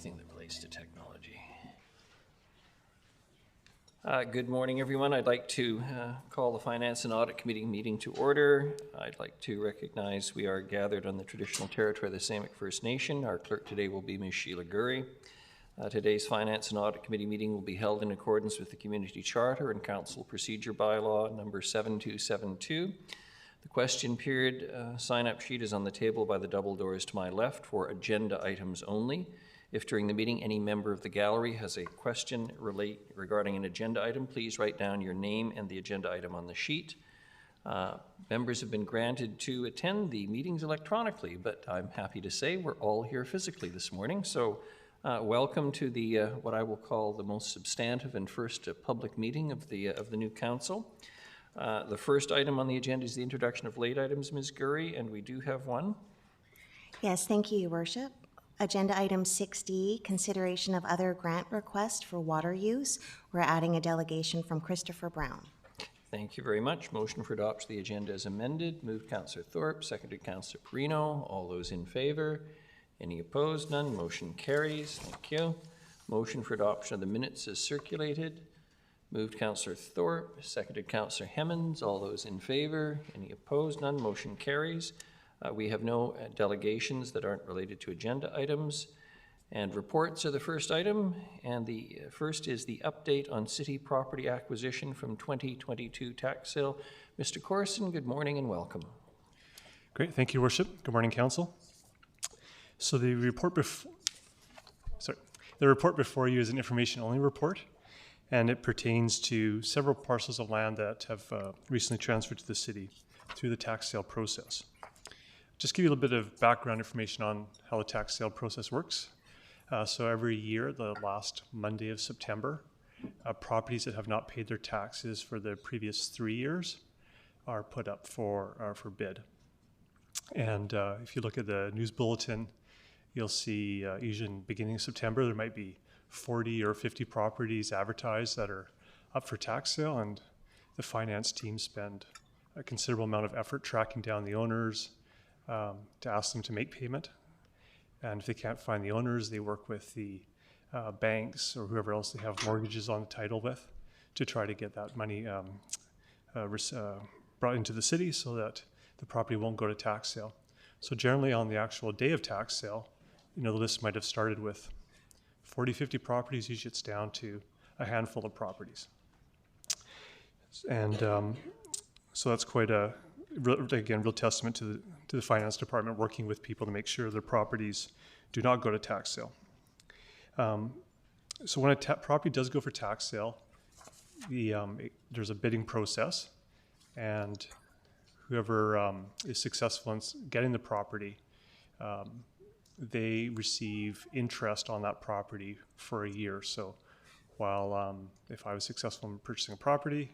anything that relates to technology. Good morning, everyone. I'd like to call the Finance and Audit Committee meeting to order. I'd like to recognize we are gathered on the traditional territory of the Samick First Nation. Our clerk today will be Ms. Sheila Gurry. Today's Finance and Audit Committee meeting will be held in accordance with the Community Charter and Council Procedure Bylaw number 7272. The question period sign-up sheet is on the table by the double doors to my left for agenda items only. If during the meeting any member of the gallery has a question regarding an agenda item, please write down your name and the agenda item on the sheet. Members have been granted to attend the meetings electronically, but I'm happy to say we're all here physically this morning. So welcome to the what I will call the most substantive and first public meeting of the new council. The first item on the agenda is the introduction of late items, Ms. Gurry, and we do have one. Yes, thank you, Your Worship. Agenda item 6D, consideration of other grant request for water use. We're adding a delegation from Christopher Brown. Thank you very much. Motion for adoption of the agenda as amended. Moved Councillor Thorpe, seconded Councillor Perino. All those in favor? Any opposed? None. Motion carries. Thank you. Motion for adoption of the minutes is circulated. Moved Councillor Thorpe, seconded Councillor Hemmons. All those in favor? Any opposed? None. Motion carries. We have no delegations that aren't related to agenda items. And reports are the first item. And the first is the update on city property acquisition from 2022 tax sale. Mr. Corson, good morning and welcome. Great. Thank you, Worship. Good morning, Council. So the report before you is an information-only report, and it pertains to several parcels of land that have recently transferred to the city through the tax sale process. Just give you a little bit of background information on how the tax sale process works. So every year, the last Monday of September, properties that have not paid their taxes for the previous 3 years are put up for bid. And if you look at the news bulletin, you'll see usually in the beginning of September, there might be 40 or 50 properties advertised that are up for tax sale, and the finance team spend a considerable amount of effort tracking down the owners to ask them to make payment. And if they can't find the owners, they work with the banks or whoever else they have mortgages on the title with to try to get that money brought into the city so that the property won't go to tax sale. So generally on the actual day of tax sale, the list might have started with 40, 50 properties. Usually it's down to a handful of properties. And so that's quite a, again, real testament to the finance department working with people to make sure their properties do not go to tax sale. So when a property does go for tax sale, there's a bidding process, and whoever is successful in getting the property, they receive interest on that property for a year. So while if I was successful in purchasing a property,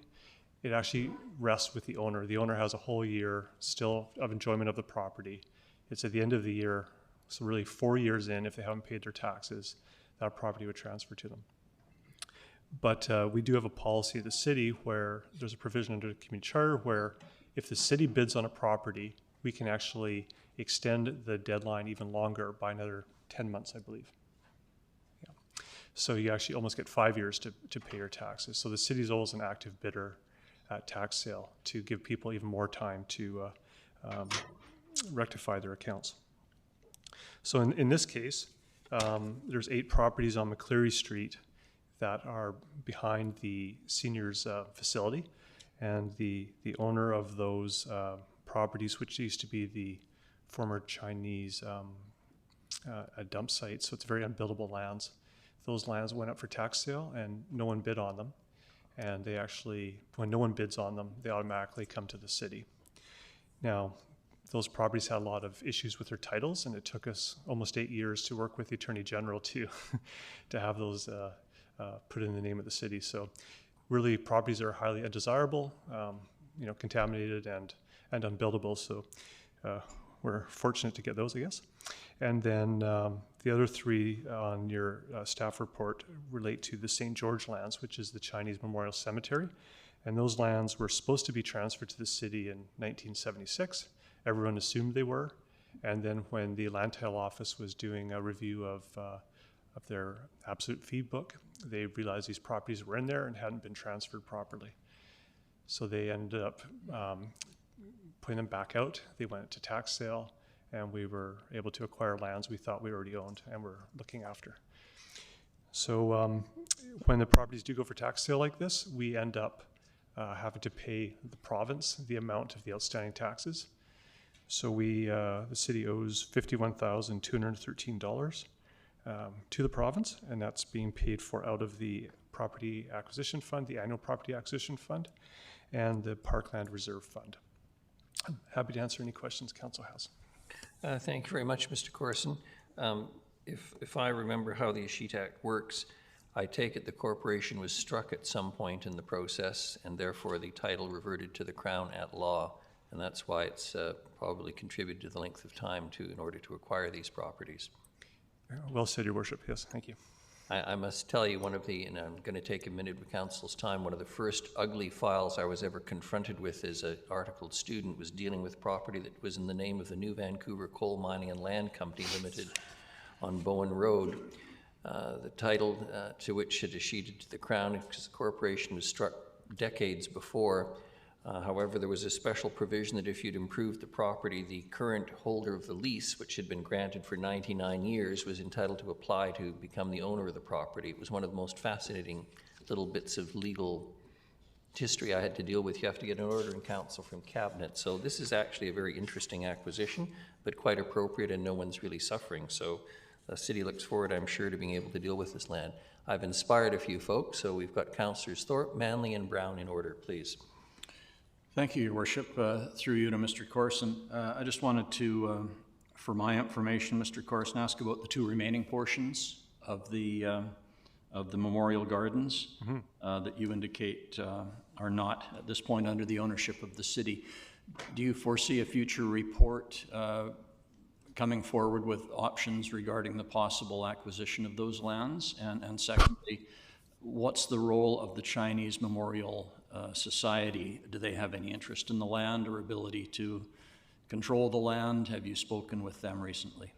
it actually rests with the owner. The owner has a whole year still of enjoyment of the property. It's at the end of the year, so really 4 years in, if they haven't paid their taxes, that property would transfer to them. But we do have a policy at the city where there's a provision under the community charter where if the city bids on a property, we can actually extend the deadline even longer by another 10 months, I believe. Yeah. So you actually almost get 5 years to pay your taxes. So the city is always an active bidder at tax sale to give people even more time to rectify their accounts. So in this case, there's 8 properties on McCleary Street that are behind the seniors facility, and the owner of those properties, which used to be the former Chinese dump site, so it's very unbuildable lands. Those lands went up for tax sale and no one bid on them. And they actually, when no one bids on them, they automatically come to the city. Now, those properties had a lot of issues with their titles, and it took us almost 8 years to work with the Attorney General to have those put in the name of the city. So really, properties are highly undesirable, contaminated and unbuildable. So we're fortunate to get those, I guess. And then the other 3 on your staff report relate to the St. George lands, which is the Chinese Memorial Cemetery. And those lands were supposed to be transferred to the city in 1976. Everyone assumed they were. And then when the Land Title Office was doing a review of their absolute feed book, they realized these properties were in there and hadn't been transferred properly. So they ended up putting them back out. They went to tax sale, and we were able to acquire lands we thought we already owned and were looking after. So when the properties do go for tax sale like this, we end up having to pay the province the amount of the outstanding taxes. So the city owes $51,213 to the province, and that's being paid for out of the property acquisition fund, the annual property acquisition fund, and the Parkland Reserve Fund. I'm happy to answer any questions council has. Thank you very much, Mr. Corson. If I remember how the Sheet Act works, I take it the corporation was struck at some point in the process, and therefore the title reverted to the Crown at law, and that's why it's probably contributed to the length of time in order to acquire these properties. Well said, Your Worship. Yes, thank you. I must tell you, and I'm going to take a minute of council's time, one of the first ugly files I was ever confronted with as an articled student was dealing with property that was in the name of the New Vancouver Coal Mining and Land Company Limited on Bowen Road. The title to which it escheated to the Crown because the corporation was struck decades before. However, there was a special provision that if you'd improved the property, the current holder of the lease, which had been granted for 99 years, was entitled to apply to become the owner of the property. It was one of the most fascinating little bits of legal history I had to deal with. You have to get an order in council from cabinet. So this is actually a very interesting acquisition, but quite appropriate, and no one's really suffering. So the city looks forward, I'm sure, to being able to deal with this land. I've inspired a few folks, so we've got Councillors Thorpe, Manley, and Brown in order, please. Thank you, Your Worship. Through you to Mr. Corson. I just wanted to, for my information, Mr. Corson, ask about the two remaining portions of the Memorial Gardens that you indicate are not at this point under the ownership of the city. Do you foresee a future report coming forward with options regarding the possible acquisition of those lands? And secondly, what's the role of the Chinese Memorial Society? Do they have any interest in the land or ability to control the land? Have you spoken with them recently?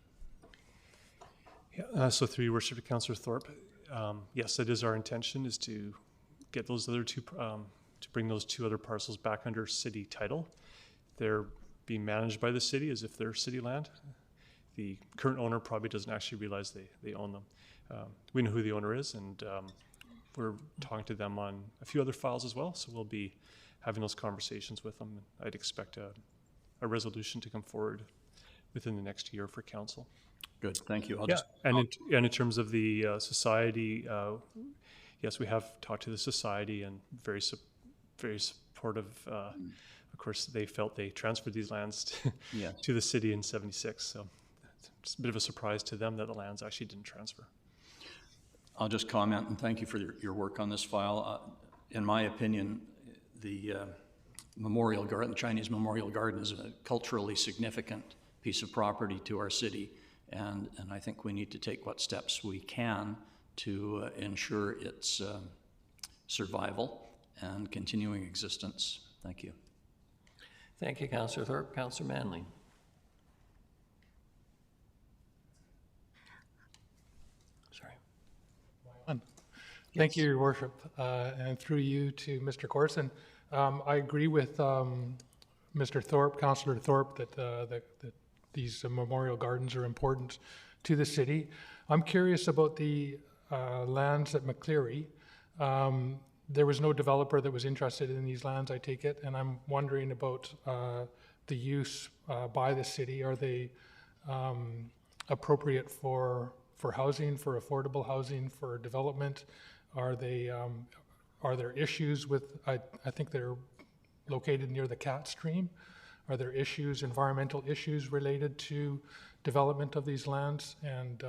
Yeah, so through Your Worship, Councillor Thorpe, yes, that is our intention, is to get those other two, to bring those two other parcels back under city title. They're being managed by the city as if they're city land. The current owner probably doesn't actually realize they own them. We know who the owner is, and we're talking to them on a few other files as well, so we'll be having those conversations with them. I'd expect a resolution to come forward within the next year for council. Good, thank you. And in terms of the society, yes, we have talked to the society, and very supportive. Of course, they felt they transferred these lands to the city in '76, so it's a bit of a surprise to them that the lands actually didn't transfer. I'll just comment and thank you for your work on this file. In my opinion, the Memorial Garden, the Chinese Memorial Garden, is a culturally significant piece of property to our city, and I think we need to take what steps we can to ensure its survival and continuing existence. Thank you. Thank you, Councillor Thorpe. Councillor Manley. Thank you, Your Worship, and through you to Mr. Corson. I agree with Mr. Thorpe, Councillor Thorpe, that these memorial gardens are important to the city. I'm curious about the lands at McCleary. There was no developer that was interested in these lands, I take it, and I'm wondering about the use by the city. Are they appropriate for housing, for affordable housing, for development? Are there issues with, I think they're located near the Cat Stream. Are there issues, environmental issues related to development of these lands? And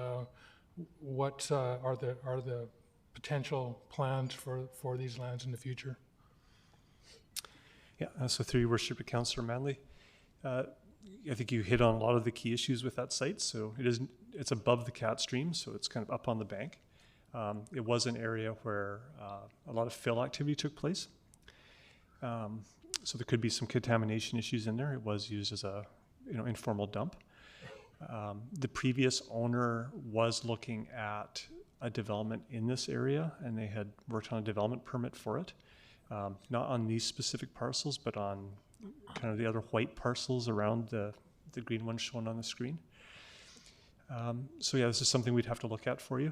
what are the potential plans for these lands in the future? Yeah, so through Your Worship, Councillor Manley, I think you hit on a lot of the key issues with that site. So it's above the Cat Stream, so it's kind of up on the bank. It was an area where a lot of fill activity took place. So there could be some contamination issues in there. It was used as a informal dump. The previous owner was looking at a development in this area, and they had worked on a development permit for it. Not on these specific parcels, but on kind of the other white parcels around the green one shown on the screen. So yeah, this is something we'd have to look at for you.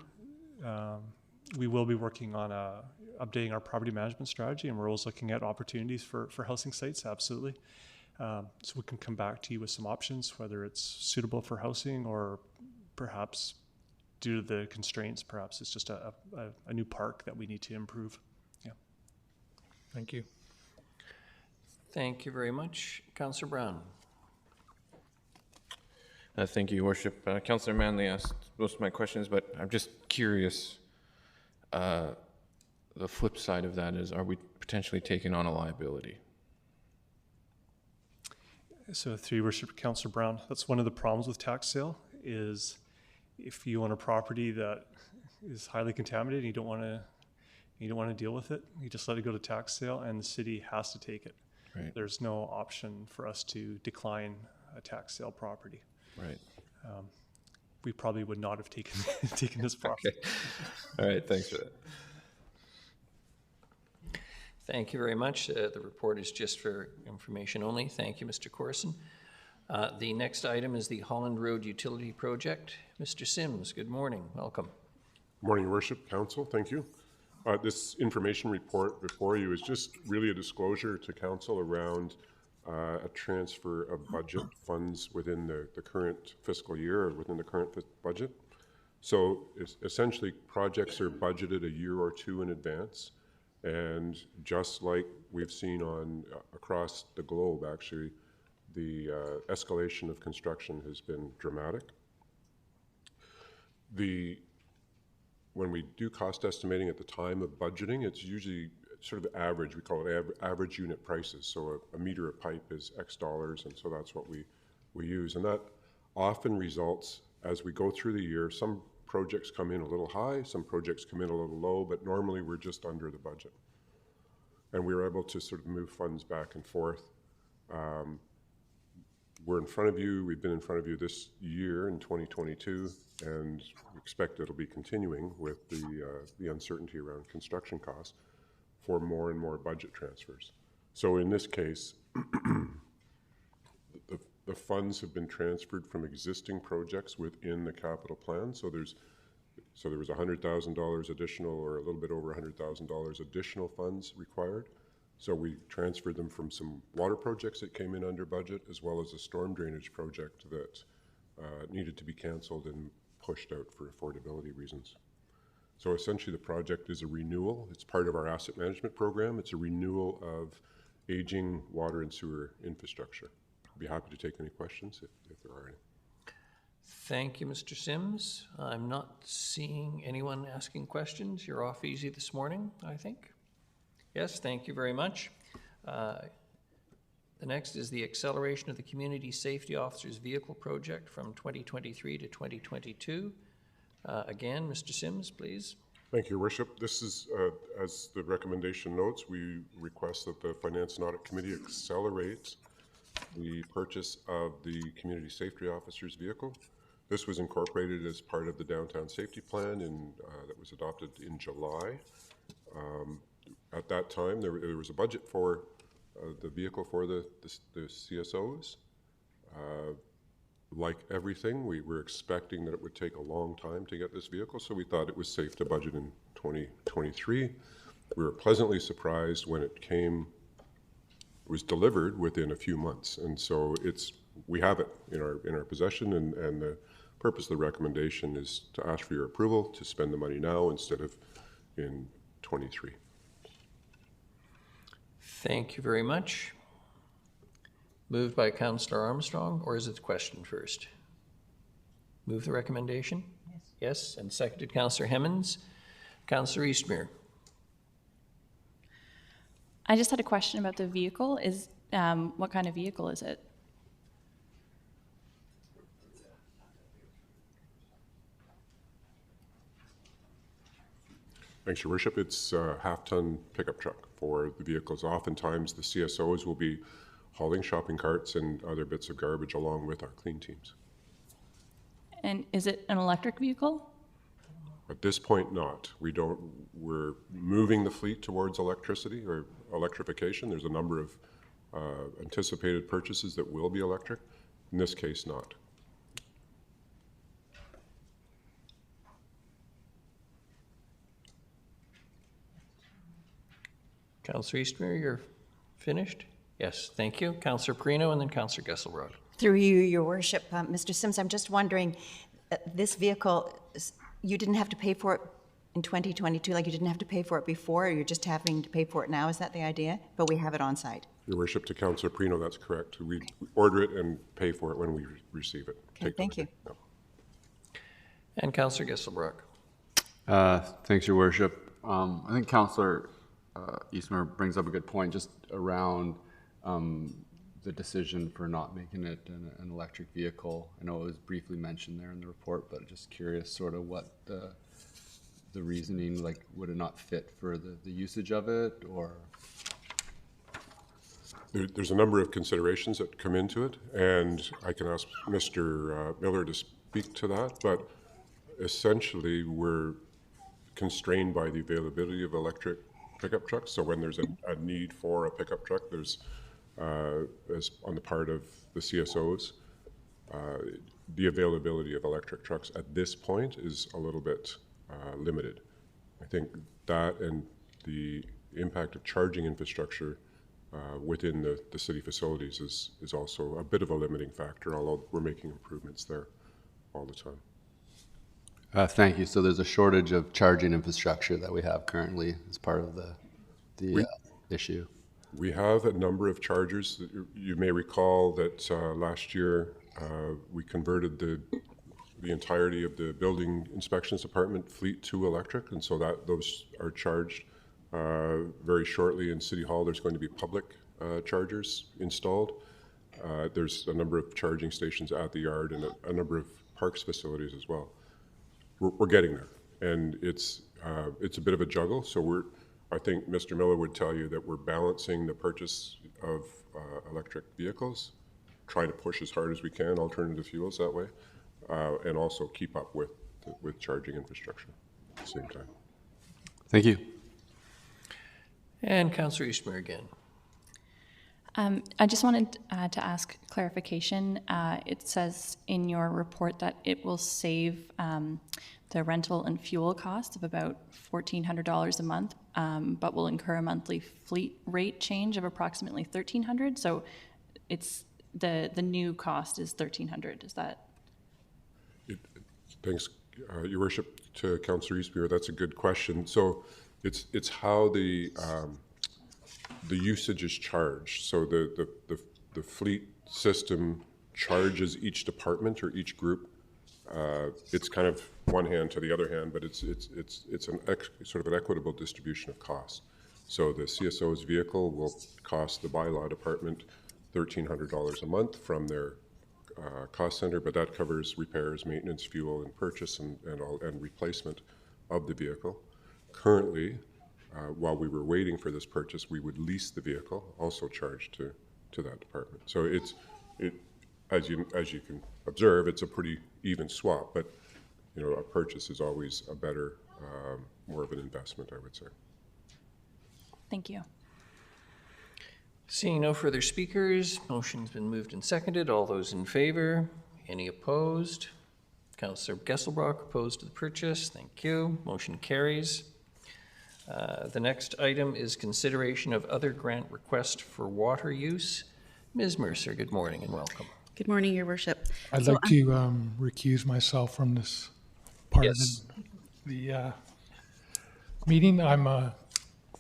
We will be working on updating our property management strategy, and we're always looking at opportunities for housing sites, absolutely. So we can come back to you with some options, whether it's suitable for housing or perhaps due to the constraints, perhaps it's just a new park that we need to improve. Yeah. Thank you. Thank you very much. Councillor Brown. Thank you, Your Worship. Councillor Manley asked most of my questions, but I'm just curious. The flip side of that is, are we potentially taking on a liability? So through Your Worship, Councillor Brown, that's one of the problems with tax sale is if you own a property that is highly contaminated and you don't want to deal with it, you just let it go to tax sale and the city has to take it. Right. There's no option for us to decline a tax sale property. Right. We probably would not have taken this property. Okay. All right, thanks for that. Thank you very much. The report is just for information only. Thank you, Mr. Corson. The next item is the Holland Road Utility Project. Mr. Sims, good morning. Welcome. Morning, Your Worship, Council. Thank you. This information report before you is just really a disclosure to Council around a transfer of budget funds within the current fiscal year or within the current budget. So essentially, projects are budgeted a year or two in advance. And just like we've seen across the globe, actually, the escalation of construction has been dramatic. When we do cost estimating at the time of budgeting, it's usually sort of average. We call it average unit prices. So a meter of pipe is X dollars, and so that's what we use. And that often results, as we go through the year, some projects come in a little high, some projects come in a little low, but normally we're just under the budget. And we're able to sort of move funds back and forth. We're in front of you, we've been in front of you this year in 2022, and we expect it'll be continuing with the uncertainty around construction costs for more and more budget transfers. So in this case, the funds have been transferred from existing projects within the capital plan. So there was $100,000 additional, or a little bit over $100,000 additional funds required. So we transferred them from some water projects that came in under budget, as well as a storm drainage project that needed to be canceled and pushed out for affordability reasons. So essentially the project is a renewal. It's part of our asset management program. It's a renewal of aging water and sewer infrastructure. I'd be happy to take any questions if there are any. Thank you, Mr. Sims. I'm not seeing anyone asking questions. You're off easy this morning, I think. Yes, thank you very much. The next is the acceleration of the Community Safety Officer's Vehicle Project from 2023 to 2022. Again, Mr. Sims, please. Thank you, Your Worship. This is, as the recommendation notes, we request that the Finance and Audit Committee accelerate the purchase of the Community Safety Officer's vehicle. This was incorporated as part of the Downtown Safety Plan that was adopted in July. At that time, there was a budget for the vehicle for the CSOs. Like everything, we were expecting that it would take a long time to get this vehicle, so we thought it was safe to budget in 2023. We were pleasantly surprised when it was delivered within a few months, and so we have it in our possession, and the purpose of the recommendation is to ask for your approval to spend the money now instead of in 23. Thank you very much. Moved by Councillor Armstrong, or is it the question first? Move the recommendation? Yes. Yes, and seconded Councillor Hemmons. Councillor Eastmere. I just had a question about the vehicle. What kind of vehicle is it? Thanks, Your Worship. It's a half-ton pickup truck for the vehicles. Oftentimes, the CSOs will be hauling shopping carts and other bits of garbage along with our clean teams. And is it an electric vehicle? At this point, not. We're moving the fleet towards electricity or electrification. There's a number of anticipated purchases that will be electric. In this case, not. Councillor Eastmere, you're finished? Yes, thank you. Councillor Perino and then Councillor Gesselrod. Through you, Your Worship, Mr. Sims, I'm just wondering, this vehicle, you didn't have to pay for it in 2022, like you didn't have to pay for it before, or you're just having to pay for it now? Is that the idea? But we have it on site. Your Worship, to Councillor Perino, that's correct. We order it and pay for it when we receive it. Okay, thank you. No. And Councillor Gesselbrock. Thanks, Your Worship. I think Councillor Eastmere brings up a good point just around the decision for not making it an electric vehicle. I know it was briefly mentioned there in the report, but just curious sort of what the reasoning, like would it not fit for the usage of it, or? There's a number of considerations that come into it, and I can ask Mr. Miller to speak to that, but essentially we're constrained by the availability of electric pickup trucks. So when there's a need for a pickup truck, there's, as on the part of the CSOs, the availability of electric trucks at this point is a little bit limited. I think that and the impact of charging infrastructure within the city facilities is also a bit of a limiting factor, although we're making improvements there all the time. Thank you. So there's a shortage of charging infrastructure that we have currently as part of the issue. We have a number of chargers. You may recall that last year we converted the entirety of the building inspections department fleet to electric, and so those are charged very shortly in City Hall. There's going to be public chargers installed. There's a number of charging stations at the yard and a number of parks facilities as well. We're getting there, and it's a bit of a juggle. So I think Mr. Miller would tell you that we're balancing the purchase of electric vehicles, try to push as hard as we can alternative fuels that way, and also keep up with charging infrastructure at the same time. Thank you. And Councillor Eastmere again. I just wanted to ask clarification. It says in your report that it will save the rental and fuel cost of about $1,400 a month, but will incur a monthly fleet rate change of approximately $1,300. So it's the new cost is $1,300. Is that? Thanks, Your Worship, to Councillor Eastmere. That's a good question. So it's how the usage is charged. So the fleet system charges each department or each group. It's kind of one hand to the other hand, but it's sort of an equitable distribution of costs. So the CSO's vehicle will cost the bylaw department $1,300 a month from their cost center, but that covers repairs, maintenance, fuel, and purchase and replacement of the vehicle. Currently, while we were waiting for this purchase, we would lease the vehicle, also charged to that department. So as you can observe, it's a pretty even swap, but a purchase is always a better, more of an investment, I would say. Thank you. Seeing no further speakers, motion's been moved and seconded. All those in favor? Any opposed? Councillor Gesselbrock opposed to the purchase. Thank you. Motion carries. The next item is consideration of other grant request for water use. Ms. Mercer, good morning and welcome. Good morning, Your Worship. I'd like to recuse myself from this part of the meeting. I'm a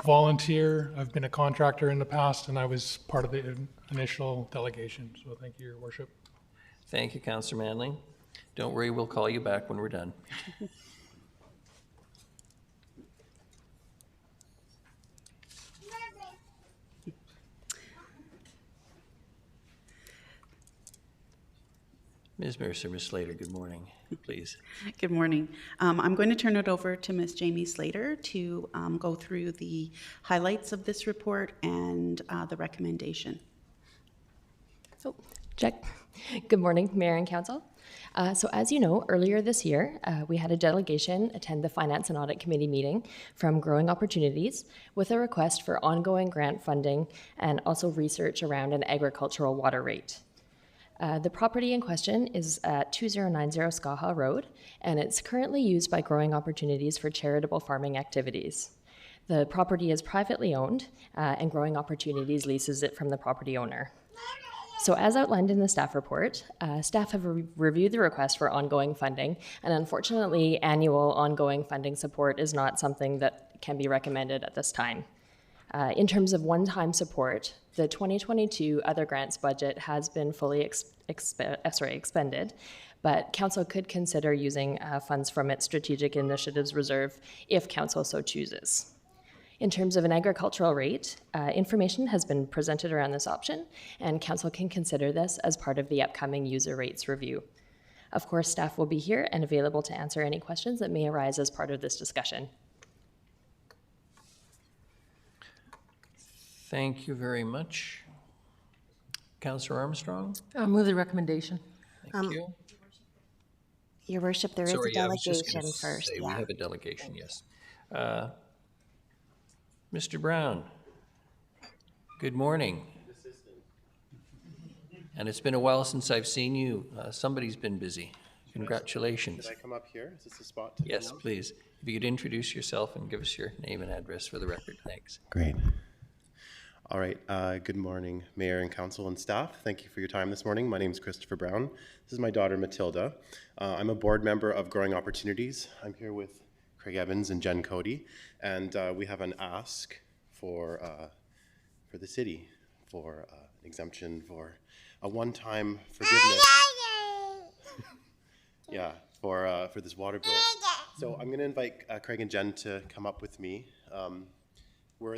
volunteer. I've been a contractor in the past, and I was part of the initial delegation. So thank you, Your Worship. Thank you, Councillor Manley. Don't worry, we'll call you back when we're done. Ms. Mercer, Ms. Slater, good morning, please. Good morning. I'm going to turn it over to Ms. Jamie Slater to go through the highlights of this report and the recommendation. Oh, check. Good morning, Mayor and Council. So as you know, earlier this year, we had a delegation attend the Finance and Audit Committee meeting from Growing Opportunities with a request for ongoing grant funding and also research around an agricultural water rate. The property in question is at 2090 Skaha Road, and it's currently used by Growing Opportunities for charitable farming activities. The property is privately owned, and Growing Opportunities leases it from the property owner. So as outlined in the staff report, staff have reviewed the request for ongoing funding, and unfortunately, annual ongoing funding support is not something that can be recommended at this time. In terms of one-time support, the 2022 other grants budget has been fully expended, but Council could consider using funds from its Strategic Initiatives Reserve if Council so chooses. In terms of an agricultural rate, information has been presented around this option, and Council can consider this as part of the upcoming user rates review. Of course, staff will be here and available to answer any questions that may arise as part of this discussion. Thank you very much. Councillor Armstrong? I'll move the recommendation. Thank you. Your Worship, there is Sorry, a yeah, I was just delegation gonna first. say, Yeah. we have a delegation, yes. Mr. Brown, good morning. And it's been a while since I've seen you. Somebody's been busy. Congratulations. Did I come up here? Is this the spot to Yes, come up? please. If you could introduce yourself and give us your name and address for the record, thanks. Great. All right. Good morning, Mayor and Council and staff. Thank you for your time this morning. My name is Christopher Brown. This is my daughter, Matilda. I'm a board member of Growing Opportunities. I'm here with Craig Evans and Jen Cody, and we have an ask for the city for an exemption for a one-time forgiveness. Yeah, for this water bill. So I'm going to invite Craig and Jen to come up with me. We're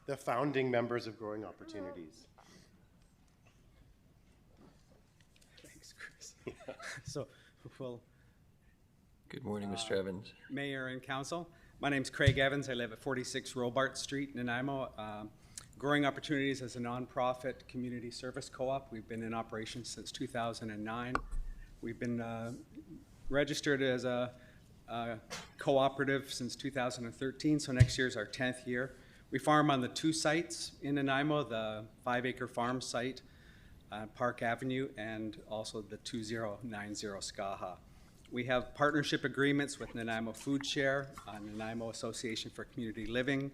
the founding members of Growing Opportunities. Thanks, Chris. Yeah. So, well, good morning, Mr. Evans. Mayor and Council. My name's Craig Evans. I live at 46 Robart Street in Nanaimo. Growing Opportunities is a nonprofit community service co-op. We've been in operation since 2009. We've been registered as a cooperative since 2013, so next year is our 10th year. We farm on the 2 sites in Nanaimo, the 5-acre farm site, Park Avenue, and also the 2090 Skaha. We have partnership agreements with Nanaimo Food Share, Nanaimo Association for Community Living,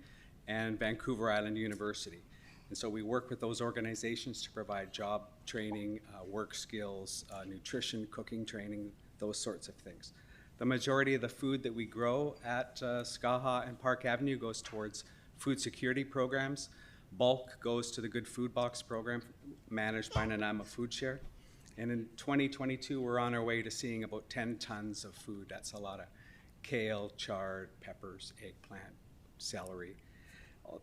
and Vancouver Island University. And so we work with those organizations to provide job training, work skills, nutrition, cooking training, those sorts of things. The majority of the food that we grow at Skaha and Park Avenue goes towards food security programs. Bulk goes to the Good Food Box program managed by Nanaimo Food Share. And in 2022, we're on our way to seeing about 10 tons of food. That's a lot of kale, chard, peppers, eggplant, celery,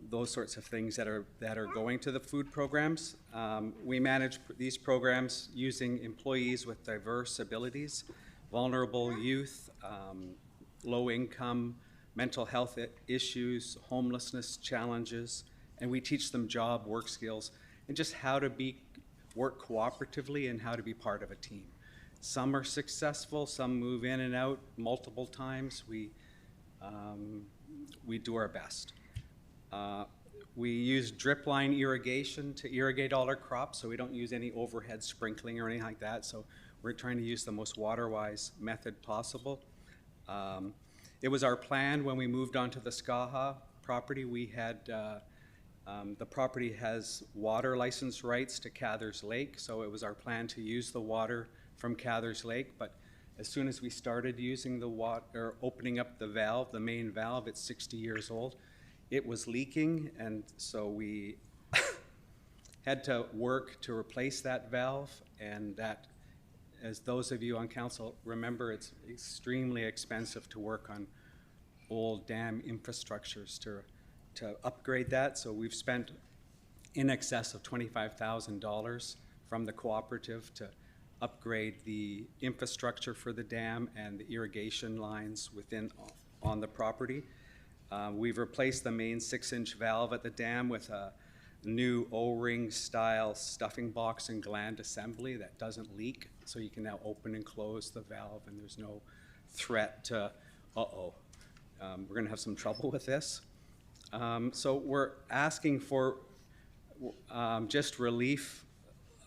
those sorts of things that are going to the food programs. We manage these programs using employees with diverse abilities, vulnerable youth, low income, mental health issues, homelessness challenges, and we teach them job, work skills, and just how to work cooperatively and how to be part of a team. Some are successful, some move in and out multiple times. We do our best. We use drip line irrigation to irrigate all our crops, so we don't use any overhead sprinkling or anything like that, so we're trying to use the most water-wise method possible. It was our plan when we moved onto the Skaha property. We had, the property has water license rights to Cathers Lake, so it was our plan to use the water from Cathers Lake, but as soon as we started using the water, or opening up the valve, the main valve, it's 60 years old, it was leaking, and so we had to work to replace that valve, and that, as those of you on council remember, it's extremely expensive to work on old dam infrastructures to upgrade that. So we've spent in excess of $25,000 from the cooperative to upgrade the infrastructure for the dam and the irrigation lines on the property. We've replaced the main 6-inch valve at the dam with a new O-ring style stuffing box and gland assembly that doesn't leak. So you can now open and close the valve and there's no threat to, we're gonna have some trouble with this. So we're asking for just relief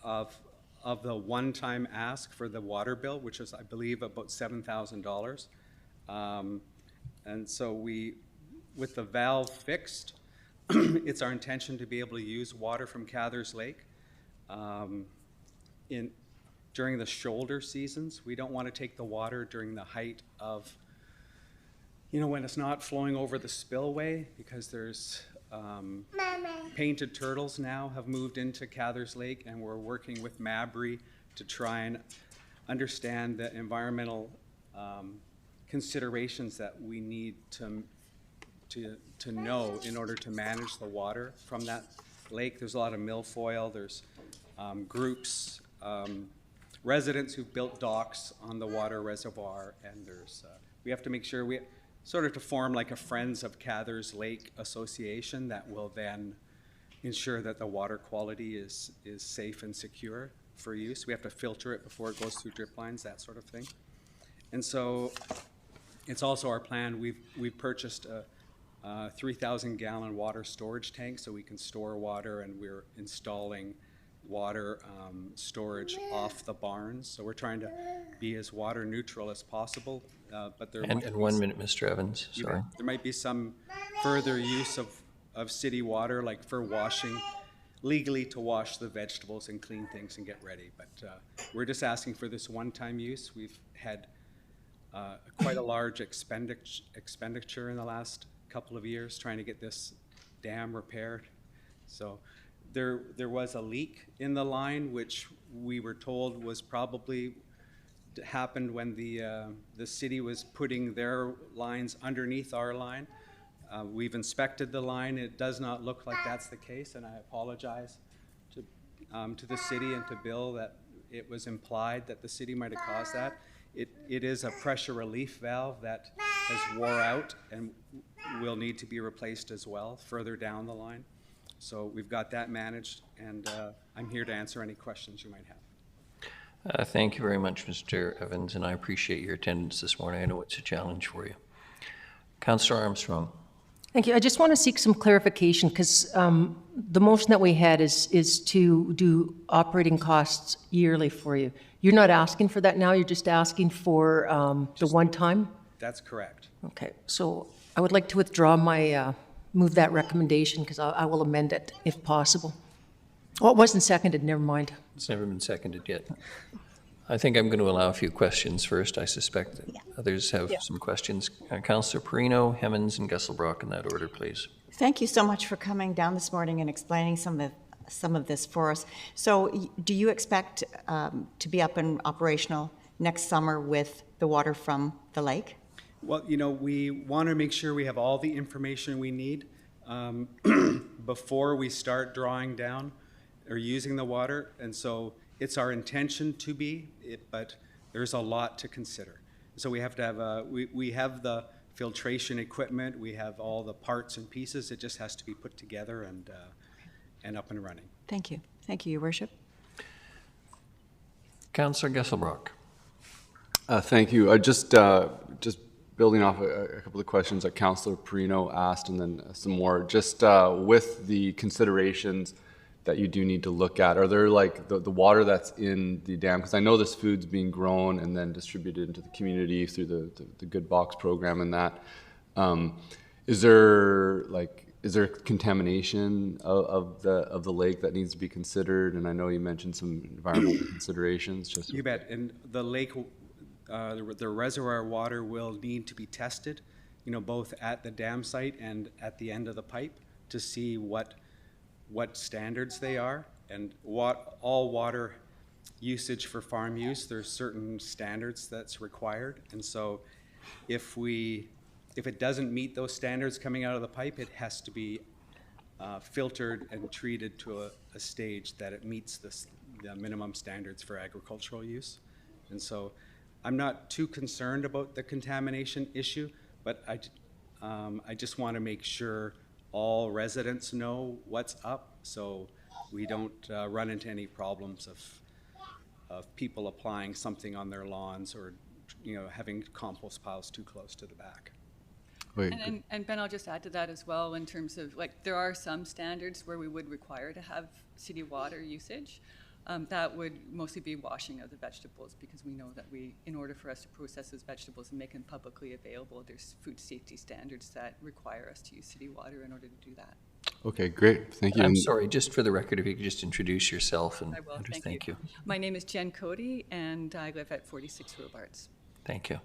of the one-time ask for the water bill, which is, I believe, about $7,000. And so with the valve fixed, it's our intention to be able to use water from Cathers Lake during the shoulder seasons. We don't want to take the water during the height of, when it's not flowing over the spillway, because there's painted turtles now have moved into Cathers Lake, and we're working with Mabry to try and understand the environmental considerations that we need to know in order to manage the water from that lake. There's a lot of milfoil, there's groups, residents who've built docks on the water reservoir, and there's, we have to make sure we sort of to form like a Friends of Cathers Lake association that will then ensure that the water quality is safe and secure for use. We have to filter it before it goes through drip lines, that sort of thing. And so it's also our plan, we've purchased a 3,000 gallon water storage tank so we can store water, and we're installing water storage off the barns. So we're trying to be as water neutral as possible. But there And 1 minute, Mr. Evans, sorry. There might be some further use of city water, like for washing, legally to wash the vegetables and clean things and get ready. But we're just asking for this one-time use. We've had quite a large expenditure in the last couple of years trying to get this dam repaired. So there was a leak in the line, which we were told was probably happened when the city was putting their lines underneath our line. We've inspected the line. It does not look like that's the case, and I apologize to the city and to Bill that it was implied that the city might have caused that. It is a pressure relief valve that has wore out and will need to be replaced as well further down the line. So we've got that managed, and I'm here to answer any questions you might have. Thank you very much, Mr. Evans, and I appreciate your attendance this morning. I know it's a challenge for you. Councillor Armstrong. Thank you. I just want to seek some clarification because the motion that we had is to do operating costs yearly for you. You're not asking for that now, you're just asking for the one time? That's correct. Okay, so I would like to withdraw my, move that recommendation because I will amend it if possible. Oh, it wasn't seconded, never mind. It's never been seconded yet. I think I'm going to allow a few questions first. I suspect that others have some questions. Councillor Perino, Hemmons, and Gusselbrock in that order, please. Thank you so much for coming down this morning and explaining some of this for us. So do you expect to be up and operational next summer with the water from the lake? Well, we want to make sure we have all the information we need before we start drawing down or using the water. And so it's our intention to be, but there's a lot to consider. So we have to have we have the filtration equipment, we have all the parts and pieces. It just has to be put together and up and running. Thank you. Thank you, Your Worship. Councillor Gusselbrock. Thank you. Just building off a couple of questions that Councillor Perino asked, and then some more. Just with the considerations that you do need to look at, are there like the water that's in the dam? Because I know this food's being grown and then distributed into the community through the Good Box program and that. Is there contamination of the lake that needs to be considered? And I know you mentioned some environmental considerations. Just you bet. And the lake, the reservoir water will need to be tested, both at the dam site and at the end of the pipe to see what standards they are, and all water usage for farm use, there's certain standards that's required. And so if it doesn't meet those standards coming out of the pipe, it has to be filtered and treated to a stage that it meets the minimum standards for agricultural use. And so I'm not too concerned about the contamination issue, but I just want to make sure all residents know what's up, so we don't run into any problems of people applying something on their lawns or, having compost piles too close to the back. And Ben, I'll just add to that as well in terms of, like, there are some standards where we would require to have city water usage. That would mostly be washing of the vegetables, because we know that in order for us to process those vegetables and make them publicly available, there's food safety standards that require us to use city water in order to do that. Okay, great. Thank you. I'm sorry, just for the record, if you could just introduce yourself and I will. thank you. My name is Jen Cody, and I live at 46 Robarts. Thank you.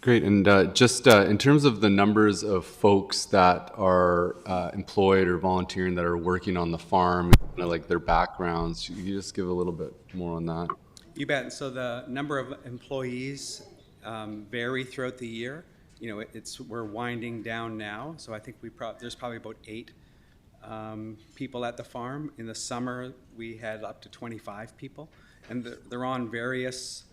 Great. And just in terms of the numbers of folks that are employed or volunteering that are working on the farm, like their backgrounds, you just give a little bit more on that? You bet. So the number of employees vary throughout the year. We're winding down now, so I think there's probably about 8 people at the farm. In the summer, we had up to 25 people, and they're on various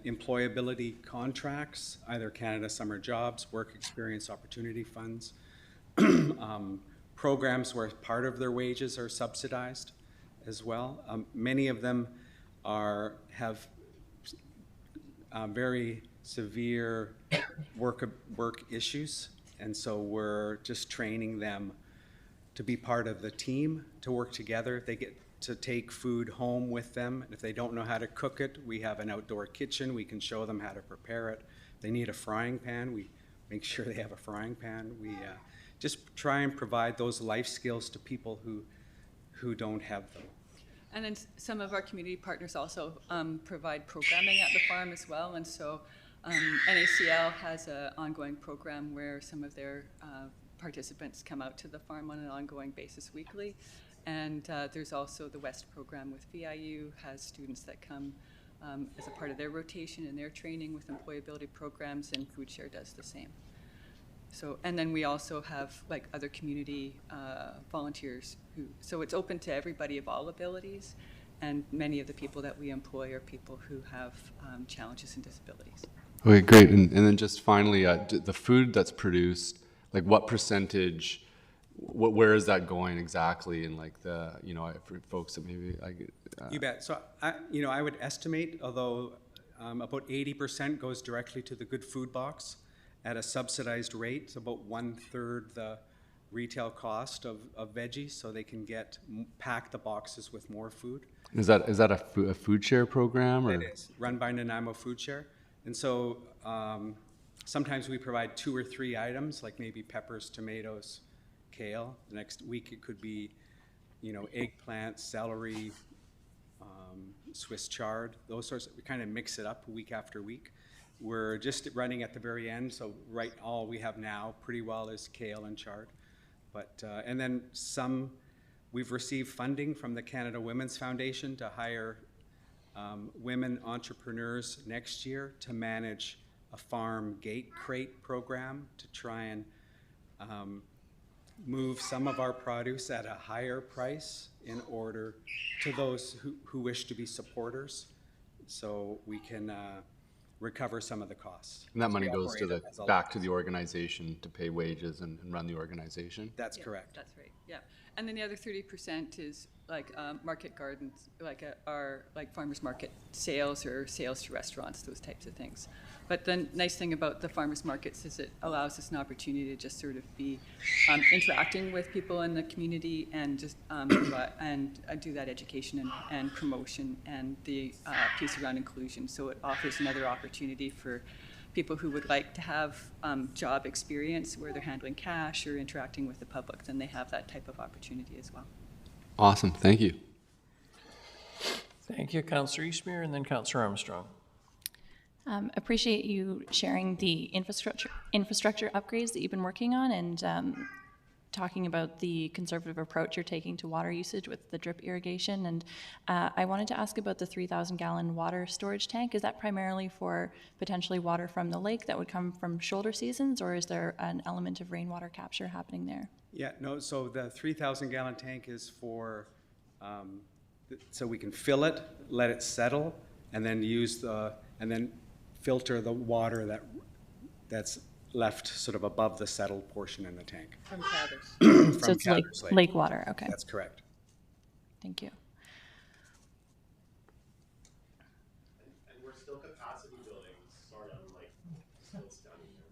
employability contracts, either Canada Summer Jobs, Work Experience Opportunity Funds, programs where part of their wages are subsidized as well. Many of them have very severe work issues, and so we're just training them to be part of the team, to work together. They get to take food home with them. If they don't know how to cook it, we have an outdoor kitchen. We can show them how to prepare it. If they need a frying pan, we make sure they have a frying pan. We just try and provide those life skills to people who don't have them. And then some of our community partners also provide programming at the farm as well. And so NACL has an ongoing program where some of their participants come out to the farm on an ongoing basis weekly. And there's also the West program with VIU, has students that come as a part of their rotation and their training with employability programs, and Food Share does the same. So, and then we also have like other community volunteers so it's open to everybody of all abilities, and many of the people that we employ are people who have challenges and disabilities. Okay, great. And then just finally, the food that's produced, like what percentage, where is that going exactly? And like for folks that maybe you bet. So I would estimate, although about 80% goes directly to the Good Food Box at a subsidized rate. It's about 1/3 the retail cost of veggies, so they can pack the boxes with more food. Is that a food share program? Or? It is run by Nanaimo Food Share, and so sometimes we provide 2 or 3 items, like maybe peppers, tomatoes, kale. The next week it could be, eggplant, celery, Swiss chard, those sorts. We kind of mix it up week after week. We're just running at the very end, so all we have now pretty well is kale and chard. But and then we've received funding from the Canada Women's Foundation to hire women entrepreneurs next year to manage a farm gate crate program to try and move some of our produce at a higher price in order to those who wish to be supporters, so we can recover some of the costs. And that money goes to back to the organization to pay wages and run the organization? That's correct. That's right, yeah. And then the other 30% is like market gardens, like farmers market sales or sales to restaurants, those types of things. But the nice thing about the farmers markets is it allows us an opportunity to just sort of be interacting with people in the community and just do that education and promotion and the piece around inclusion. So it offers another opportunity for people who would like to have job experience where they're handling cash or interacting with the public, then they have that type of opportunity as well. Awesome, thank you. Thank you, Councillor Eastmere, and then Councillor Armstrong. Appreciate you sharing the infrastructure upgrades that you've been working on, and talking about the conservative approach you're taking to water usage with the drip irrigation. And I wanted to ask about the 3,000-gallon water storage tank. Is that primarily for potentially water from the lake that would come from shoulder seasons, or is there an element of rainwater capture happening there? Yeah, no, so the 3,000-gallon tank is for, so we can fill it, let it settle, and then and then filter the water that's left sort of above the settled portion in the tank. From Cathers. From So it's Cathers lake water, okay. That's correct. Thank you. And we're still capacity building, sorry, I'm like still standing here.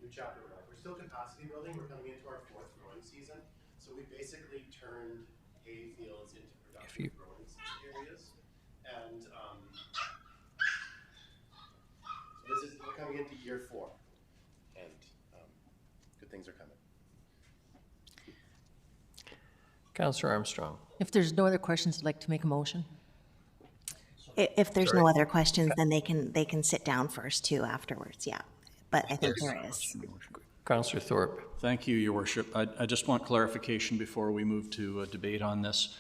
New chapter, right? We're still capacity building, we're coming into our 4th growing season. So we basically turned hay fields into productive growing areas. And so we're coming into year 4. And good things are coming. Councillor Armstrong. If there's no other questions, I'd like to make a motion. If there's no other questions, then they can sit down first too afterwards, yeah. But I think there is. Councillor Thorpe. Thank you, Your Worship. I just want clarification before we move to a debate on this.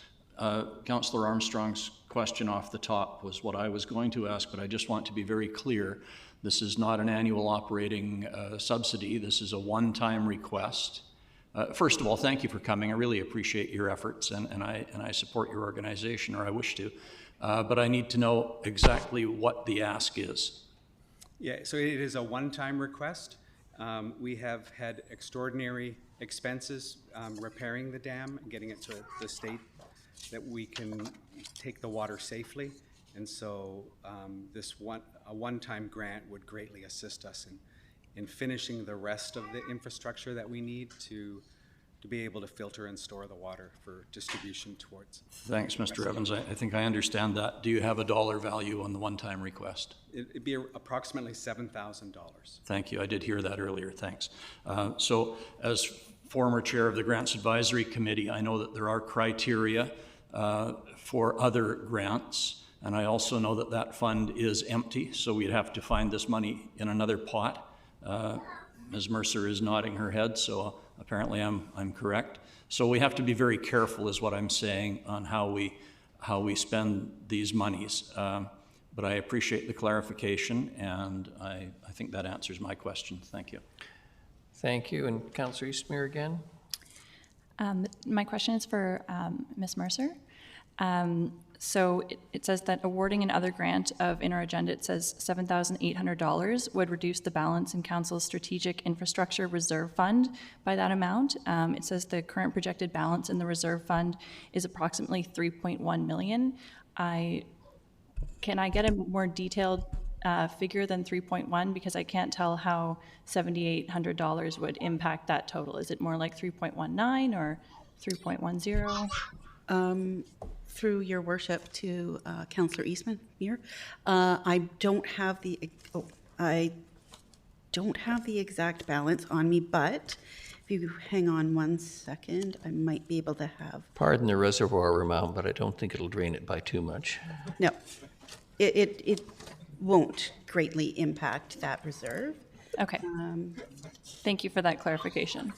Councillor Armstrong's question off the top was what I was going to ask, but I just want to be very clear. This is not an annual operating subsidy. This is a one-time request. First of all, thank you for coming. I really appreciate your efforts, and I support your organization, or I wish to. But I need to know exactly what the ask is. Yeah, so it is a one-time request. We have had extraordinary expenses repairing the dam and getting it to the state that we can take the water safely. And so a one-time grant would greatly assist us in finishing the rest of the infrastructure that we need to be able to filter and store the water for distribution towards. Thanks, Mr. Evans. I think I understand that. Do you have a dollar value on the one-time request? It'd be approximately $7,000. Thank you. I did hear that earlier. Thanks. So as former chair of the Grants Advisory Committee, I know that there are criteria for other grants, and I also know that that fund is empty, so we'd have to find this money in another pot. Ms. Mercer is nodding her head, so apparently I'm correct. So we have to be very careful, is what I'm saying, on how we spend these monies. But I appreciate the clarification, and I think that answers my question. Thank you. Thank you. And Councillor Eastmere again. My question is for Ms. Mercer. So it says that awarding another grant of, in our agenda, it says $7,800 would reduce the balance in Council's Strategic Infrastructure Reserve Fund by that amount. It says the current projected balance in the reserve fund is approximately $3.1 million. Can I get a more detailed figure than 3.1, because I can't tell how $7,800 would impact that total. Is it more like 3.19 or 3.10? Through your worship to Councillor Eastman here, I don't have the exact balance on me, but if you hang on 1 second, I might be able to have. Pardon the reservoir amount, but I don't think it'll drain it by too much. No, it won't greatly impact that reserve. Okay. Thank you for that clarification.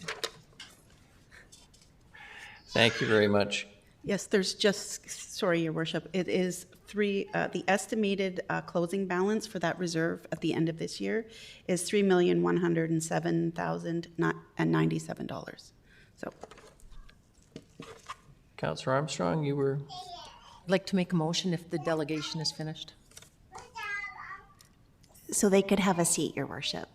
Thank you very much. Yes, there's just, sorry, Your Worship, it is the estimated closing balance for that reserve at the end of this year is $3,107,097. So. Councillor Armstrong, you were? I'd like to make a motion if the delegation is finished. So they could have a seat, Your Worship.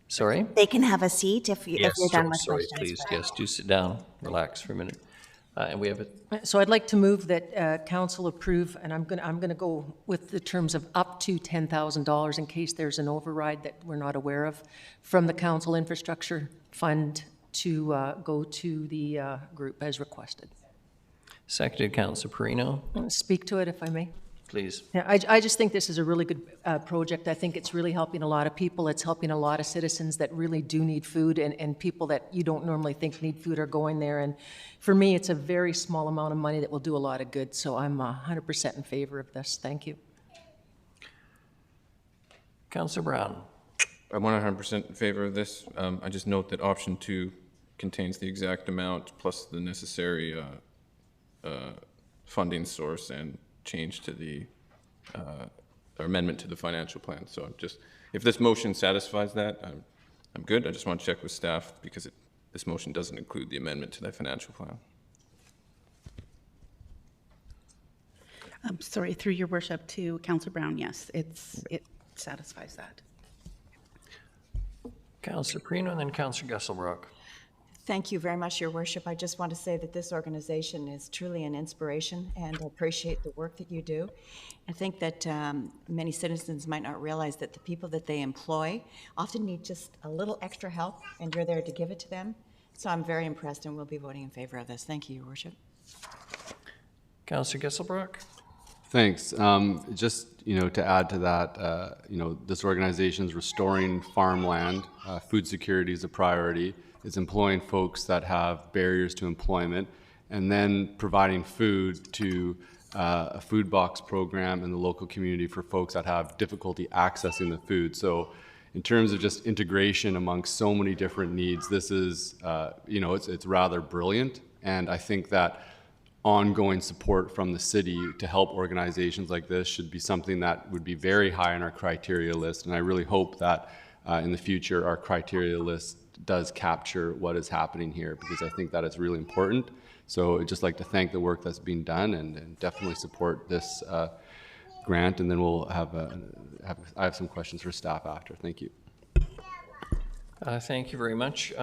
Sorry? They can have a seat if you're done with sorry, questions. please, yes, do sit down, relax for a minute. And we have it. So I'd like to move that council approve, and I'm going to go with the terms of up to $10,000 in case there's an override that we're not aware of from the council infrastructure fund to go to the group as requested. Seconded, Councillor Perino. Speak to it if I may. Please. Yeah, I just think this is a really good project. I think it's really helping a lot of people. It's helping a lot of citizens that really do need food, and people that you don't normally think need food are going there. And for me, it's a very small amount of money that will do a lot of good. So I'm 100% in favor of this. Thank you. Councillor Brown. I'm 100% in favor of this. I just note that option 2 contains the exact amount plus the necessary funding source and change to the or amendment to the financial plan. So I'm just, if this motion satisfies that, I'm good. I just want to check with staff because this motion doesn't include the amendment to the financial plan. I'm sorry, through your worship to Councillor Brown, yes, it satisfies that. Councillor Perino and then Councillor Gesselbrock. Thank you very much, Your Worship. I just want to say that this organization is truly an inspiration, and I appreciate the work that you do. I think that many citizens might not realize that the people that they employ often need just a little extra help, and you're there to give it to them. So I'm very impressed, and we'll be voting in favor of this. Thank you, Your Worship. Councillor Gesselbrock. Thanks. Just, to add to that, this organization is restoring farmland. Food security is a priority. It's employing folks that have barriers to employment, and then providing food to a food box program in the local community for folks that have difficulty accessing the food. So in terms of just integration amongst so many different needs, this is, it's rather brilliant. And I think that ongoing support from the city to help organizations like this should be something that would be very high on our criteria list. And I really hope that in the future our criteria list does capture what is happening here, because I think that is really important. So I'd just like to thank the work that's being done and definitely support this grant. And then we'll I have some questions for staff after. Thank you. Thank you very much.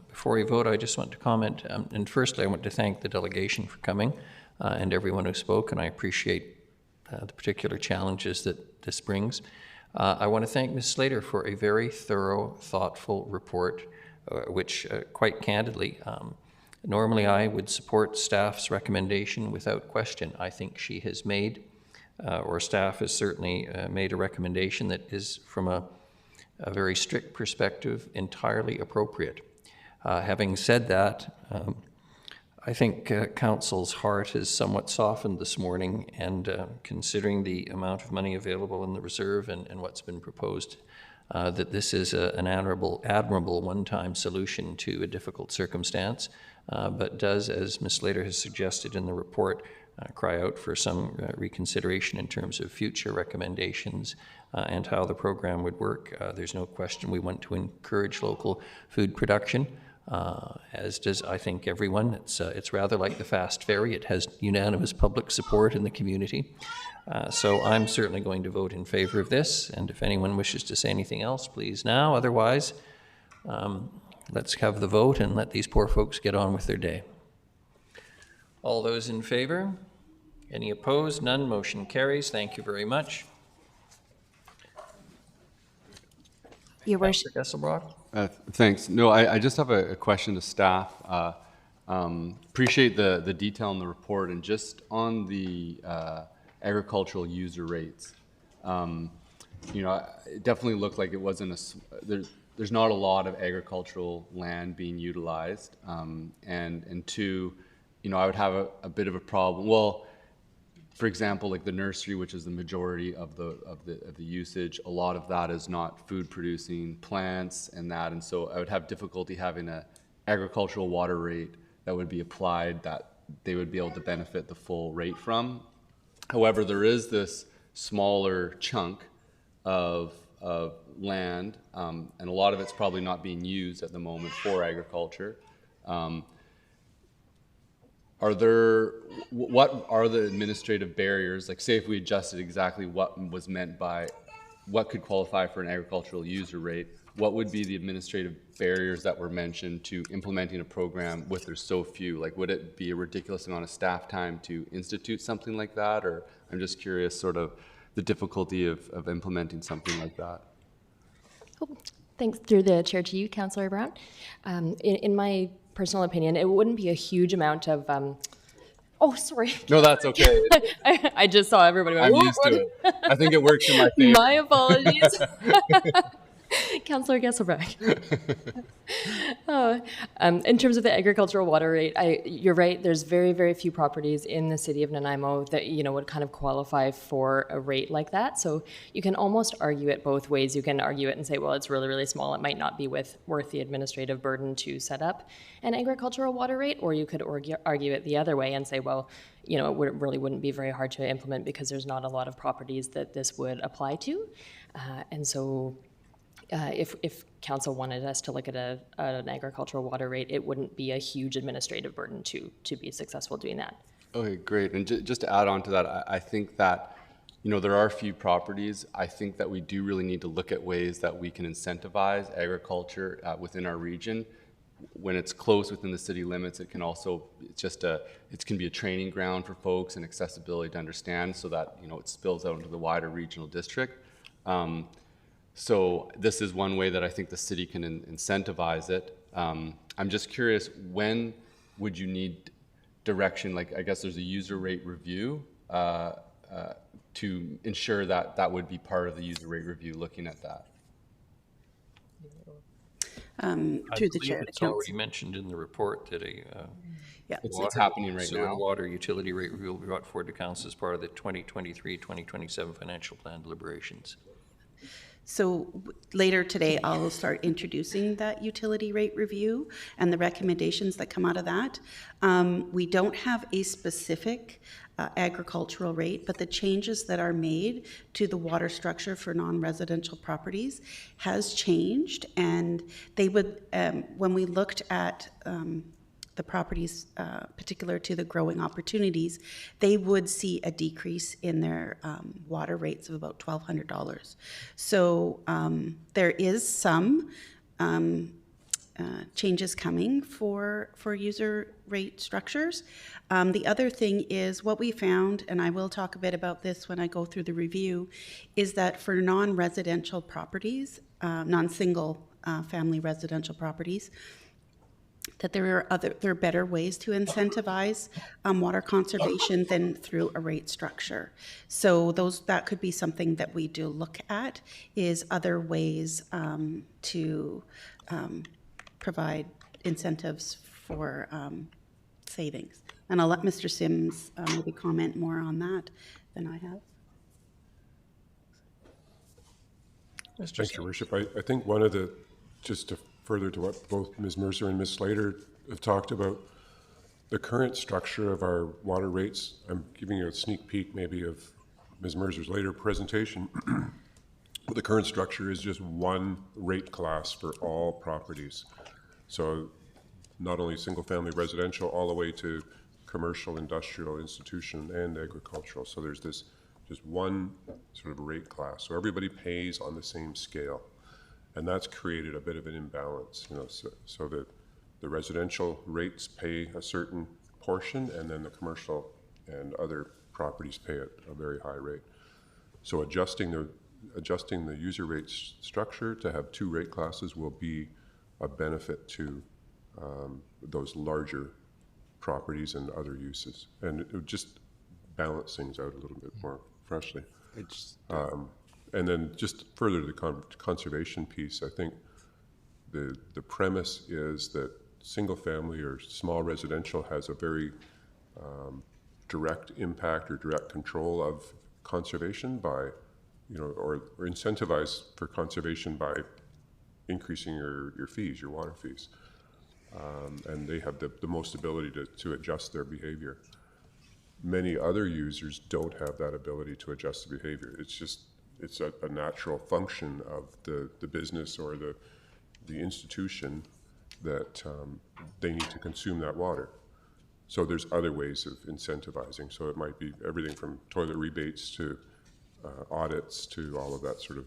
Before we vote, I just want to comment. And firstly, I want to thank the delegation for coming and everyone who spoke, and I appreciate the particular challenges that this brings. I want to thank Ms. Slater for a very thorough, thoughtful report, which quite candidly, normally I would support staff's recommendation without question. I think she has made, or staff has certainly made a recommendation that is, from a very strict perspective, entirely appropriate. Having said that, I think Council's heart is somewhat softened this morning, and considering the amount of money available in the reserve and what's been proposed, that this is an admirable one-time solution to a difficult circumstance, but does, as Ms. Slater has suggested in the report, cry out for some reconsideration in terms of future recommendations and how the program would work. There's no question we want to encourage local food production, as does, I think, everyone. It's rather like the fast ferry. It has unanimous public support in the community. So I'm certainly going to vote in favor of this, and if anyone wishes to say anything else, please now. Otherwise, let's have the vote and let these poor folks get on with their day. All those in favor? Any opposed? None. Motion carries. Thank you very much. Your Worship. Gesselbrock. Thanks. No, I just have a question to staff. Appreciate the detail in the report, and just on the agricultural user rates. It definitely looked like it wasn't there's not a lot of agricultural land being utilized, and two, I would have a bit of a problem. Well, for example, like the nursery, which is the majority of the usage, a lot of that is not food producing plants and that, and so I would have difficulty having an agricultural water rate that would be applied that they would be able to benefit the full rate from. However, there is this smaller chunk of land, and a lot of it's probably not being used at the moment for agriculture. What are the administrative barriers? Like, say if we adjusted exactly what was meant by what could qualify for an agricultural user rate, what would be the administrative barriers that were mentioned to implementing a program with there's so few? Like, would it be a ridiculous amount of staff time to institute something like that? Or I'm just curious sort of the difficulty of implementing something like that. Thanks. Through the chair to you, Councillor Brown. In my personal opinion, it wouldn't be a huge amount of, oh, sorry. No, that's okay. I just saw everybody. I'm used to it. I think it works in my favor. My apologies. Councillor Gesselbrock. In terms of the agricultural water rate, you're right. There's very, very few properties in the city of Nanaimo that would kind of qualify for a rate like that. So you can almost argue it both ways. You can argue it and say, well, it's really, really small. It might not be worth the administrative burden to set up an agricultural water rate, or you could argue it the other way and say, well, it really wouldn't be very hard to implement because there's not a lot of properties that this would apply to, and so. If council wanted us to look at an agricultural water rate, it wouldn't be a huge administrative burden to be successful doing that. Okay, great. And just to add on to that, I think that you know, there are a few properties. I think that we do really need to look at ways that we can incentivize agriculture within our region. When it's close within the city limits, it can also, it can be a training ground for folks and accessibility to understand so that, you know, it spills out into the wider regional district. So this is one way that I think the city can incentivize it. I'm just curious, when would you need direction? Like, I guess there's a user rate review to ensure that that would be part of the user rate review, looking at that. Through the chair to It's council. already mentioned in the report that It's happening right sewer now. and water utility rate review will be brought forward to council as part of the 2023-2027 financial plan deliberations. So later today, I'll start introducing that utility rate review and the recommendations that come out of that. We don't have a specific agricultural rate, but the changes that are made to the water structure for non-residential properties has changed. And they would, when we looked at the properties particular to the growing opportunities, they would see a decrease in their water rates of about $1,200. So there is some changes coming for user rate structures. The other thing is what we found, and I will talk a bit about this when I go through the review, is that for non-residential properties, non-single family residential properties, that there are better ways to incentivize water conservation than through a rate structure. So that could be something that we do look at, is other ways to provide incentives for savings. And I'll let Mr. Sims maybe comment more on that than I have. Thank you, Your Worship. I think one of the, just to further to what both Ms. Mercer and Ms. Slater have talked about, the current structure of our water rates, I'm giving you a sneak peek maybe of Ms. Mercer's later presentation. But the current structure is just one rate class for all properties. So not only single-family residential, all the way to commercial, industrial, institution, and agricultural. So there's this just one sort of rate class. So everybody pays on the same scale. And that's created a bit of an imbalance, you know, so that the residential rates pay a certain portion, and then the commercial and other properties pay at a very high rate. So adjusting the user rate structure to have two rate classes will be a benefit to those larger properties and other uses, and it would just balance things out a little bit more freshly. And then just further to the conservation piece, I think the premise is that single family or small residential has a very direct impact or direct control of conservation by, you know, or incentivize for conservation by increasing your fees, your water fees. And they have the most ability to adjust their behavior. Many other users don't have that ability to adjust the behavior. It's a natural function of the business or the institution that they need to consume that water. So there's other ways of incentivizing. So it might be everything from toilet rebates to audits to all of that sort of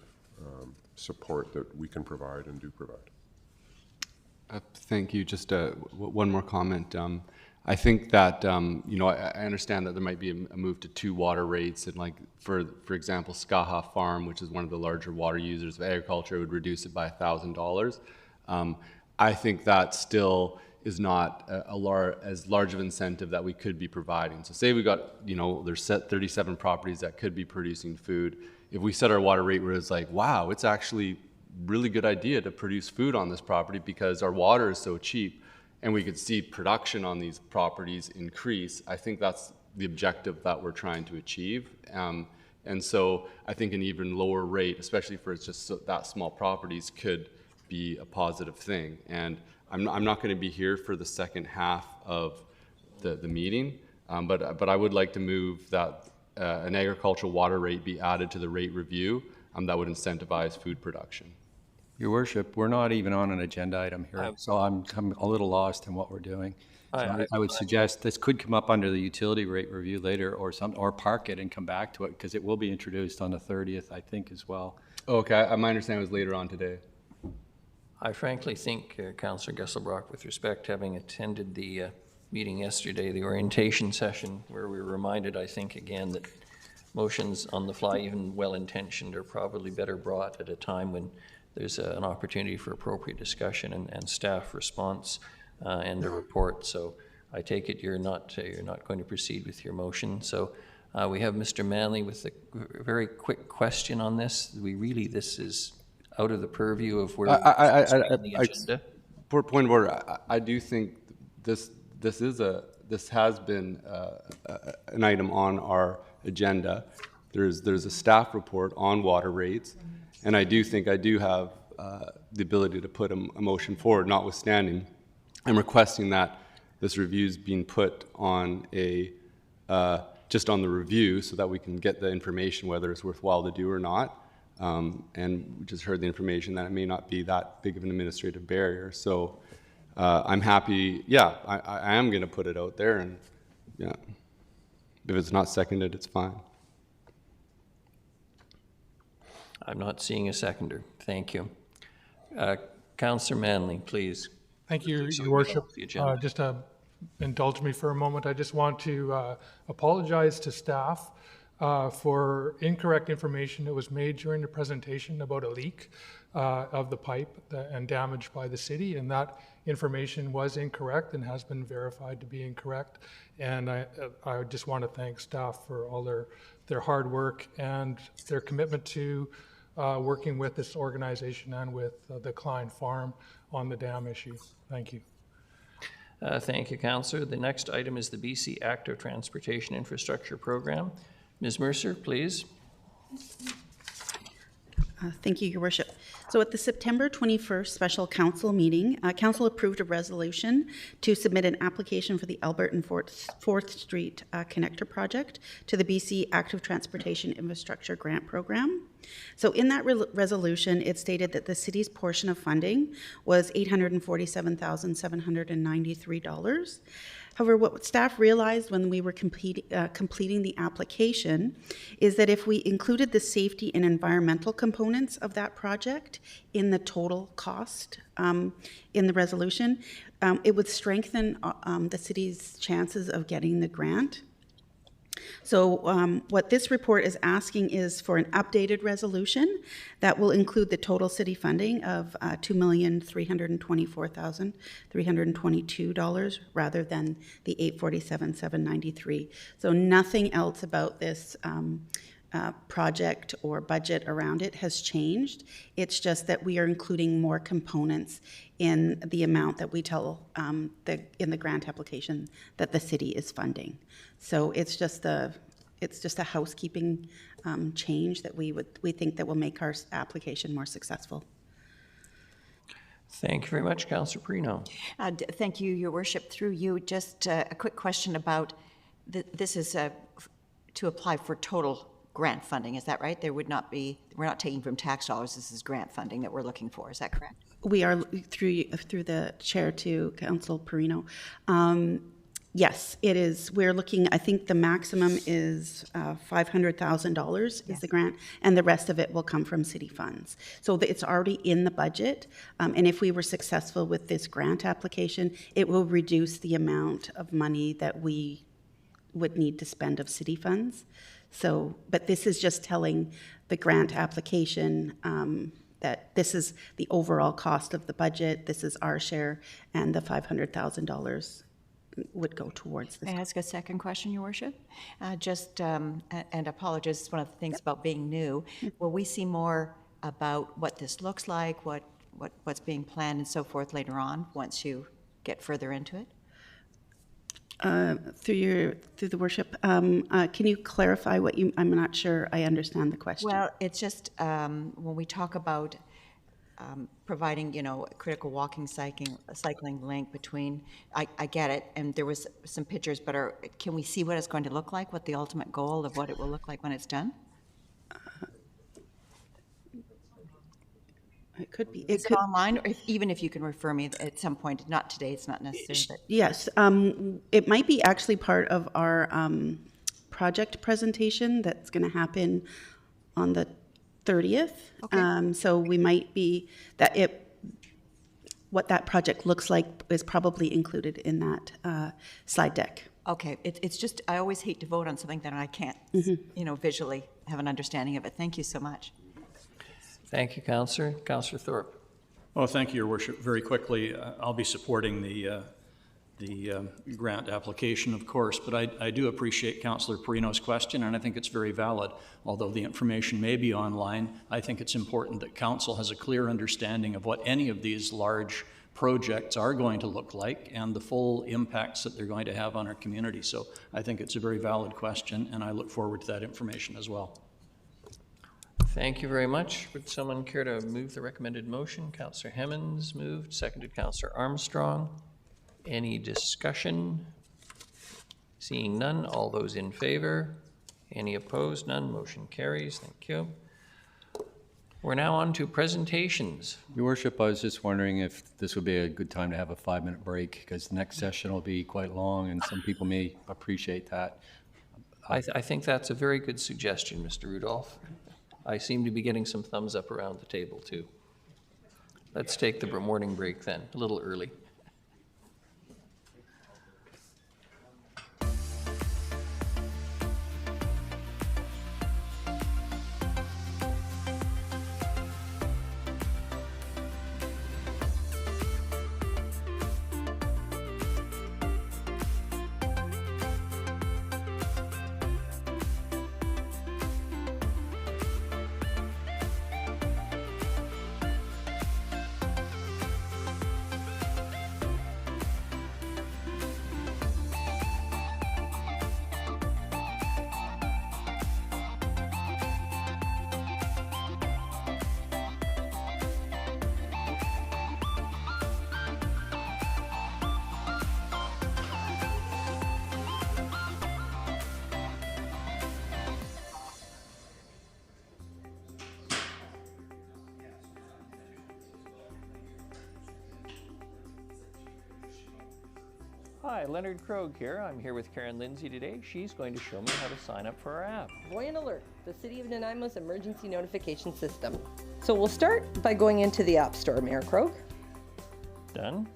support that we can provide and do provide. Thank you. Just one more comment. I think that, you know, I understand that there might be a move to two water rates, and like, for example, Skaha Farm, which is one of the larger water users of agriculture, would reduce it by $1,000. I think that still is not as large of an incentive that we could be providing. So say we got, you know, there's set 37 properties that could be producing food. If we set our water rate where it's like, wow, it's actually really good idea to produce food on this property because our water is so cheap, and we could see production on these properties increase, I think that's the objective that we're trying to achieve. And so I think an even lower rate, especially for just that small properties, could be a positive thing. And I'm not going to be here for the second half of the meeting, but I would like to move that an agricultural water rate be added to the rate review that would incentivize food production. Your Worship, we're not even on an agenda item here, so I'm a little lost in what we're doing. I would suggest this could come up under the utility rate review later, or park it and come back to it, because it will be introduced on the 30th, I think, as well. Okay, my understanding was later on today. I frankly think, Councillor Gesselbrock, with respect, having attended the meeting yesterday, the orientation session, where we were reminded, I think, again, that motions on the fly, even well-intentioned, are probably better brought at a time when there's an opportunity for appropriate discussion and staff response and a report. So I take it you're not going to proceed with your motion. So we have Mr. Manley with a very quick question on this. This is out of the purview of where on the agenda. For point of order, I do think this has been an item on our agenda. There's a staff report on water rates, and I do think I do have the ability to put a motion forward, notwithstanding I'm requesting that this review is being put on just on the review, so that we can get the information whether it's worthwhile to do or not. And we just heard the information that it may not be that big of an administrative barrier. So I'm happy, I am going to put it out there, and if it's not seconded, it's fine. I'm not seeing a seconder. Thank you. Councillor Manley, please. Thank you, Your Worship. Just indulge me for a moment. I just want to apologize to staff for incorrect information that was made during the presentation about a leak of the pipe and damage by the city, and that information was incorrect and has been verified to be incorrect. And I just want to thank staff for all their hard work and their commitment to working with this organization and with the Klein Farm on the dam issue. Thank you. Thank you, Councillor. The next item is the BC Active Transportation Infrastructure Program. Ms. Mercer, please. Thank you, Your Worship. So at the September 21st special council meeting, council approved a resolution to submit an application for the Albert and 4th Street connector project to the BC Active Transportation Infrastructure Grant Program. So in that resolution, it stated that the city's portion of funding was $847,793. However, what staff realized when we were completing the application is that if we included the safety and environmental components of that project in the total cost in the resolution, it would strengthen the city's chances of getting the grant. So what this report is asking is for an updated resolution that will include the total city funding of $2,324,322 rather than the $847,793. So nothing else about this project or budget around it has changed. It's just that we are including more components in the amount that we tell in the grant application that the city is funding. So it's just a housekeeping change that we think that will make our application more successful. Thank you very much, Councillor Perino. Thank you, Your Worship. Through you, just a quick question about this is to apply for total grant funding. Is that right? There would not be. We're not taking from tax dollars. This is grant funding that we're looking for. Is that correct? We are through the chair to Council Perino. Yes, it is. We're looking, I think the maximum is $500,000 is the grant, and the rest of it will come from city funds. So it's already in the budget, and if we were successful with this grant application, it will reduce the amount of money that we would need to spend of city funds. So, but this is just telling the grant application that this is the overall cost of the budget, this is our share, and the $500,000 would go towards this. May I ask a second question, Your Worship? And apologies, it's one of the things about being new. Will we see more about what this looks like, what's being planned and so forth later on, once you get further into it? Through the worship, can you clarify what you? I'm not sure I understand the question. Well, it's just when we talk about providing, a critical walking, cycling link between. I get it, and there was some pictures, but can we see what it's going to look like? What the ultimate goal of what it will look like when it's done? It could be. Is it online, or even if you can refer me at some point, not today, it's not necessary, but. Yes, it might be actually part of our project presentation that's going to happen on the 30th. Okay. So we might be, what that project looks like is probably included in that slide deck. Okay, it's just, I always hate to vote on something that I can't, visually have an understanding of it. Thank you so much. Thank you, Councillor. Councillor Thorpe. Oh, thank you, Your Worship. Very quickly, I'll be supporting the grant application, of course, but I do appreciate Councillor Perino's question, and I think it's very valid. Although the information may be online, I think it's important that Council has a clear understanding of what any of these large projects are going to look like and the full impacts that they're going to have on our community. So I think it's a very valid question, and I look forward to that information as well. Thank you very much. Would someone care to move the recommended motion? Councillor Hemmons moved, seconded Councillor Armstrong. Any discussion? Seeing none, all those in favor? Any opposed? None. Motion carries. Thank you. We're now on to presentations. Your Worship, I was just wondering if this would be a good time to have a 5-minute break, because the next session will be quite long and some people may appreciate that. I think that's a very good suggestion, Mr. Rudolph. I seem to be getting some thumbs up around the table too. Let's take the morning break then, a little early. Hi, Leonard Krogh here. I'm here with Karen Lindsay today. She's going to show me how to sign up for our app. Voyant Alert, the City of Nanaimo's emergency notification system. So we'll start by going into the App Store, Mayor Krogh. Done.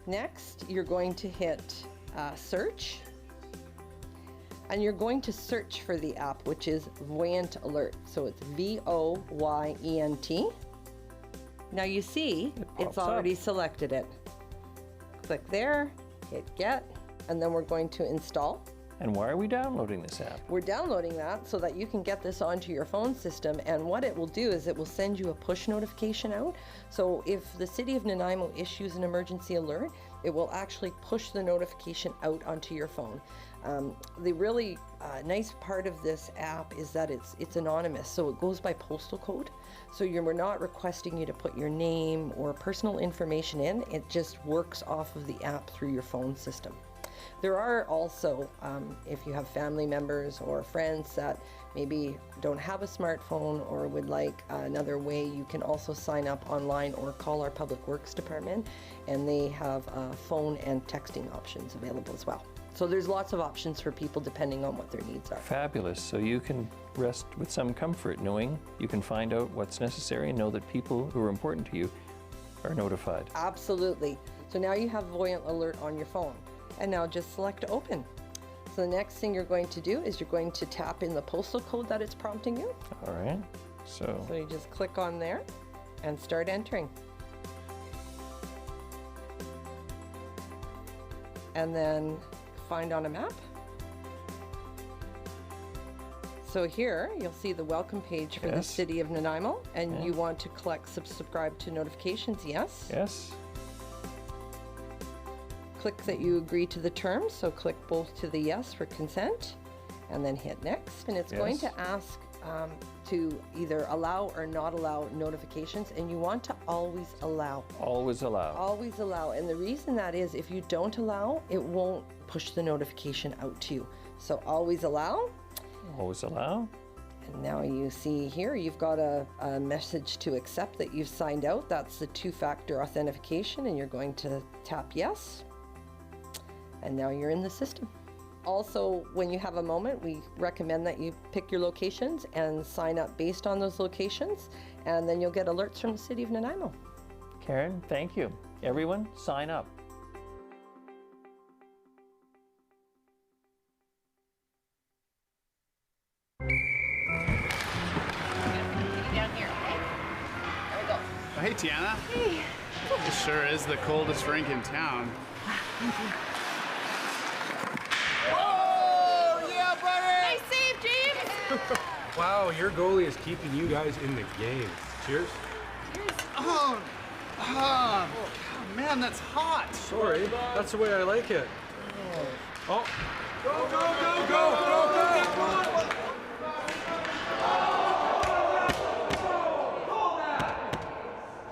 Next, you're going to hit search. And you're going to search for the app, which is Voyant Alert. So it's V-O-Y-E-N-T. Now you see, it's already selected it. Click there, hit get, and then we're going to install. And why are we downloading this app? We're downloading that so that you can get this onto your phone system, and what it will do is it will send you a push notification out. So if the City of Nanaimo issues an emergency alert, it will actually push the notification out onto your phone. The really nice part of this app is that it's anonymous, so it goes by postal code. So we're not requesting you to put your name or personal information in. It just works off of the app through your phone system. There are also, if you have family members or friends that maybe don't have a smartphone or would like another way, you can also sign up online or call our Public Works Department, and they have phone and texting options available as well. So there's lots of options for people depending on what their needs are. Fabulous. So you can rest with some comfort knowing you can find out what's necessary and know that people who are important to you are notified. Absolutely. So now you have Voyant Alert on your phone. And now just select open. So the next thing you're going to do is you're going to tap in the postal code that it's prompting you. All right. So you just click on there and start entering. And then find on a map. So here you'll see the welcome page for the City of Nanaimo, and you want to subscribe to notifications, yes? Yes. Click that you agree to the terms, so click both to the yes for consent, and then hit next. And it's going to ask to either allow or not allow notifications, and you want to always allow. Always allow. Always allow. And the reason that is, if you don't allow, it won't push the notification out to you. So always allow. Always allow. And now you see here, you've got a message to accept that you've signed out. That's the two-factor authentication, and you're going to tap yes. And now you're in the system. Also, when you have a moment, we recommend that you pick your locations and sign up based on those locations, and then you'll get alerts from the City of Nanaimo. Karen, thank you. Everyone, sign up. Down here, okay? There we go. Oh, hey, Tiana. Hey. It sure is the coldest rink in town. Thank you. Oh, yeah, buddy! Nice save, James! Wow, your goalie is keeping you guys in the game. Cheers. Cheers. Oh, man, that's hot. Sorry, that's the way I like it. Oh. Go, go, go, go, go, go!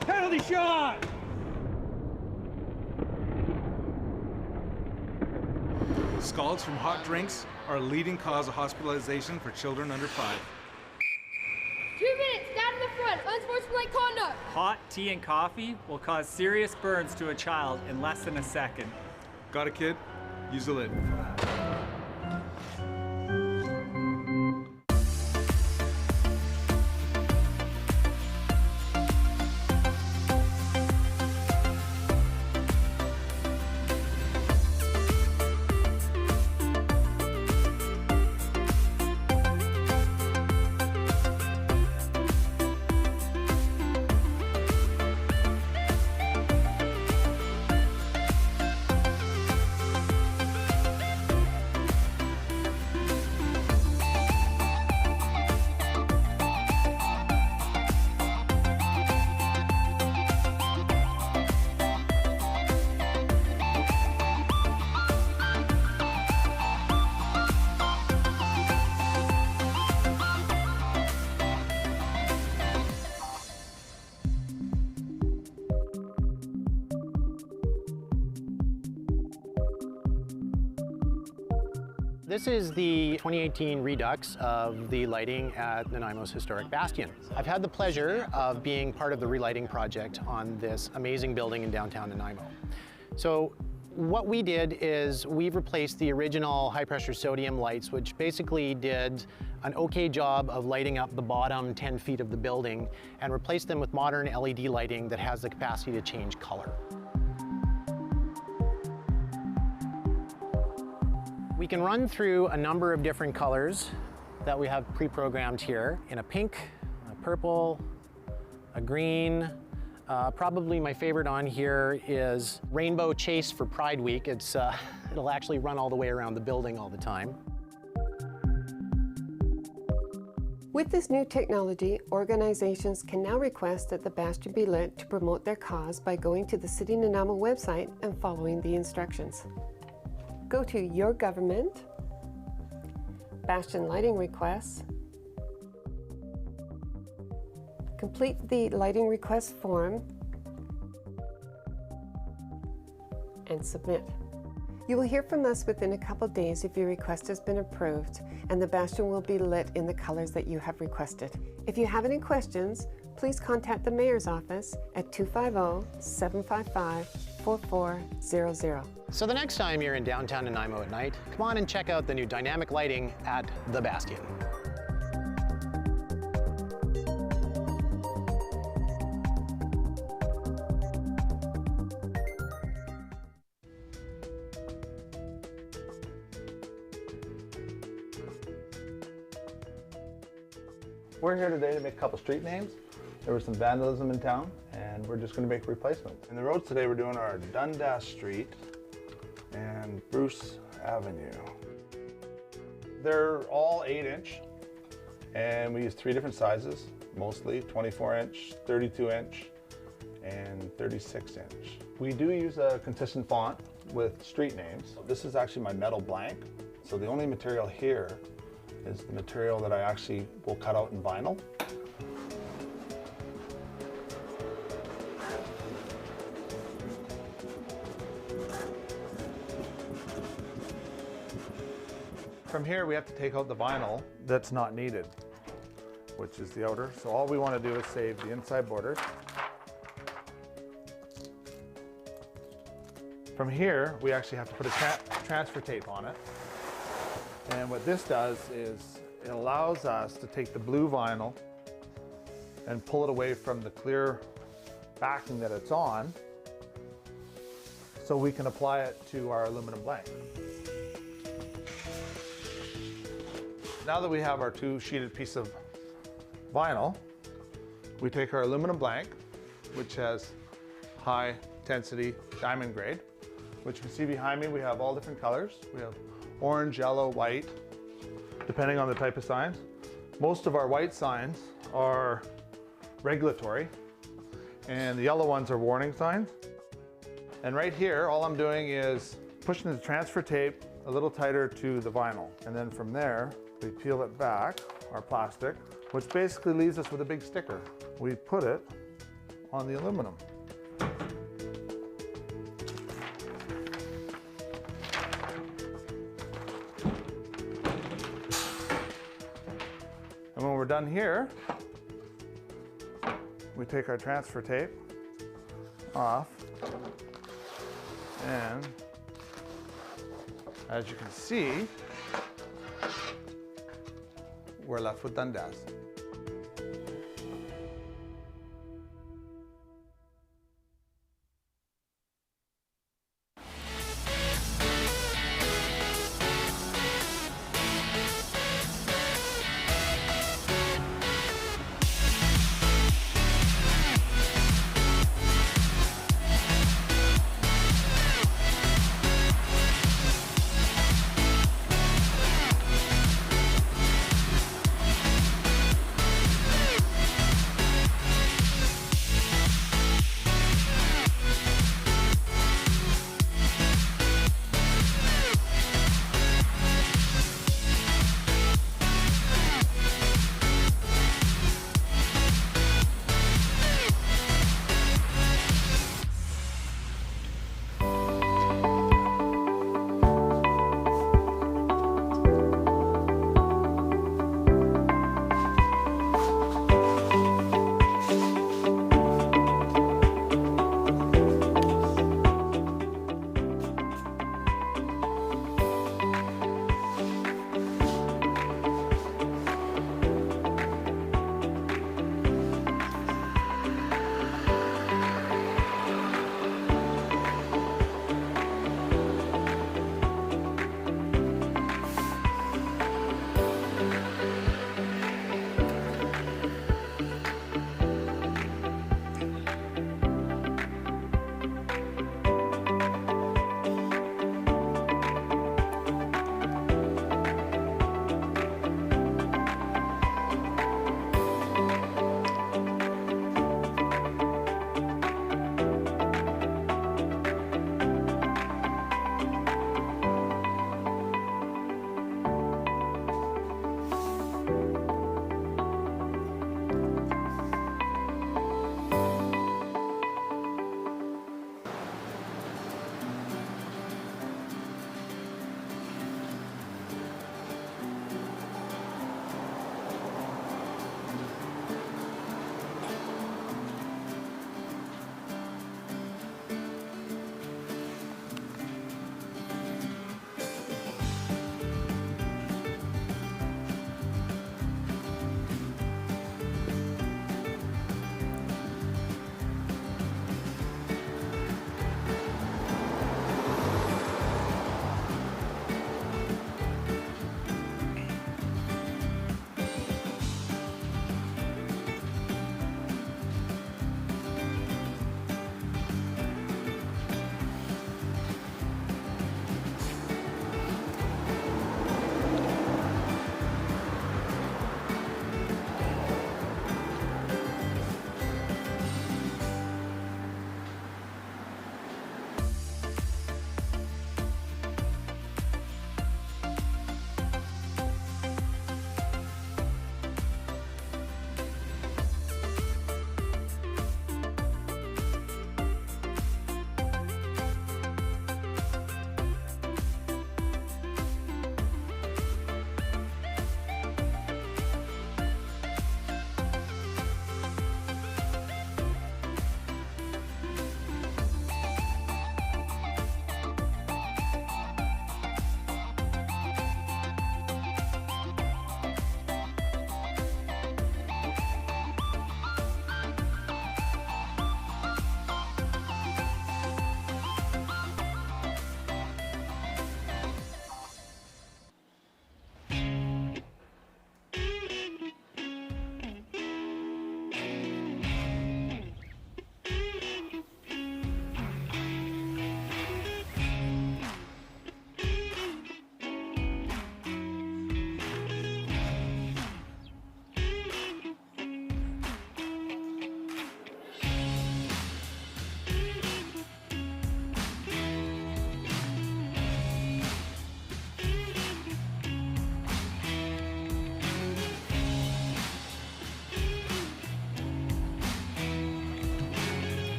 Penalty shot! Scalds from hot drinks are a leading cause of hospitalization for children under 5. 2 minutes, down in the front, unsportsmanlike conduct. Hot tea and coffee will cause serious burns to a child in less than a second. Got a kid? Use the lid. This is the 2018 redux of the lighting at Nanaimo's historic bastion. I've had the pleasure of being part of the relighting project on this amazing building in downtown Nanaimo. So what we did is we've replaced the original high-pressure sodium lights, which basically did an okay job of lighting up the bottom 10 feet of the building, and replaced them with modern LED lighting that has the capacity to change color. We can run through a number of different colors that we have pre-programmed here in a pink, a purple, a green. Probably my favorite on here is Rainbow Chase for Pride Week. It'll actually run all the way around the building all the time. With this new technology, organizations can now request that the bastion be lit to promote their cause by going to the City Nanaimo website and following the instructions. Go to Your Government, Bastion Lighting Requests, complete the lighting request form, and submit. You will hear from us within a couple days if your request has been approved, and the bastion will be lit in the colors that you have requested. If you have any questions, please contact the Mayor's office at 250-755-4400. So the next time you're in downtown Nanaimo at night, come on and check out the new dynamic lighting at the Bastion. We're here today to make a couple street names. There was some vandalism in town, and we're just going to make a replacement. In the roads today, we're doing our Dundas Street and Bruce Avenue. They're all 8-inch, and we use 3 different sizes, mostly 24-inch, 32-inch, and 36-inch. We do use a consistent font with street names. This is actually my metal blank, so the only material here is the material that I actually will cut out in vinyl. From here, we have to take out the vinyl that's not needed. which is the outer. So all we want to do is save the inside borders. From here, we actually have to put a transfer tape on it. And what this does is it allows us to take the blue vinyl and pull it away from the clear backing that it's on, so we can apply it to our aluminum blank. Now that we have our two sheeted piece of vinyl, we take our aluminum blank, which has high intensity diamond grade, which you can see behind me. We have all different colors. We have orange, yellow, white, depending on the type of signs. Most of our white signs are regulatory, and the yellow ones are warning signs. And right here, all I'm doing is pushing the transfer tape a little tighter to the vinyl. And then from there, we peel it back, our plastic, which basically leaves us with a big sticker. We put it on the aluminum. And when we're done here, we take our transfer tape off, and as you can see, we're left with Dundas.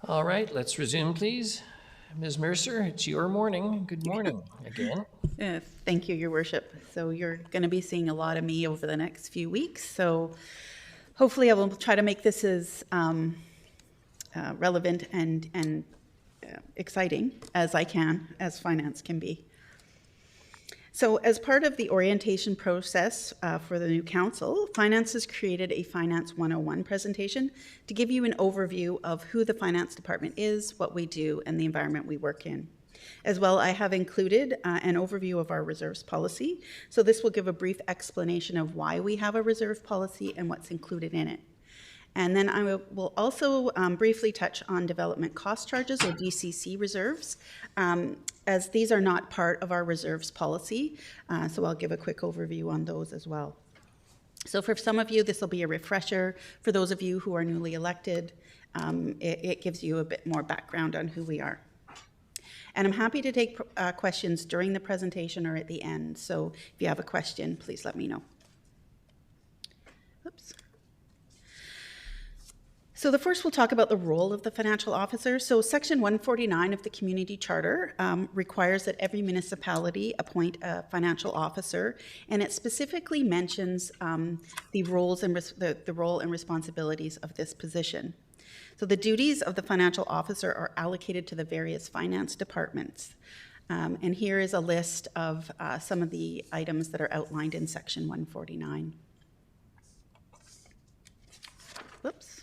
All right, let's resume, please. Ms. Mercer, it's your morning. Good morning again. Thank you, Your Worship. So you're going to be seeing a lot of me over the next few weeks. So hopefully I will try to make this as relevant and exciting as I can, as finance can be. So as part of the orientation process for the new council, Finance has created a Finance 101 presentation to give you an overview of who the finance department is, what we do, and the environment we work in. As well, I have included an overview of our reserves policy. So this will give a brief explanation of why we have a reserve policy and what's included in it. And then I will also briefly touch on development cost charges, or DCC reserves, as these are not part of our reserves policy. So I'll give a quick overview on those as well. So for some of you, this will be a refresher. For those of you who are newly elected, it gives you a bit more background on who we are. And I'm happy to take questions during the presentation or at the end. So if you have a question, please let me know. Oops. So the first, we'll talk about the role of the financial officer. So Section 149 of the Community Charter requires that every municipality appoint a financial officer, and it specifically mentions the roles and the role and responsibilities of this position. So the duties of the financial officer are allocated to the various finance departments. And here is a list of some of the items that are outlined in Section 149. Whoops.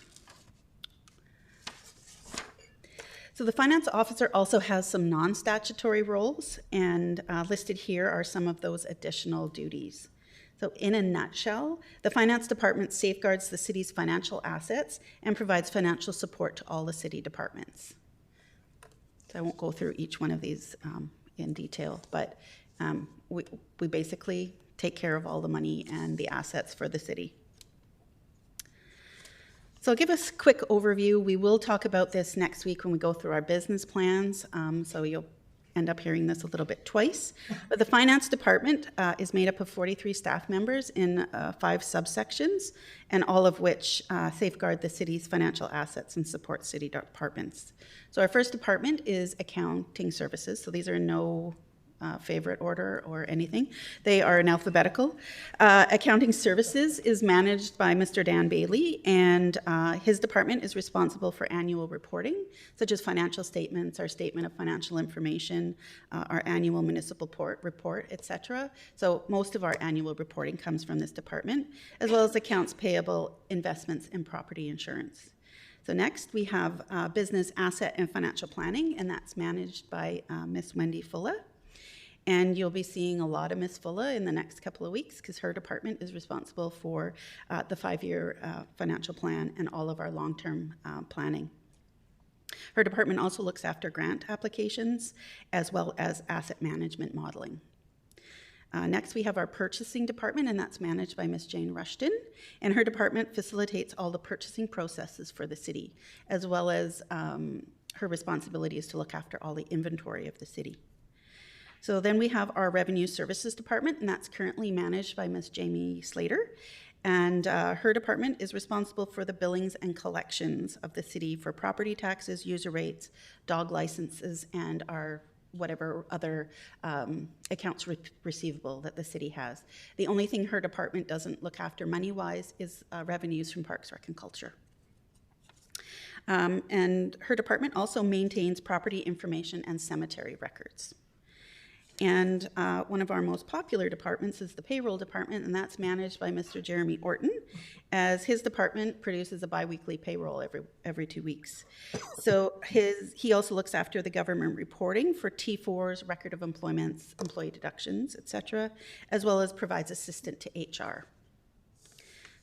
So the finance officer also has some non-statutory roles, and listed here are some of those additional duties. So in a nutshell, the finance department safeguards the city's financial assets and provides financial support to all the city departments. So I won't go through each one of these in detail, but we basically take care of all the money and the assets for the city. So I'll give us a quick overview. We will talk about this next week when we go through our business plans, so you'll end up hearing this a little bit twice. But the finance department is made up of 43 staff members in 5 subsections, and all of which safeguard the city's financial assets and support city departments. So our first department is accounting services. So these are in no favorite order or anything. They are in alphabetical. Accounting services is managed by Mr. Dan Bailey, and his department is responsible for annual reporting, such as financial statements, our statement of financial information, our annual municipal report, etc. So most of our annual reporting comes from this department, as well as accounts payable, investments, and property insurance. So next we have business asset and financial planning, and that's managed by Ms. Wendy Fulla. And you'll be seeing a lot of Ms. Fulla in the next couple of weeks because her department is responsible for the 5-year financial plan and all of our long-term planning. Her department also looks after grant applications as well as asset management modeling. Next, we have our purchasing department, and that's managed by Ms. Jane Rushton. And her department facilitates all the purchasing processes for the city, as well as her responsibility is to look after all the inventory of the city. So then we have our revenue services department, and that's currently managed by Ms. Jamie Slater. And her department is responsible for the billings and collections of the city for property taxes, user rates, dog licenses, and our whatever other accounts receivable that the city has. The only thing her department doesn't look after money-wise is revenues from Parks, Rec, and Culture. And her department also maintains property information and cemetery records. And one of our most popular departments is the payroll department, and that's managed by Mr. Jeremy Orton, as his department produces a biweekly payroll every 2 weeks. So he also looks after the government reporting for T4s, record of employments, employee deductions, etc., as well as provides assistance to HR.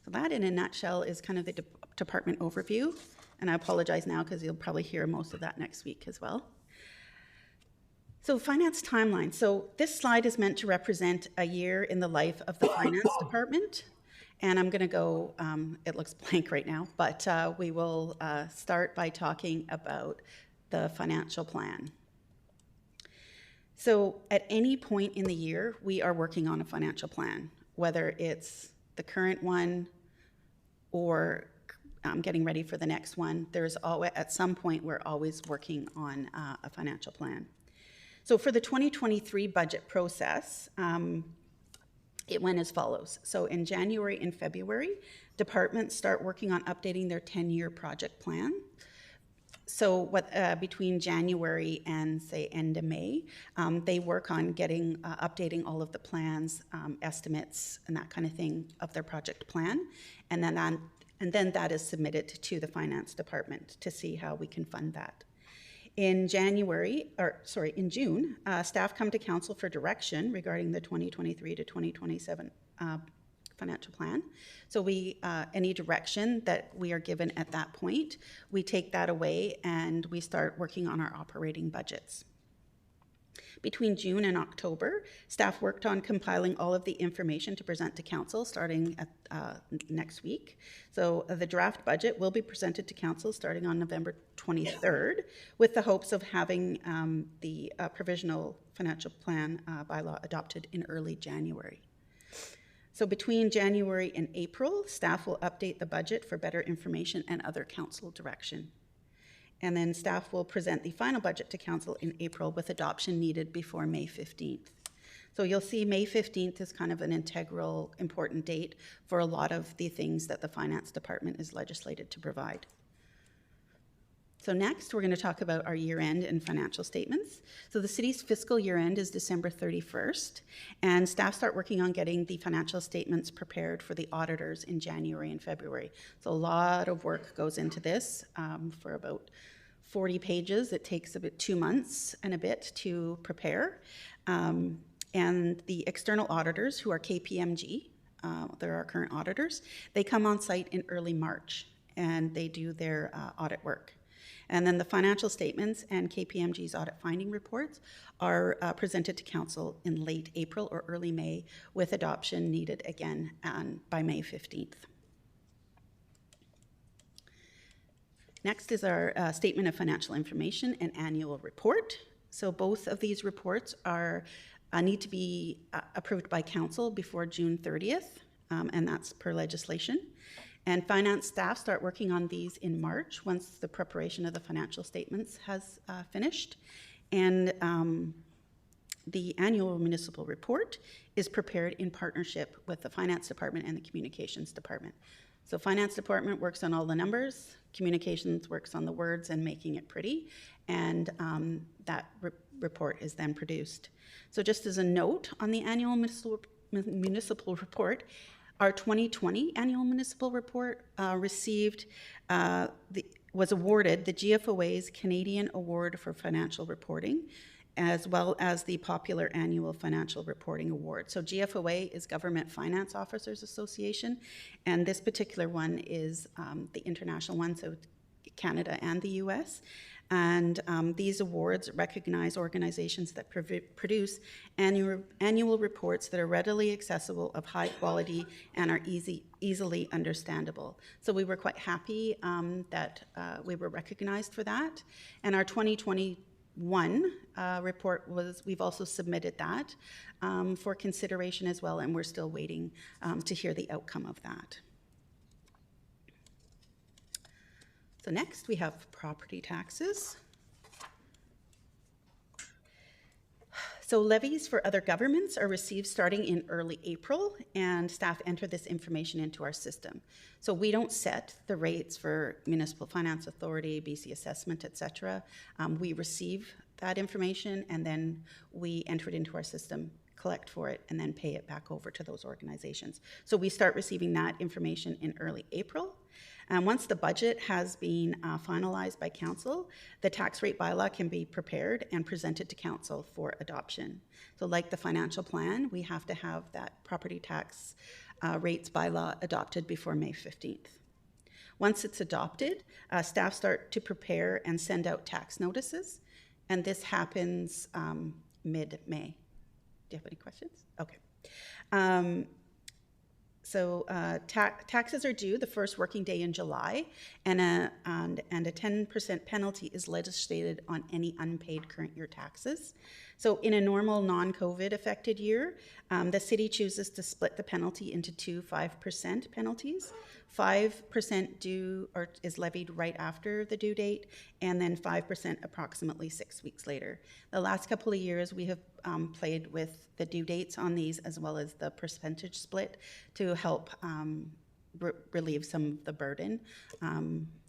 So that, in a nutshell, is kind of the department overview. And I apologize now because you'll probably hear most of that next week as well. So finance timeline. So this slide is meant to represent a year in the life of the finance department. And I'm going to go, it looks blank right now, but we will start by talking about the financial plan. So at any point in the year, we are working on a financial plan, whether it's the current one or getting ready for the next one. There's always, at some point, we're always working on a financial plan. So for the 2023 budget process, it went as follows. So in January and February, departments start working on updating their 10-year project plan. So between January and say end of May, they work on getting updating all of the plans, estimates, and that kind of thing of their project plan, and then that is submitted to the finance department to see how we can fund that. In June, staff come to council for direction regarding the 2023 to 2027 financial plan. So any direction that we are given at that point, we take that away and we start working on our operating budgets. Between June and October, staff worked on compiling all of the information to present to council starting at next week. So the draft budget will be presented to council starting on November 23rd, with the hopes of having the provisional financial plan bylaw adopted in early January. So between January and April, staff will update the budget for better information and other council direction. And then staff will present the final budget to council in April with adoption needed before May 15th. So you'll see May 15th is kind of an integral, important date for a lot of the things that the finance department is legislated to provide. So next, we're going to talk about our year-end and financial statements. So the city's fiscal year-end is December 31st, and staff start working on getting the financial statements prepared for the auditors in January and February. So a lot of work goes into this for about 40 pages. It takes about 2 months and a bit to prepare. And the external auditors, who are KPMG, they're our current auditors, they come on site in early March, and they do their audit work. And then the financial statements and KPMG's audit finding reports are presented to council in late April or early May, with adoption needed again by May 15th. Next is our statement of financial information and annual report. So both of these reports need to be approved by council before June 30th, and that's per legislation. And finance staff start working on these in March once the preparation of the financial statements has finished. And the annual municipal report is prepared in partnership with the finance department and the communications department. So finance department works on all the numbers, communications works on the words and making it pretty, and that report is then produced. So just as a note on the annual municipal report, our 2020 annual municipal report was awarded the GFOA's Canadian Award for Financial Reporting, as well as the Popular Annual Financial Reporting Award. So GFOA is Government Finance Officers Association, and this particular one is the international one, so Canada and the US. And these awards recognize organizations that produce annual reports that are readily accessible, of high quality, and are easily understandable. So we were quite happy that we were recognized for that. And our 2021 report we've also submitted that for consideration as well, and we're still waiting to hear the outcome of that. So next we have property taxes. So levies for other governments are received starting in early April, and staff enter this information into our system. So we don't set the rates for Municipal Finance Authority, BC Assessment, etc. We receive that information and then we enter it into our system, collect for it, and then pay it back over to those organizations. So we start receiving that information in early April. And once the budget has been finalized by council, the tax rate bylaw can be prepared and presented to council for adoption. So like the financial plan, we have to have that property tax rates bylaw adopted before May 15th. Once it's adopted, staff start to prepare and send out tax notices, and this happens mid-May. Do you have any questions? Okay. Taxes are due the first working day in July, and a 10% penalty is legislated on any unpaid current year taxes. So in a normal non-COVID affected year, the city chooses to split the penalty into two 5% penalties. 5% due or is levied right after the due date, and then 5% approximately 6 weeks later. The last couple of years, we have played with the due dates on these as well as the percentage split to help relieve some of the burden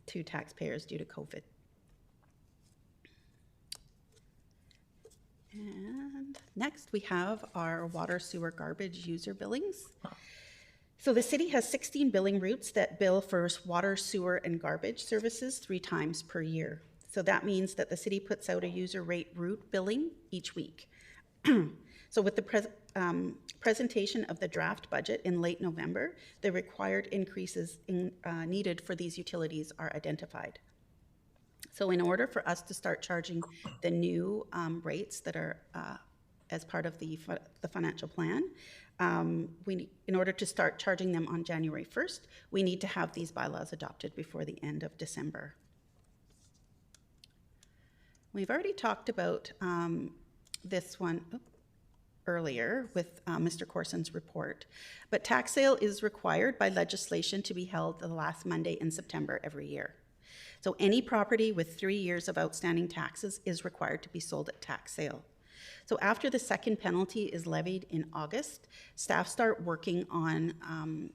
to taxpayers due to COVID. And next we have our water, sewer, garbage user billings. So the city has 16 billing routes that bill for water, sewer, and garbage services 3 times per year. So that means that the city puts out a user rate route billing each week. So with the presentation of the draft budget in late November, the required increases needed for these utilities are identified. So in order for us to start charging the new rates that are as part of the financial plan, in order to start charging them on January 1st, we need to have these bylaws adopted before the end of December. We've already talked about this one earlier with Mr. Corson's report, but tax sale is required by legislation to be held the last Monday in September every year. So any property with 3 years of outstanding taxes is required to be sold at tax sale. So after the second penalty is levied in August, staff start working on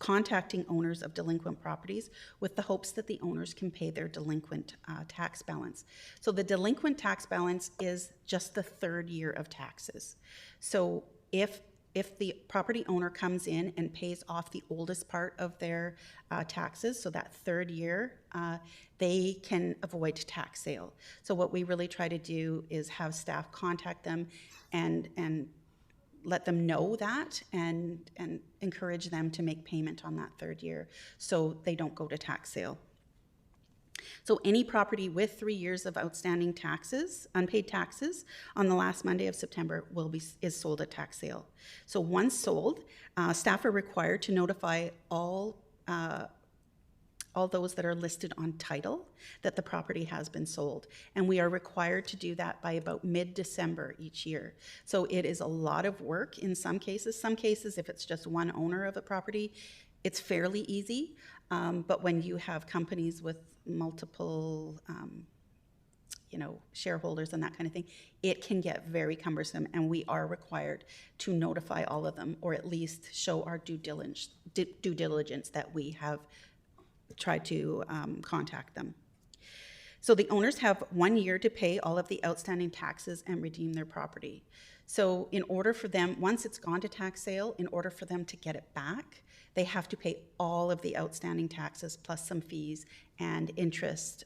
contacting owners of delinquent properties with the hopes that the owners can pay their delinquent tax balance. So the delinquent tax balance is just the 3rd year of taxes. So if the property owner comes in and pays off the oldest part of their taxes, so that 3rd year, they can avoid tax sale. So what we really try to do is have staff contact them and let them know that and encourage them to make payment on that 3rd year so they don't go to tax sale. So any property with 3 years of outstanding taxes, unpaid taxes, on the last Monday of September is sold at tax sale. So once sold, staff are required to notify all those that are listed on title that the property has been sold. And we are required to do that by about mid-December each year. So it is a lot of work in some cases. Some cases, if it's just one owner of a property, it's fairly easy. But when you have companies with multiple shareholders and that kind of thing, it can get very cumbersome, and we are required to notify all of them, or at least show our due diligence that we have tried to contact them. So the owners have 1 year to pay all of the outstanding taxes and redeem their property. So in order for them, once it's gone to tax sale, in order for them to get it back, they have to pay all of the outstanding taxes plus some fees and interest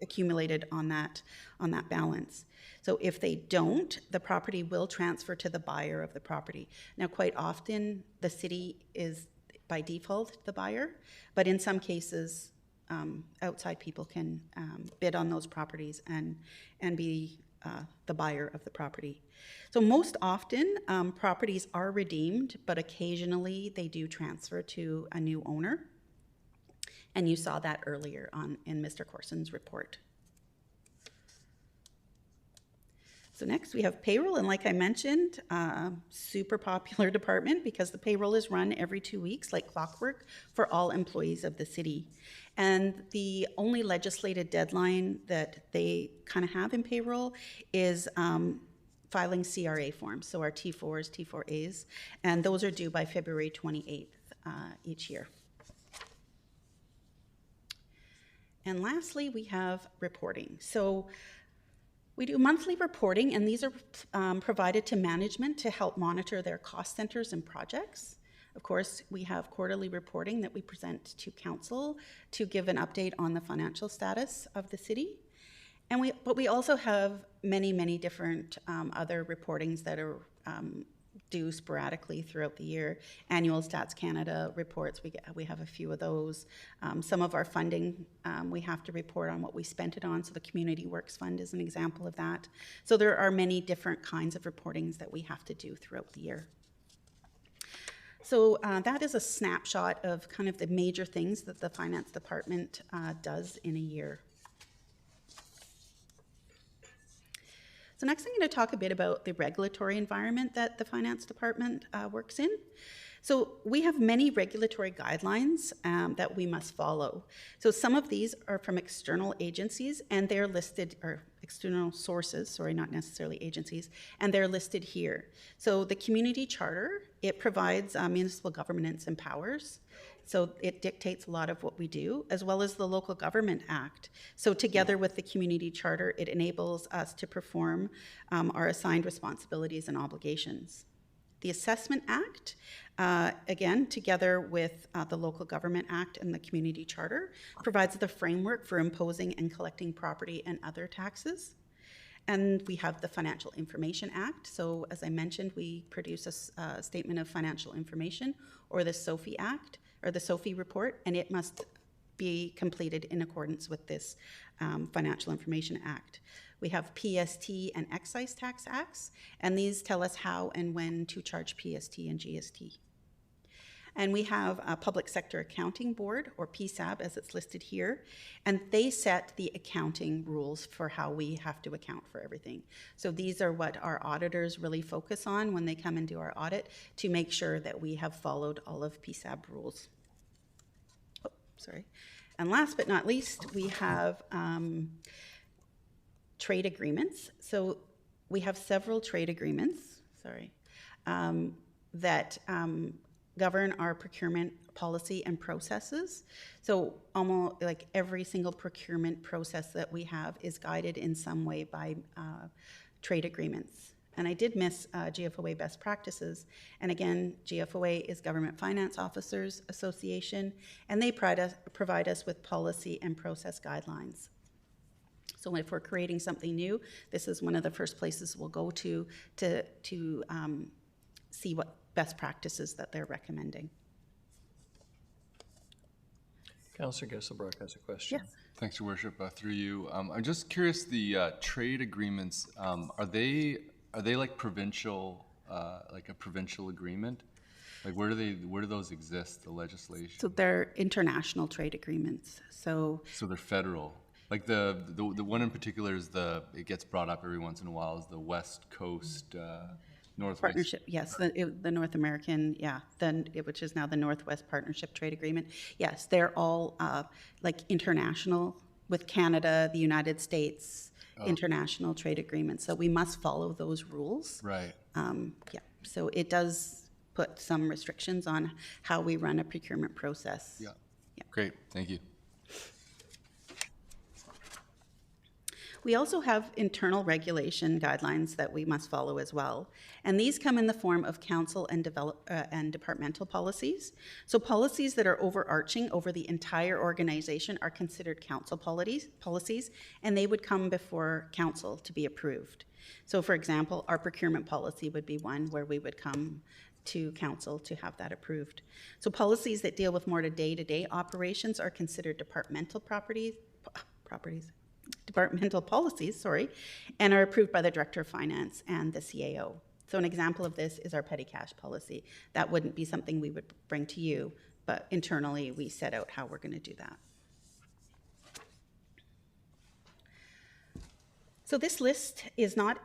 accumulated on that balance. So if they don't, the property will transfer to the buyer of the property. Now, quite often, the city is by default the buyer, but in some cases, outside people can bid on those properties and be the buyer of the property. So most often, properties are redeemed, but occasionally they do transfer to a new owner. And you saw that earlier in Mr. Corson's report. So next we have payroll, and like I mentioned, super popular department because the payroll is run every 2 weeks like clockwork for all employees of the city. And the only legislated deadline that they kind of have in payroll is filing CRA forms, so our T4s, T4As, and those are due by February 28th each year. And lastly, we have reporting. So we do monthly reporting, and these are provided to management to help monitor their cost centers and projects. Of course, we have quarterly reporting that we present to council to give an update on the financial status of the city. But we also have many different other reportings that are due sporadically throughout the year. Annual Stats Canada reports, we have a few of those. Some of our funding, we have to report on what we spent it on, so the Community Works Fund is an example of that. So there are many different kinds of reportings that we have to do throughout the year. So that is a snapshot of kind of the major things that the Finance Department does in a year. So next I'm going to talk a bit about the regulatory environment that the Finance Department works in. So we have many regulatory guidelines that we must follow. So some of these are from external agencies and they're listed, or external sources, sorry, not necessarily agencies, and they're listed here. So the Community Charter, it provides municipal governance and powers. So it dictates a lot of what we do, as well as the Local Government Act. So together with the Community Charter, it enables us to perform our assigned responsibilities and obligations. The Assessment Act, again, together with the Local Government Act and the Community Charter, provides the framework for imposing and collecting property and other taxes. And we have the Financial Information Act. So as I mentioned, we produce a Statement of Financial Information, or the SOFI Act, or the SOFI report, and it must be completed in accordance with this Financial Information Act. We have PST and Excise Tax Acts, and these tell us how and when to charge PST and GST. And we have a Public Sector Accounting Board, or PSAB as it's listed here, and they set the accounting rules for how we have to account for everything. So these are what our auditors really focus on when they come and do our audit, to make sure that we have followed all of PSAB rules. Oh, sorry. And last but not least, we have trade agreements. So we have several trade agreements, that govern our procurement policy and processes. So almost like every single procurement process that we have is guided in some way by trade agreements. And I did miss GFOA best practices. And again, GFOA is Government Finance Officers Association, and they provide us with policy and process guidelines. So if we're creating something new, this is one of the first places we'll go to see what best practices that they're recommending. Councillor Gesselbrock has a question. Yes. Thanks, Your Worship. Through you, I'm just curious. The trade agreements, are they like provincial, like a provincial agreement? Like where do those exist? The legislation. So they're international trade agreements. So they're federal. Like the one in particular is it gets brought up every once in a while, is the West Coast Northwest Partnership. Yes, the North American, which is now the Northwest Partnership Trade Agreement. Yes, they're all like international, with Canada, the United States, international trade agreements. So we must follow those rules. Right. So it does put some restrictions on how we run a procurement process. Yeah. Great. Thank you. We also have internal regulation guidelines that we must follow as well. And these come in the form of council and departmental policies. So policies that are overarching over the entire organization are considered council policies, and they would come before council to be approved. So for example, our procurement policy would be one where we would come to council to have that approved. So policies that deal with more day-to-day operations are considered departmental policies, and are approved by the Director of Finance and the CAO. So an example of this is our petty cash policy. That wouldn't be something we would bring to you, but internally we set out how we're going to do that. So this list is not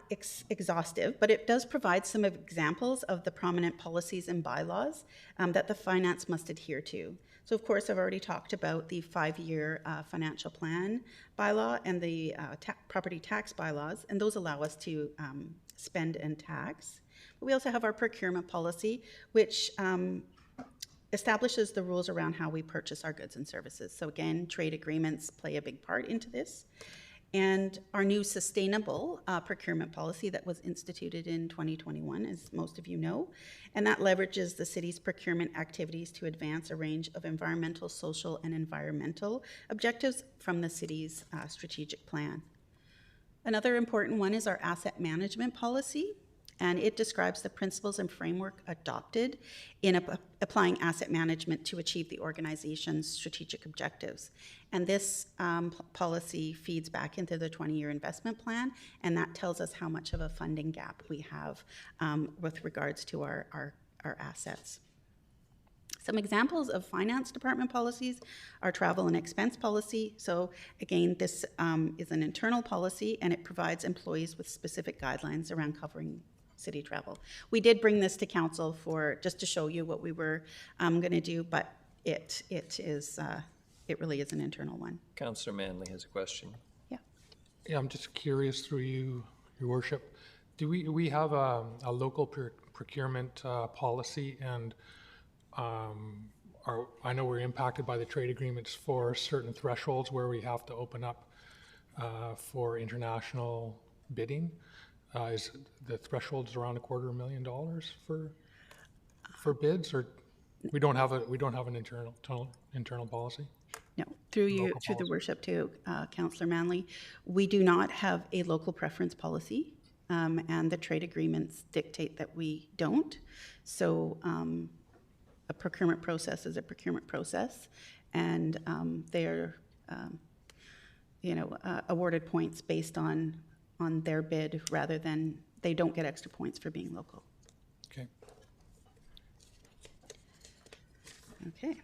exhaustive, but it does provide some examples of the prominent policies and bylaws that the finance must adhere to. So of course, I've already talked about the 5-year financial plan bylaw and the property tax bylaws, and those allow us to spend and tax. But we also have our procurement policy, which establishes the rules around how we purchase our goods and services. So again, trade agreements play a big part into this. And our new sustainable procurement policy that was instituted in 2021, as most of you know, and that leverages the city's procurement activities to advance a range of environmental, social, and environmental objectives from the city's strategic plan. Another important one is our asset management policy, and it describes the principles and framework adopted in applying asset management to achieve the organization's strategic objectives. And this policy feeds back into the 20-year investment plan, and that tells us how much of a funding gap we have with regards to our assets. Some examples of finance department policies are travel and expense policy. So again, this is an internal policy and it provides employees with specific guidelines around covering city travel. We did bring this to council for just to show you what we were going to do, but it really is an internal one. Councillor Manley has a question. Yeah, I'm just curious through you, Your Worship. Do we have a local procurement policy, and I know we're impacted by the trade agreements for certain thresholds where we have to open up for international bidding. Is the thresholds around $250,000 for bids, or we don't have an internal policy? No, through the worship to Councillor Manley, we do not have a local preference policy, and the trade agreements dictate that we don't. So a procurement process is a procurement process, and they're awarded points based on their bid rather than, they don't get extra points for being local. Okay. Okay.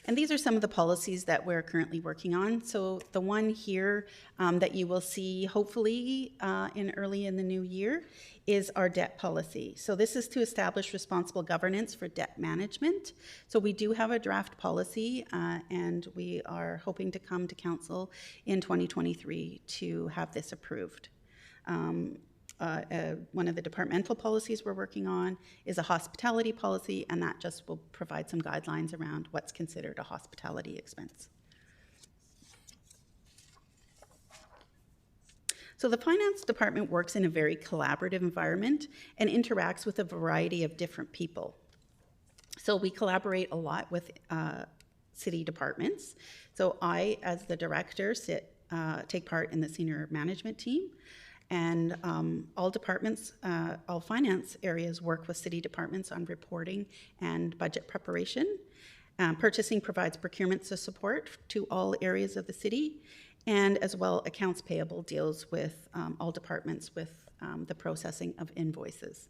And these are some of the policies that we're currently working on. So the one here that you will see hopefully early in the new year is our debt policy. So this is to establish responsible governance for debt management. So we do have a draft policy and we are hoping to come to council in 2023 to have this approved. One of the departmental policies we're working on is a hospitality policy, and that just will provide some guidelines around what's considered a hospitality expense. So the finance department works in a very collaborative environment and interacts with a variety of different people. So we collaborate a lot with city departments. So I, as the director, take part in the senior management team. And all departments, all finance areas work with city departments on reporting and budget preparation. Purchasing provides procurement support to all areas of the city, and as well accounts payable deals with all departments with the processing of invoices.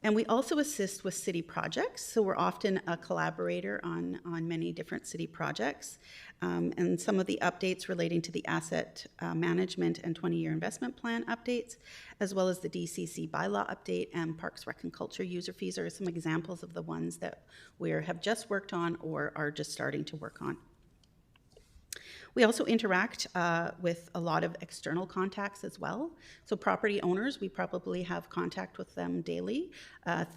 And we also assist with city projects, so we're often a collaborator on many different city projects. And some of the updates relating to the asset management and 20-year investment plan updates, as well as the DCC bylaw update and Parks, Rec and Culture user fees are some examples of the ones that we have just worked on or are just starting to work on. We also interact with a lot of external contacts as well. So property owners, we probably have contact with them daily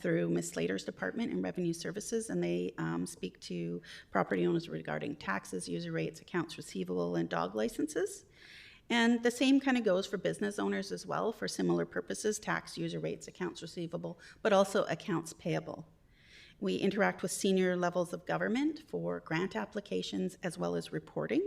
through Ms. Slater's department in Revenue Services, and they speak to property owners regarding taxes, user rates, accounts receivable, and dog licenses. And the same kind of goes for business owners as well for similar purposes, tax, user rates, accounts receivable, but also accounts payable. We interact with senior levels of government for grant applications as well as reporting.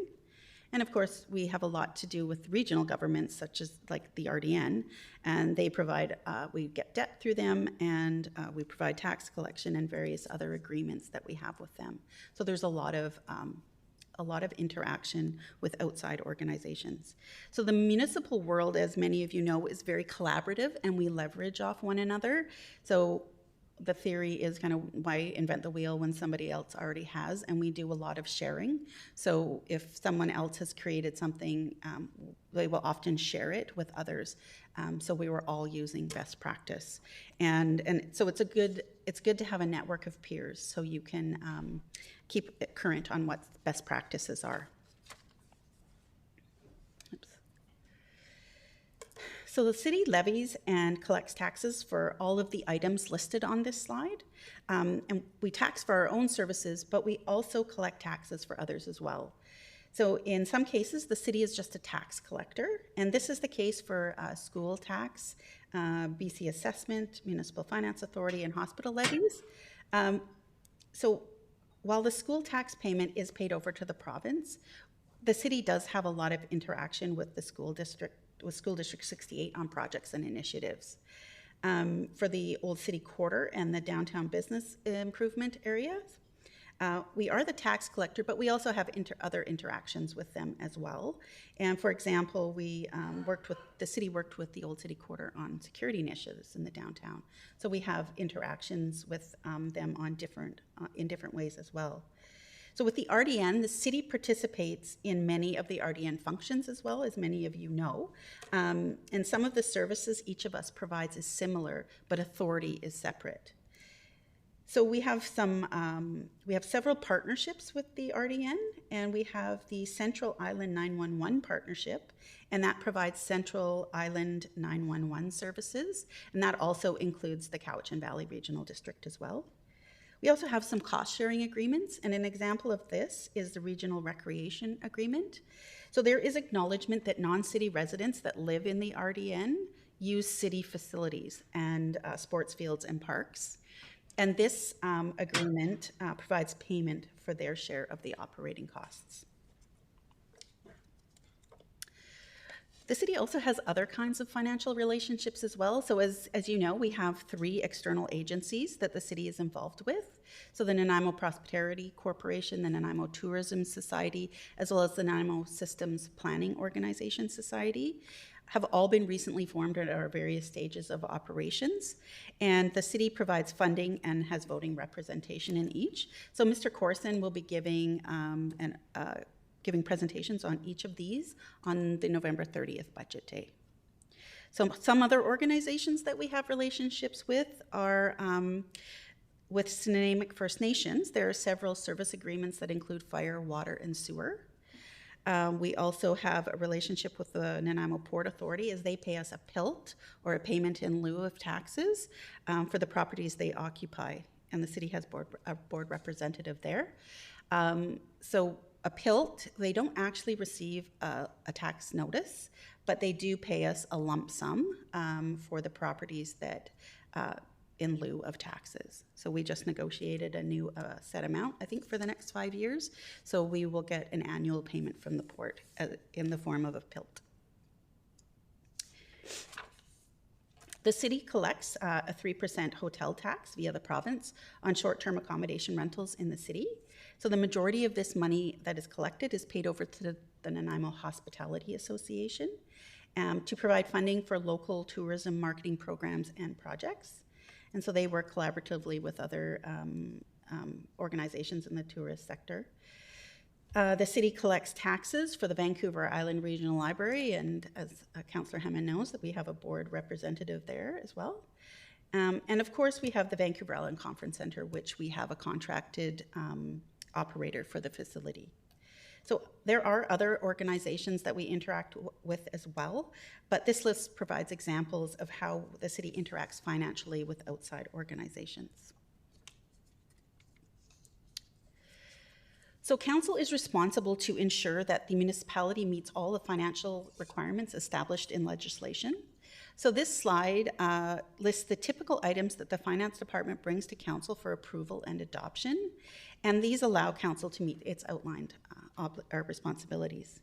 And of course, we have a lot to do with regional governments, such as like the RDN, and they provide, we get debt through them, and we provide tax collection and various other agreements that we have with them. So there's a lot of interaction with outside organizations. So the municipal world, as many of you know, is very collaborative, and we leverage off one another. So the theory is kind of why invent the wheel when somebody else already has, and we do a lot of sharing. So if someone else has created something, they will often share it with others. So we were all using best practice, and so it's good to have a network of peers so you can keep it current on what best practices are. So the city levies and collects taxes for all of the items listed on this slide. And we tax for our own services, but we also collect taxes for others as well. So in some cases, the city is just a tax collector, and this is the case for school tax, BC assessment, municipal finance authority, and hospital levies. So while the school tax payment is paid over to the province, the city does have a lot of interaction with the school district, with School District 68 on projects and initiatives. For the Old City Quarter and the downtown business improvement areas, We are the tax collector, but we also have other interactions with them as well. And for example, the city worked with the Old City Quarter on security initiatives in the downtown. So we have interactions with them on in different ways as well. So with the RDN, the city participates in many of the RDN functions as well, as many of you know. And some of the services each of us provides is similar, but authority is separate. So we have several partnerships with the RDN, and we have the Central Island 911 partnership, and that provides Central Island 911 services, and that also includes the Cowichan Valley Regional District as well. We also have some cost-sharing agreements, and an example of this is the Regional Recreation Agreement. So there is acknowledgement that non-city residents that live in the RDN use city facilities and sports fields and parks. And this agreement provides payment for their share of the operating costs. The city also has other kinds of financial relationships as well. So as you know, we have 3 external agencies that the city is involved with. So the Nanaimo Prosperity Corporation, the Nanaimo Tourism Society, as well as the Nanaimo Systems Planning Organization Society, have all been recently formed at our various stages of operations. And the city provides funding and has voting representation in each. So Mr. Corson will be giving giving presentations on each of these on the November 30th budget day. So some other organizations that we have relationships with are with Snuneymuxw First Nations. There are several service agreements that include fire, water, and sewer. We also have a relationship with the Nanaimo Port Authority as they pay us a PILT, or a payment in lieu of taxes, for the properties they occupy. And the city has a board representative there. So a PILT, they don't actually receive a tax notice, but they do pay us a lump sum for the properties that in lieu of taxes. So we just negotiated a new set amount, I think, for the next 5 years. So we will get an annual payment from the port in the form of a PILT. The city collects a 3% hotel tax via the province on short-term accommodation rentals in the city. So the majority of this money that is collected is paid over to the Nanaimo Hospitality Association to provide funding for local tourism marketing programs and projects. And so they work collaboratively with other organizations in the tourist sector. The city collects taxes for the Vancouver Island Regional Library, and as Councillor Hammond knows, that we have a board representative there as well. And of course, we have the Vancouver Island Conference Centre, which we have a contracted operator for the facility. So there are other organizations that we interact with as well, but this list provides examples of how the city interacts financially with outside organizations. So council is responsible to ensure that the municipality meets all the financial requirements established in legislation. So this slide lists the typical items that the finance department brings to council for approval and adoption, and these allow council to meet its outlined responsibilities.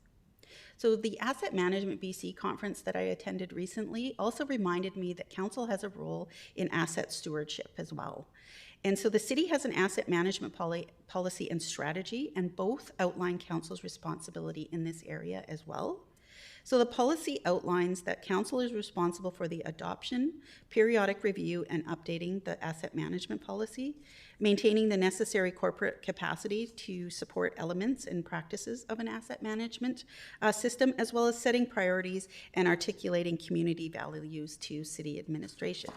So the Asset Management BC conference that I attended recently also reminded me that council has a role in asset stewardship as well. And so the city has an asset management policy and strategy, and both outline council's responsibility in this area as well. So the policy outlines that council is responsible for the adoption, periodic review, and updating the asset management policy, maintaining the necessary corporate capacity to support elements and practices of an asset management system, as well as setting priorities and articulating community values to city administration.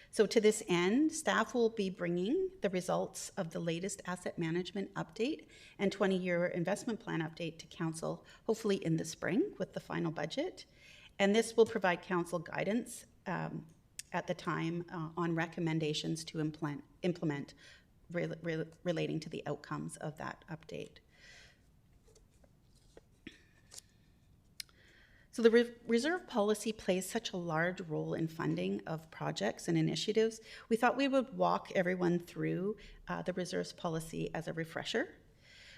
So to this end, staff will be bringing the results of the latest asset management update and 20-year investment plan update to council, hopefully in the spring with the final budget. And this will provide council guidance at the time on recommendations to implement relating to the outcomes of that update. So the reserve policy plays such a large role in funding of projects and initiatives. We thought we would walk everyone through the reserves policy as a refresher.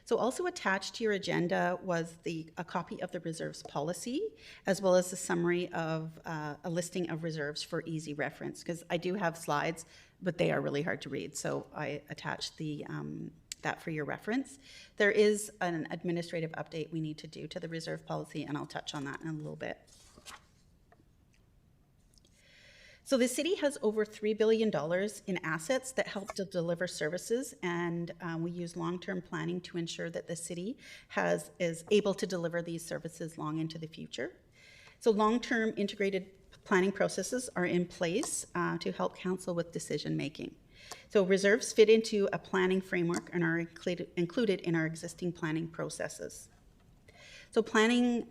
So also attached to your agenda was a copy of the reserves policy, as well as a summary of a listing of reserves for easy reference, because I do have slides, but they are really hard to read. So I attached the that for your reference. There is an administrative update we need to do to the reserve policy, and I'll touch on that in a little bit. So the city has over $3 billion in assets that help to deliver services, and we use long-term planning to ensure that the city is able to deliver these services long into the future. So long-term integrated planning processes are in place to help council with decision making. So reserves fit into a planning framework and are included in our existing planning processes. So planning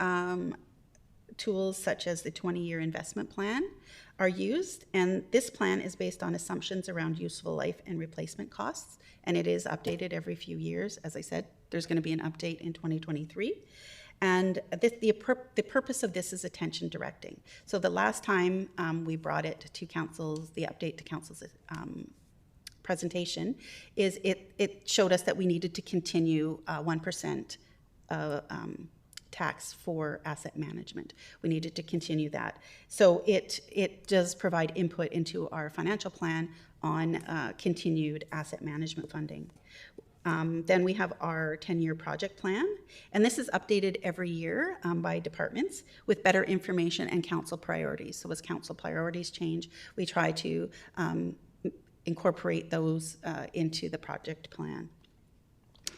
tools such as the 20-year investment plan are used, and this plan is based on assumptions around useful life and replacement costs, and it is updated every few years. As I said, there's going to be an update in 2023. And the purpose of this is attention directing. So the last time we brought it to council's, the update to council's presentation, is it showed us that we needed to continue 1% tax for asset management. We needed to continue that. So it does provide input into our financial plan on continued asset management funding. Then we have our 10-year project plan, and this is updated every year by departments with better information and council priorities. So as council priorities change, we try to incorporate those into the project plan.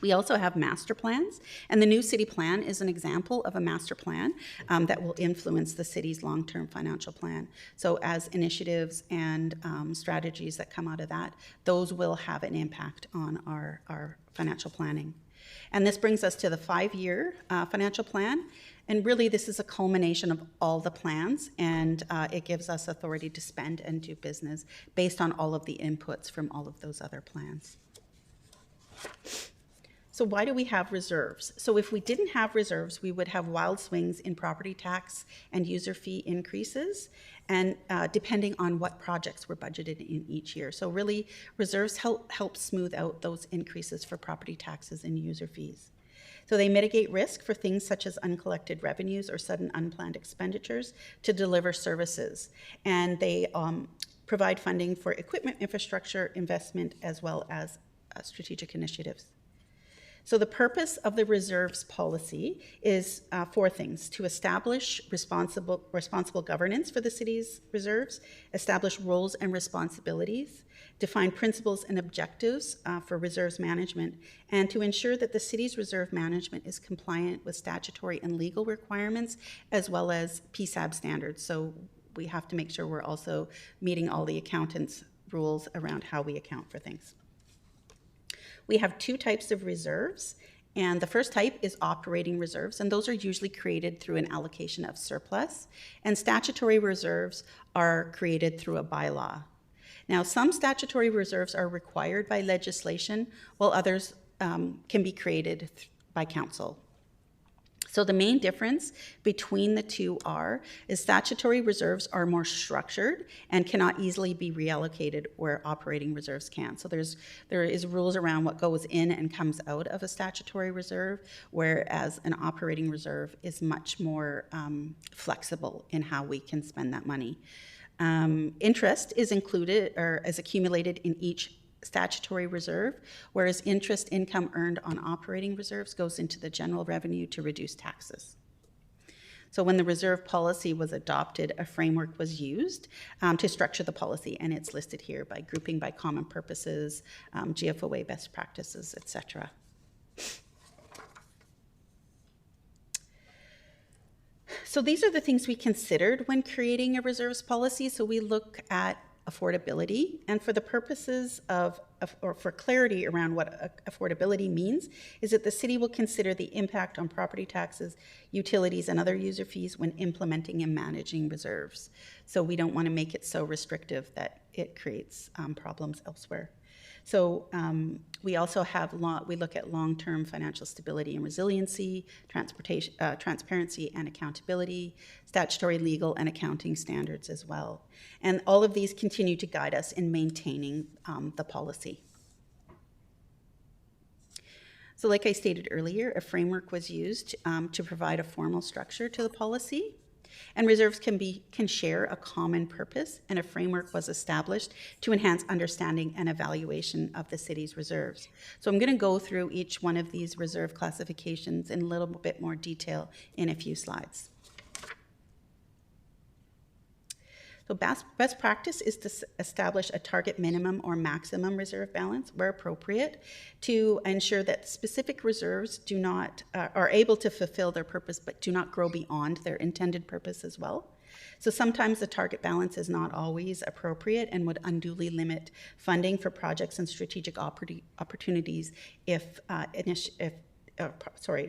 We also have master plans, and the new city plan is an example of a master plan that will influence the city's long-term financial plan. So as initiatives and strategies that come out of that, those will have an impact on our financial planning. And this brings us to the 5-year financial plan. And really, this is a culmination of all the plans, and it gives us authority to spend and do business based on all of the inputs from all of those other plans. So why do we have reserves? So if we didn't have reserves, we would have wild swings in property tax and user fee increases, and depending on what projects were budgeted in each year. So really, reserves help smooth out those increases for property taxes and user fees. So they mitigate risk for things such as uncollected revenues or sudden unplanned expenditures to deliver services. And they provide funding for equipment, infrastructure, investment, as well as strategic initiatives. So the purpose of the reserves policy is 4 things: to establish responsible governance for the city's reserves, establish roles and responsibilities, define principles and objectives for reserves management, and to ensure that the city's reserve management is compliant with statutory and legal requirements, as well as PSAB standards. So we have to make sure we're also meeting all the accountants' rules around how we account for things. We have 2 types of reserves, and the first type is operating reserves, and those are usually created through an allocation of surplus, and statutory reserves are created through a bylaw. Now, some statutory reserves are required by legislation, while others can be created by council. So the main difference between the two is statutory reserves are more structured and cannot easily be reallocated where operating reserves can. So there is rules around what goes in and comes out of a statutory reserve, whereas an operating reserve is much more flexible in how we can spend that money. Interest is included or is accumulated in each statutory reserve, whereas interest income earned on operating reserves goes into the general revenue to reduce taxes. So when the reserve policy was adopted, a framework was used to structure the policy, and it's listed here by grouping by common purposes, GFOA best practices, etc. So these are the things we considered when creating a reserves policy. So we look at affordability, and for the purposes or for clarity around what affordability means, is that the city will consider the impact on property taxes, utilities, and other user fees when implementing and managing reserves. So we don't want to make it so restrictive that it creates problems elsewhere. So we also have we look at long-term financial stability and resiliency, transparency and accountability, statutory, legal, and accounting standards as well. And all of these continue to guide us in maintaining the policy. So like I stated earlier, a framework was used to provide a formal structure to the policy. And reserves can share a common purpose, and a framework was established to enhance understanding and evaluation of the city's reserves. So I'm going to go through each one of these reserve classifications in a little bit more detail in a few slides. So best practice is to establish a target minimum or maximum reserve balance where appropriate to ensure that specific reserves do not are able to fulfill their purpose but do not grow beyond their intended purpose as well. So sometimes the target balance is not always appropriate and would unduly limit funding for projects and strategic opportunities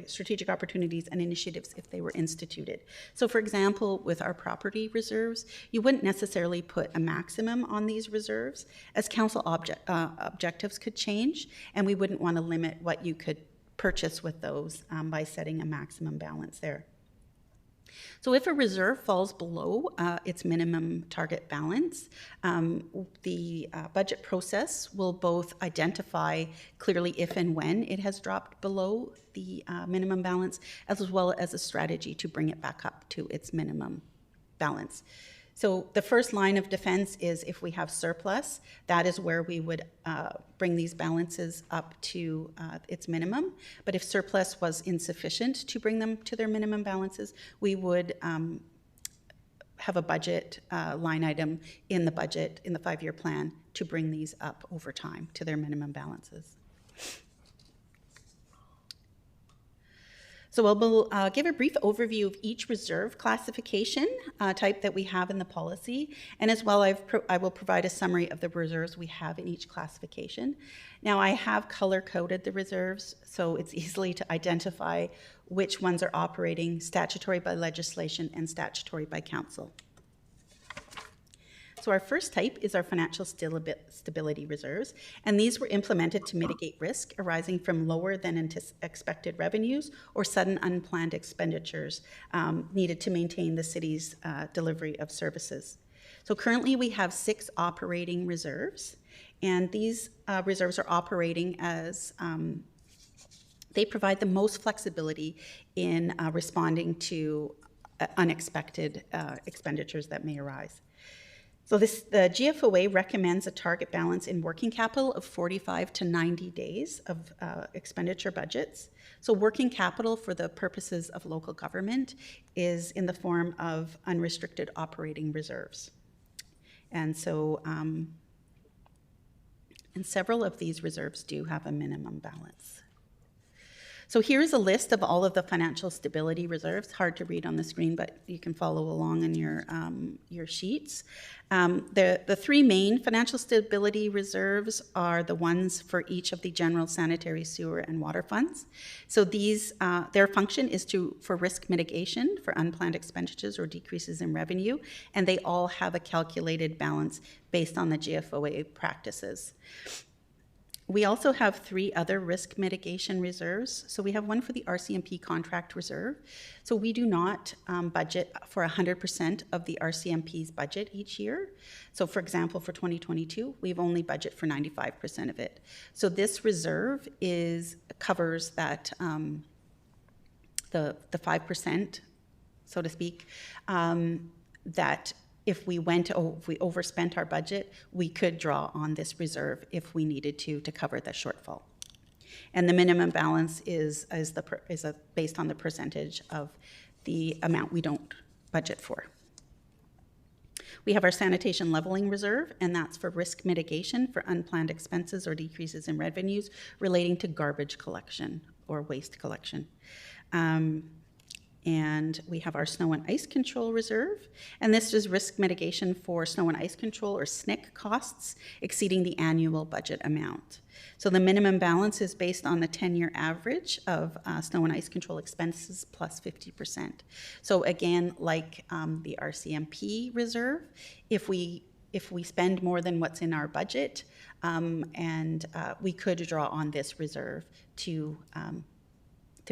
strategic opportunities and initiatives if they were instituted. So for example, with our property reserves, you wouldn't necessarily put a maximum on these reserves as council objectives could change, and we wouldn't want to limit what you could purchase with those by setting a maximum balance there. So if a reserve falls below its minimum target balance, the budget process will both identify clearly if and when it has dropped below the minimum balance, as well as a strategy to bring it back up to its minimum balance. So the first line of defense is if we have surplus, that is where we would bring these balances up to its minimum. But if surplus was insufficient to bring them to their minimum balances, we would have a budget line item in the budget, in the 5-year plan, to bring these up over time to their minimum balances. So I'll give a brief overview of each reserve classification type that we have in the policy, and as well I will provide a summary of the reserves we have in each classification. Now I have color-coded the reserves, so it's easily to identify which ones are operating statutory by legislation and statutory by council. So our first type is our financial stability reserves, and these were implemented to mitigate risk arising from lower than expected revenues or sudden unplanned expenditures needed to maintain the city's delivery of services. So currently we have 6 operating reserves, and these reserves are operating as they provide the most flexibility in responding to unexpected expenditures that may arise. So the GFOA recommends a target balance in working capital of 45 to 90 days of expenditure budgets. So working capital for the purposes of local government is in the form of unrestricted operating reserves. And so, and several of these reserves do have a minimum balance. So here's a list of all of the financial stability reserves. Hard to read on the screen, but you can follow along in your sheets. The 3 main financial stability reserves are the ones for each of the general sanitary, sewer, and water funds. So these, their function is for risk mitigation for unplanned expenditures or decreases in revenue, and they all have a calculated balance based on the GFOA practices. We also have 3 other risk mitigation reserves. So we have one for the RCMP contract reserve. So we do not budget for 100% of the RCMP's budget each year. So for example, for 2022, we've only budgeted for 95% of it. So this reserve covers that the 5%, so to speak, that if we overspent our budget, we could draw on this reserve if we needed to cover the shortfall. And the minimum balance is based on the percentage of the amount we don't budget for. We have our sanitation leveling reserve, and that's for risk mitigation for unplanned expenses or decreases in revenues relating to garbage collection or waste collection. And we have our snow and ice control reserve, and this is risk mitigation for snow and ice control or SNIC costs exceeding the annual budget amount. So the minimum balance is based on the 10-year average of snow and ice control expenses plus 50%. So again, like the RCMP reserve, if we spend more than what's in our budget, we could draw on this reserve to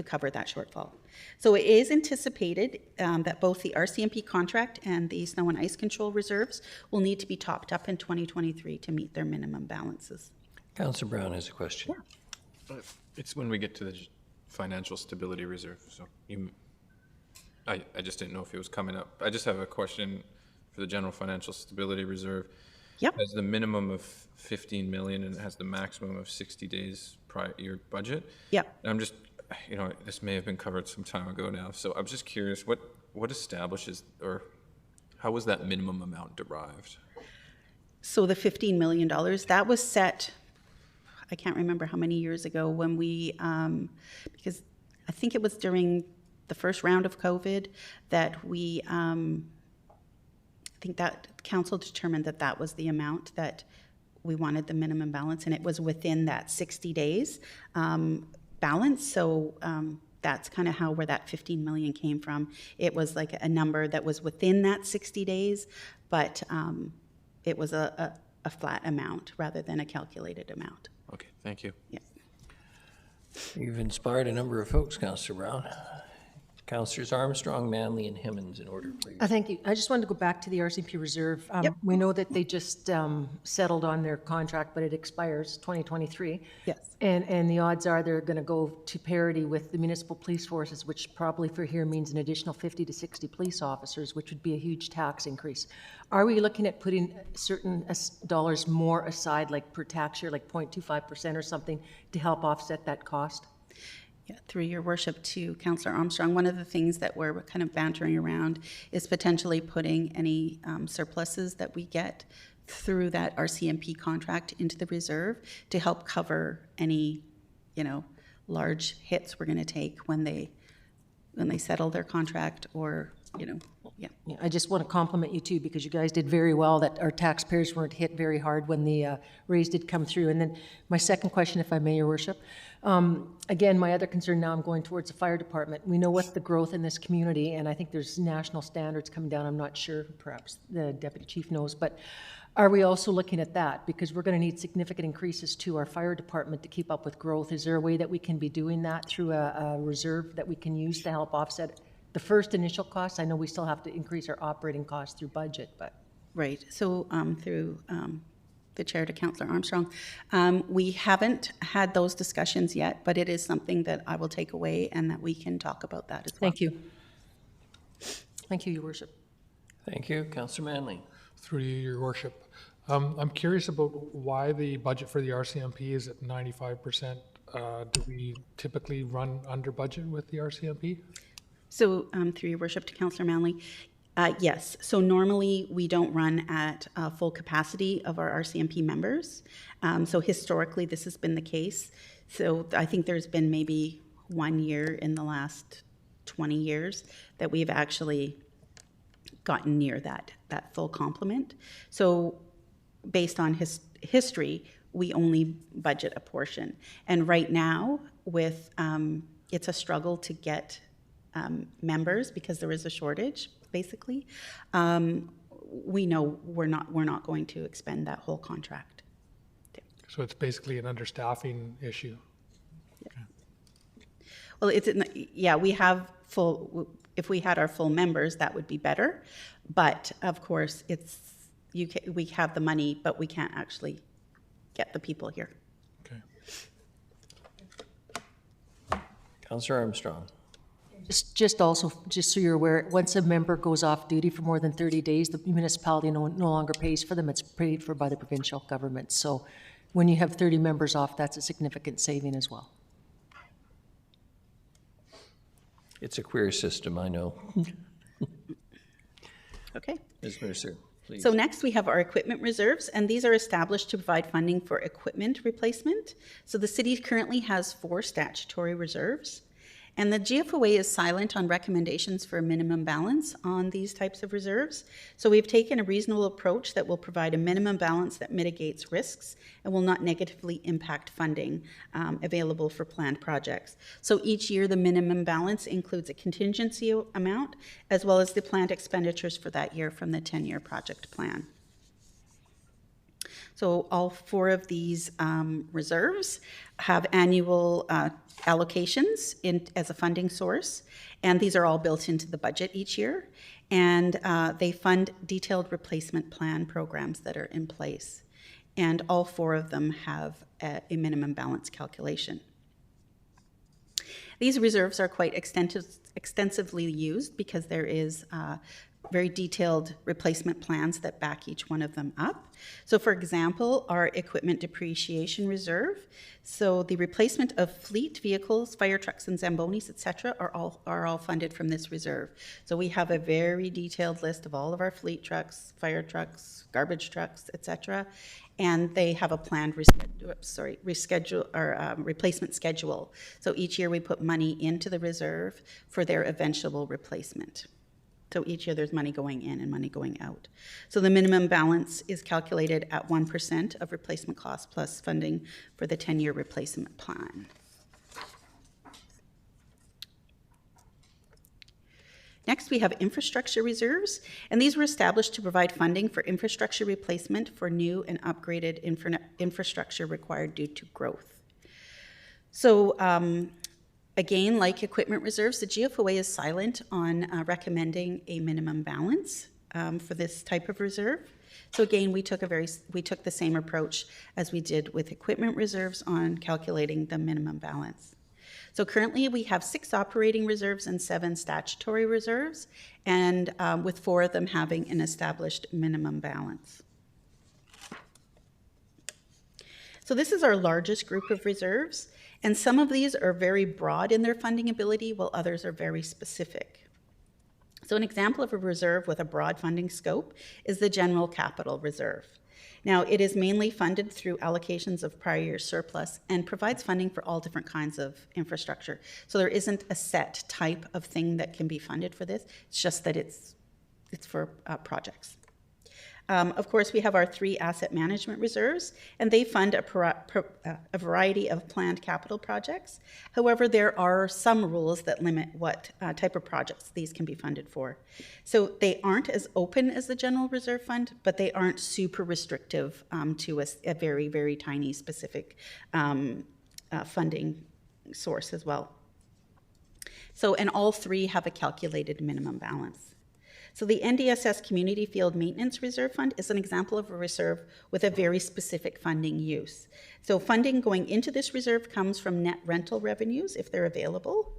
cover that shortfall. So it is anticipated that both the RCMP contract and the snow and ice control reserves will need to be topped up in 2023 to meet their minimum balances. Councillor Brown has a question. Yeah. It's when we get to the financial stability reserve. So I just didn't know if it was coming up. I just have a question for the General Financial Stability Reserve. Yep. Has the minimum of 15 million and it has the maximum of 60 days prior year budget. Yep. And I'm just, this may have been covered some time ago now. So I'm just curious, what establishes, or how was that minimum amount derived? So the $15 million, that was set, I can't remember how many years ago when we, because I think it was during the first round of COVID that we, I think that council determined that that was the amount that we wanted the minimum balance, and it was within that 60 days balance. So that's kind of where that 15 million came from. It was like a number that was within that 60 days, but it was a flat amount rather than a calculated amount. Okay, thank you. Yeah. You've inspired a number of folks, Councillor Brown. Councillors Armstrong, Manley, and Himmons in order, please. Thank you. I just wanted to go back to the RCMP Reserve. We know that they just settled on their contract, but it expires 2023. Yes. And the odds are they're going to go to parity with the municipal police forces, which probably for here means an additional 50 to 60 police officers, which would be a huge tax increase. Are we looking at putting certain dollars more aside, like per tax year, like 0.25% or something, to help offset that cost? Yeah, through your worship to Councillor Armstrong, one of the things that we're kind of bantering around is potentially putting any surpluses that we get through that RCMP contract into the reserve to help cover any, large hits we're going to take when they settle their contract, or yeah. I just want to compliment you too, because you guys did very well, that our taxpayers weren't hit very hard when the raise did come through. And then my second question, if I may, Your Worship. Again, my other concern, now I'm going towards the fire department. We know what the growth in this community, and I think there's national standards coming down. I'm not sure, perhaps the deputy chief knows, but are we also looking at that? Because we're going to need significant increases to our fire department to keep up with growth. Is there a way that we can be doing that through a reserve that we can use to help offset the first initial costs? I know we still have to increase our operating costs through budget, but. Right. So through the chair to Councillor Armstrong, we haven't had those discussions yet, but it is something that I will take away and that we can talk about that as well. Thank you. Thank you, Your Worship. Thank you. Councillor Manley. Through you, Your Worship. I'm curious about why the budget for the RCMP is at 95%. Do we typically run under budget with the RCMP? So through your worship to Councillor Manley, yes. So normally we don't run at full capacity of our RCMP members. So historically this has been the case. So I think there's been maybe 1 year in the last 20 years that we've actually gotten near that full complement. So based on history, we only budget a portion. And right now with, it's a struggle to get members because there is a shortage, basically. We know we're not going to expend that whole contract. So it's basically an understaffing issue. Yeah. Well, we have full. If we had our full members, that would be better. But of course, we have the money, but we can't actually get the people here. Okay. Councillor Armstrong. Just so you're aware, once a member goes off duty for more than 30 days, the municipality no longer pays for them. It's paid for by the provincial government. So when you have 30 members off, that's a significant saving as well. It's a queer system, I know. Okay. Ms. Mercer, please. So next we have our equipment reserves, and these are established to provide funding for equipment replacement. So the city currently has 4 statutory reserves. And the GFOA is silent on recommendations for a minimum balance on these types of reserves. So we've taken a reasonable approach that will provide a minimum balance that mitigates risks and will not negatively impact funding available for planned projects. So each year the minimum balance includes a contingency amount as well as the planned expenditures for that year from the 10-year project plan. So all 4 of these reserves have annual allocations as a funding source, and these are all built into the budget each year, and they fund detailed replacement plan programs that are in place, and all 4 of them have a minimum balance calculation. These reserves are quite extensively used because there is very detailed replacement plans that back each one of them up. So for example, our equipment depreciation reserve, so the replacement of fleet vehicles, fire trucks and Zambonis, etc., are all funded from this reserve. So we have a very detailed list of all of our fleet trucks, fire trucks, garbage trucks, etc., and they have a planned replacement schedule. So each year we put money into the reserve for their eventual replacement. So each year there's money going in and money going out. So the minimum balance is calculated at 1% of replacement cost plus funding for the 10-year replacement plan. Next, we have infrastructure reserves, and these were established to provide funding for infrastructure replacement for new and upgraded infrastructure required due to growth. So again, like equipment reserves, the GFOA is silent on recommending a minimum balance for this type of reserve. So again, we took the same approach as we did with equipment reserves on calculating the minimum balance. So currently we have 6 operating reserves and 7 statutory reserves, and with 4 of them having an established minimum balance. So this is our largest group of reserves, and some of these are very broad in their funding ability, while others are very specific. So an example of a reserve with a broad funding scope is the General Capital Reserve. Now, it is mainly funded through allocations of prior year surplus and provides funding for all different kinds of infrastructure. So there isn't a set type of thing that can be funded for this. It's just that it's for projects. Of course, we have our 3 asset management reserves, and they fund a variety of planned capital projects. However, there are some rules that limit what type of projects these can be funded for. So they aren't as open as the General Reserve Fund, but they aren't super restrictive to a very, very tiny specific funding source as well. So, and all 3 have a calculated minimum balance. So the NDSS Community Field Maintenance Reserve Fund is an example of a reserve with a very specific funding use. So funding going into this reserve comes from net rental revenues if they're available.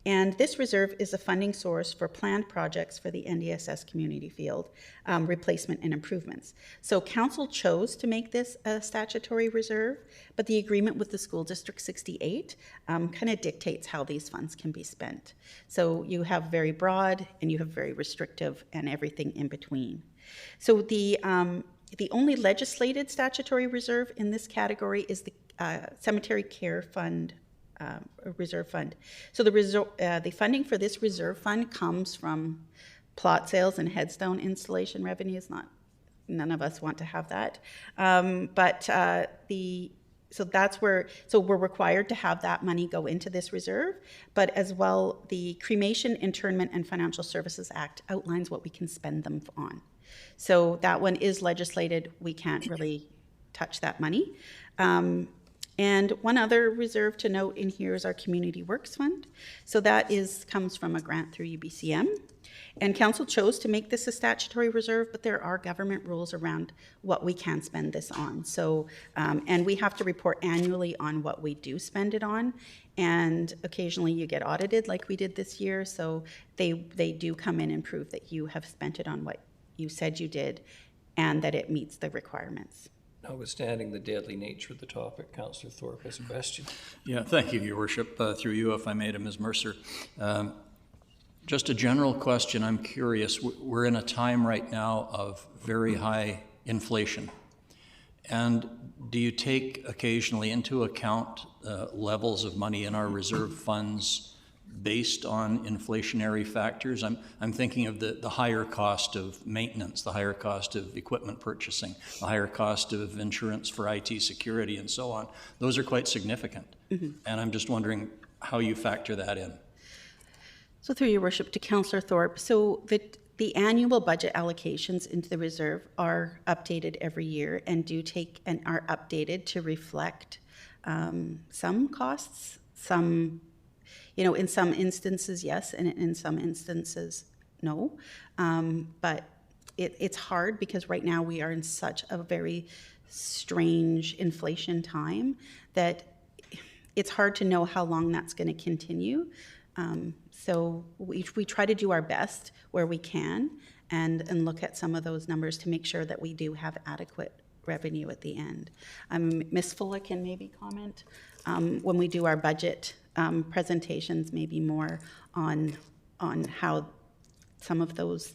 And this reserve is a funding source for planned projects for the NDSS community field replacement and improvements. So council chose to make this a statutory reserve, but the agreement with the School District 68 kind of dictates how these funds can be spent. So you have very broad and you have very restrictive and everything in between. So the only legislated statutory reserve in this category is the Cemetery Care Fund reserve fund. So the funding for this reserve fund comes from plot sales and headstone installation revenues. None of us want to have that, so that's where, so we're required to have that money go into this reserve, but as well, the Cremation, Interment, and Financial Services Act outlines what we can spend them on. So that one is legislated. We can't really touch that money. And one other reserve to note in here is our Community Works Fund. So that comes from a grant through UBCM. And council chose to make this a statutory reserve, but there are government rules around what we can spend this on. So, and we have to report annually on what we do spend it on. And occasionally you get audited like we did this year. So they do come in and prove that you have spent it on what you said you did and that it meets the requirements. Notwithstanding the deadly nature of the topic, Councillor Thorpe has a question. Yeah, thank you, Your Worship. Through you, if I may, to Ms. Mercer. Just a general question. I'm curious. We're in a time right now of very high inflation. And do you take occasionally into account levels of money in our reserve funds based on inflationary factors? I'm thinking of the higher cost of maintenance, the higher cost of equipment purchasing, the higher cost of insurance for IT security and so on. Those are quite significant. Mm-hmm. And I'm just wondering how you factor that in. So through your worship to Councillor Thorpe, so the annual budget allocations into the reserve are updated every year and do take and are updated to reflect some costs, some, in some instances, yes, and in some instances, no. But it's hard because right now we are in such a very strange inflation time that it's hard to know how long that's going to continue. So we try to do our best where we can and look at some of those numbers to make sure that we do have adequate revenue at the end. Ms. Fuller can maybe comment when we do our budget presentations, maybe more on how some of those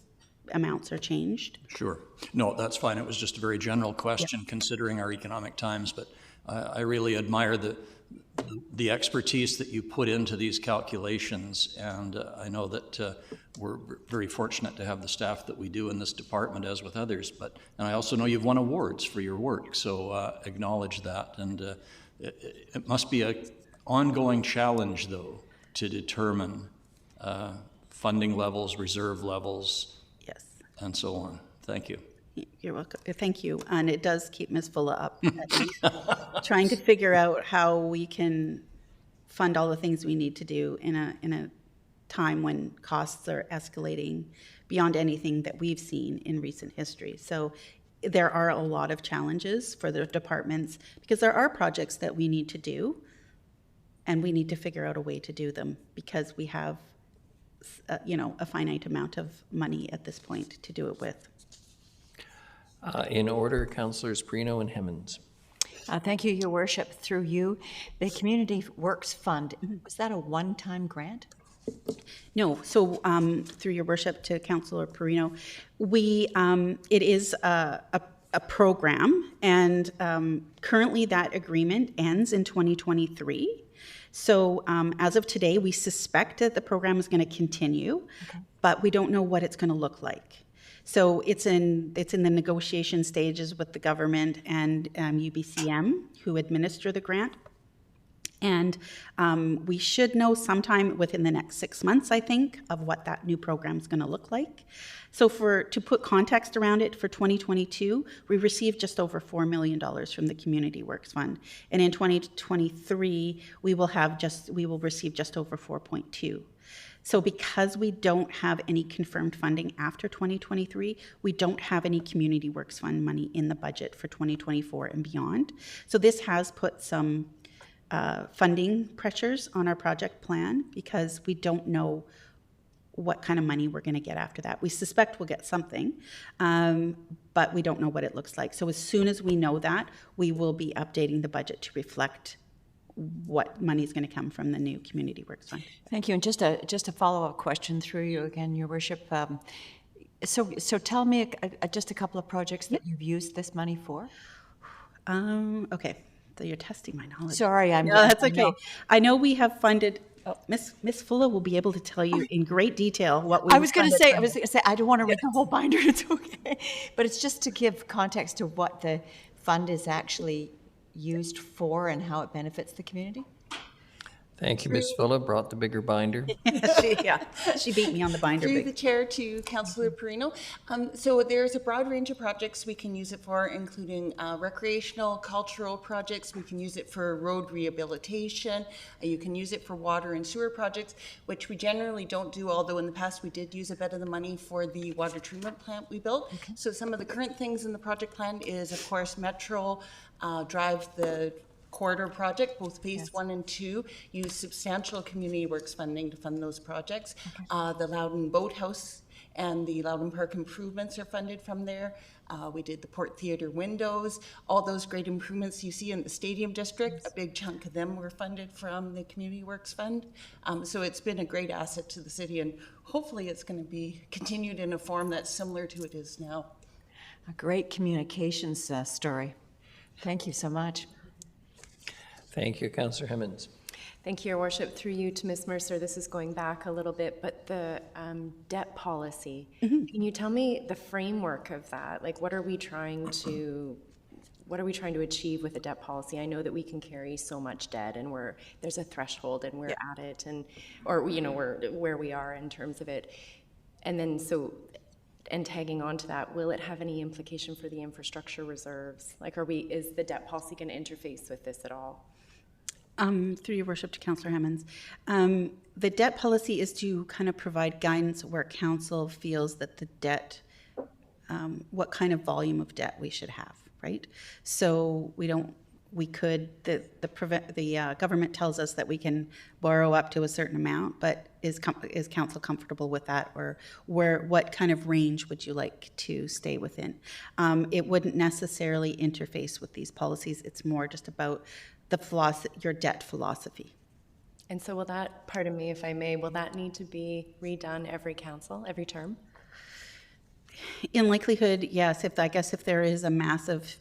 amounts are changed. Sure. No, that's fine. It was just a very general question considering our economic times, but I really admire the expertise that you put into these calculations, and I know that we're very fortunate to have the staff that we do in this department, as with others, and I also know you've won awards for your work, so acknowledge that. And it must be an ongoing challenge, though, to determine funding levels, reserve levels, and so on. Thank you. You're welcome. Thank you. And it does keep Ms. Fulla up, trying to figure out how we can fund all the things we need to do in a time when costs are escalating beyond anything that we've seen in recent history. So there are a lot of challenges for the departments because there are projects that we need to do, and we need to figure out a way to do them because we have a finite amount of money at this point to do it with. In order, Councillors Perino and Hemmens. Thank you, Your Worship. Through you, the Community Works Fund, was that a one-time grant? No. So through Your Worship to Councillor Perino, it is a program, and currently that agreement ends in 2023. So as of today, we suspect that the program is going to continue, but we don't know what it's going to look like. So it's in the negotiation stages with the government and UBCM, who administer the grant. And we should know sometime within the next 6 months, I think, of what that new program is going to look like. So to put context around it, for 2022, we received just over $4 million from the Community Works Fund. And in 2023, we will receive just over 4.2. So because we don't have any confirmed funding after 2023, we don't have any Community Works Fund money in the budget for 2024 and beyond. So this has put some funding pressures on our project plan because we don't know what kind of money we're going to get after that. We suspect we'll get something, but we don't know what it looks like. So as soon as we know that, we will be updating the budget to reflect what money is going to come from the new Community Works Fund. Thank you. And just a follow-up question through you again, Your Worship. So tell me just a couple of projects that you've used this money for. Okay. So you're testing my knowledge. Sorry, No, that's okay. I know we have funded. Oh, Miss Fulla will be able to tell you in great detail what we. I was going to say. I don't want to read the whole binder. It's okay, but it's just to give context to what the fund is actually used for and how it benefits the community. Thank you, Ms. Fulla. Brought the bigger binder. She beat me on the binder. Through the chair to Councillor Perino. So there's a broad range of projects we can use it for, including recreational, cultural projects. We can use it for road rehabilitation. You can use it for water and sewer projects, which we generally don't do, although in the past we did use a bit of the money for the water treatment plant we built. So some of the current things in the project plan is, of course, Metro Drive, the corridor project, both phase 1 and 2, use substantial Community Works funding to fund those projects. The Loudon Boathouse and the Loudon Park improvements are funded from there. We did the Port Theatre windows, all those great improvements you see in the Stadium District, a big chunk of them were funded from the Community Works Fund. So it's been a great asset to the city, and hopefully it's going to be continued in a form that's similar to it is now. A great communications story. Thank you so much. Thank you, Councillor Hemmens. Thank you, Your Worship. Through you to Ms. Mercer, this is going back a little bit, but the debt policy, can you tell me the framework of that? Like, what are we trying to achieve with the debt policy? I know that we can carry so much debt, and there's a threshold, and we're at it, or we're where we are in terms of it, and then and tagging on to that, will it have any implication for the infrastructure reserves? Like, is the debt policy going to interface with this at all? Through Your Worship to Councillor Hemmens. The debt policy is to kind of provide guidance where council feels that the debt, what kind of volume of debt we should have, right? So we don't we could, the government tells us that we can borrow up to a certain amount, but is council comfortable with that, or what kind of range would you like to stay within? It wouldn't necessarily interface with these policies. It's more just about your debt philosophy. And so will that, pardon me if I may, will that need to be redone every council, every term? In likelihood, yes. If there is a massive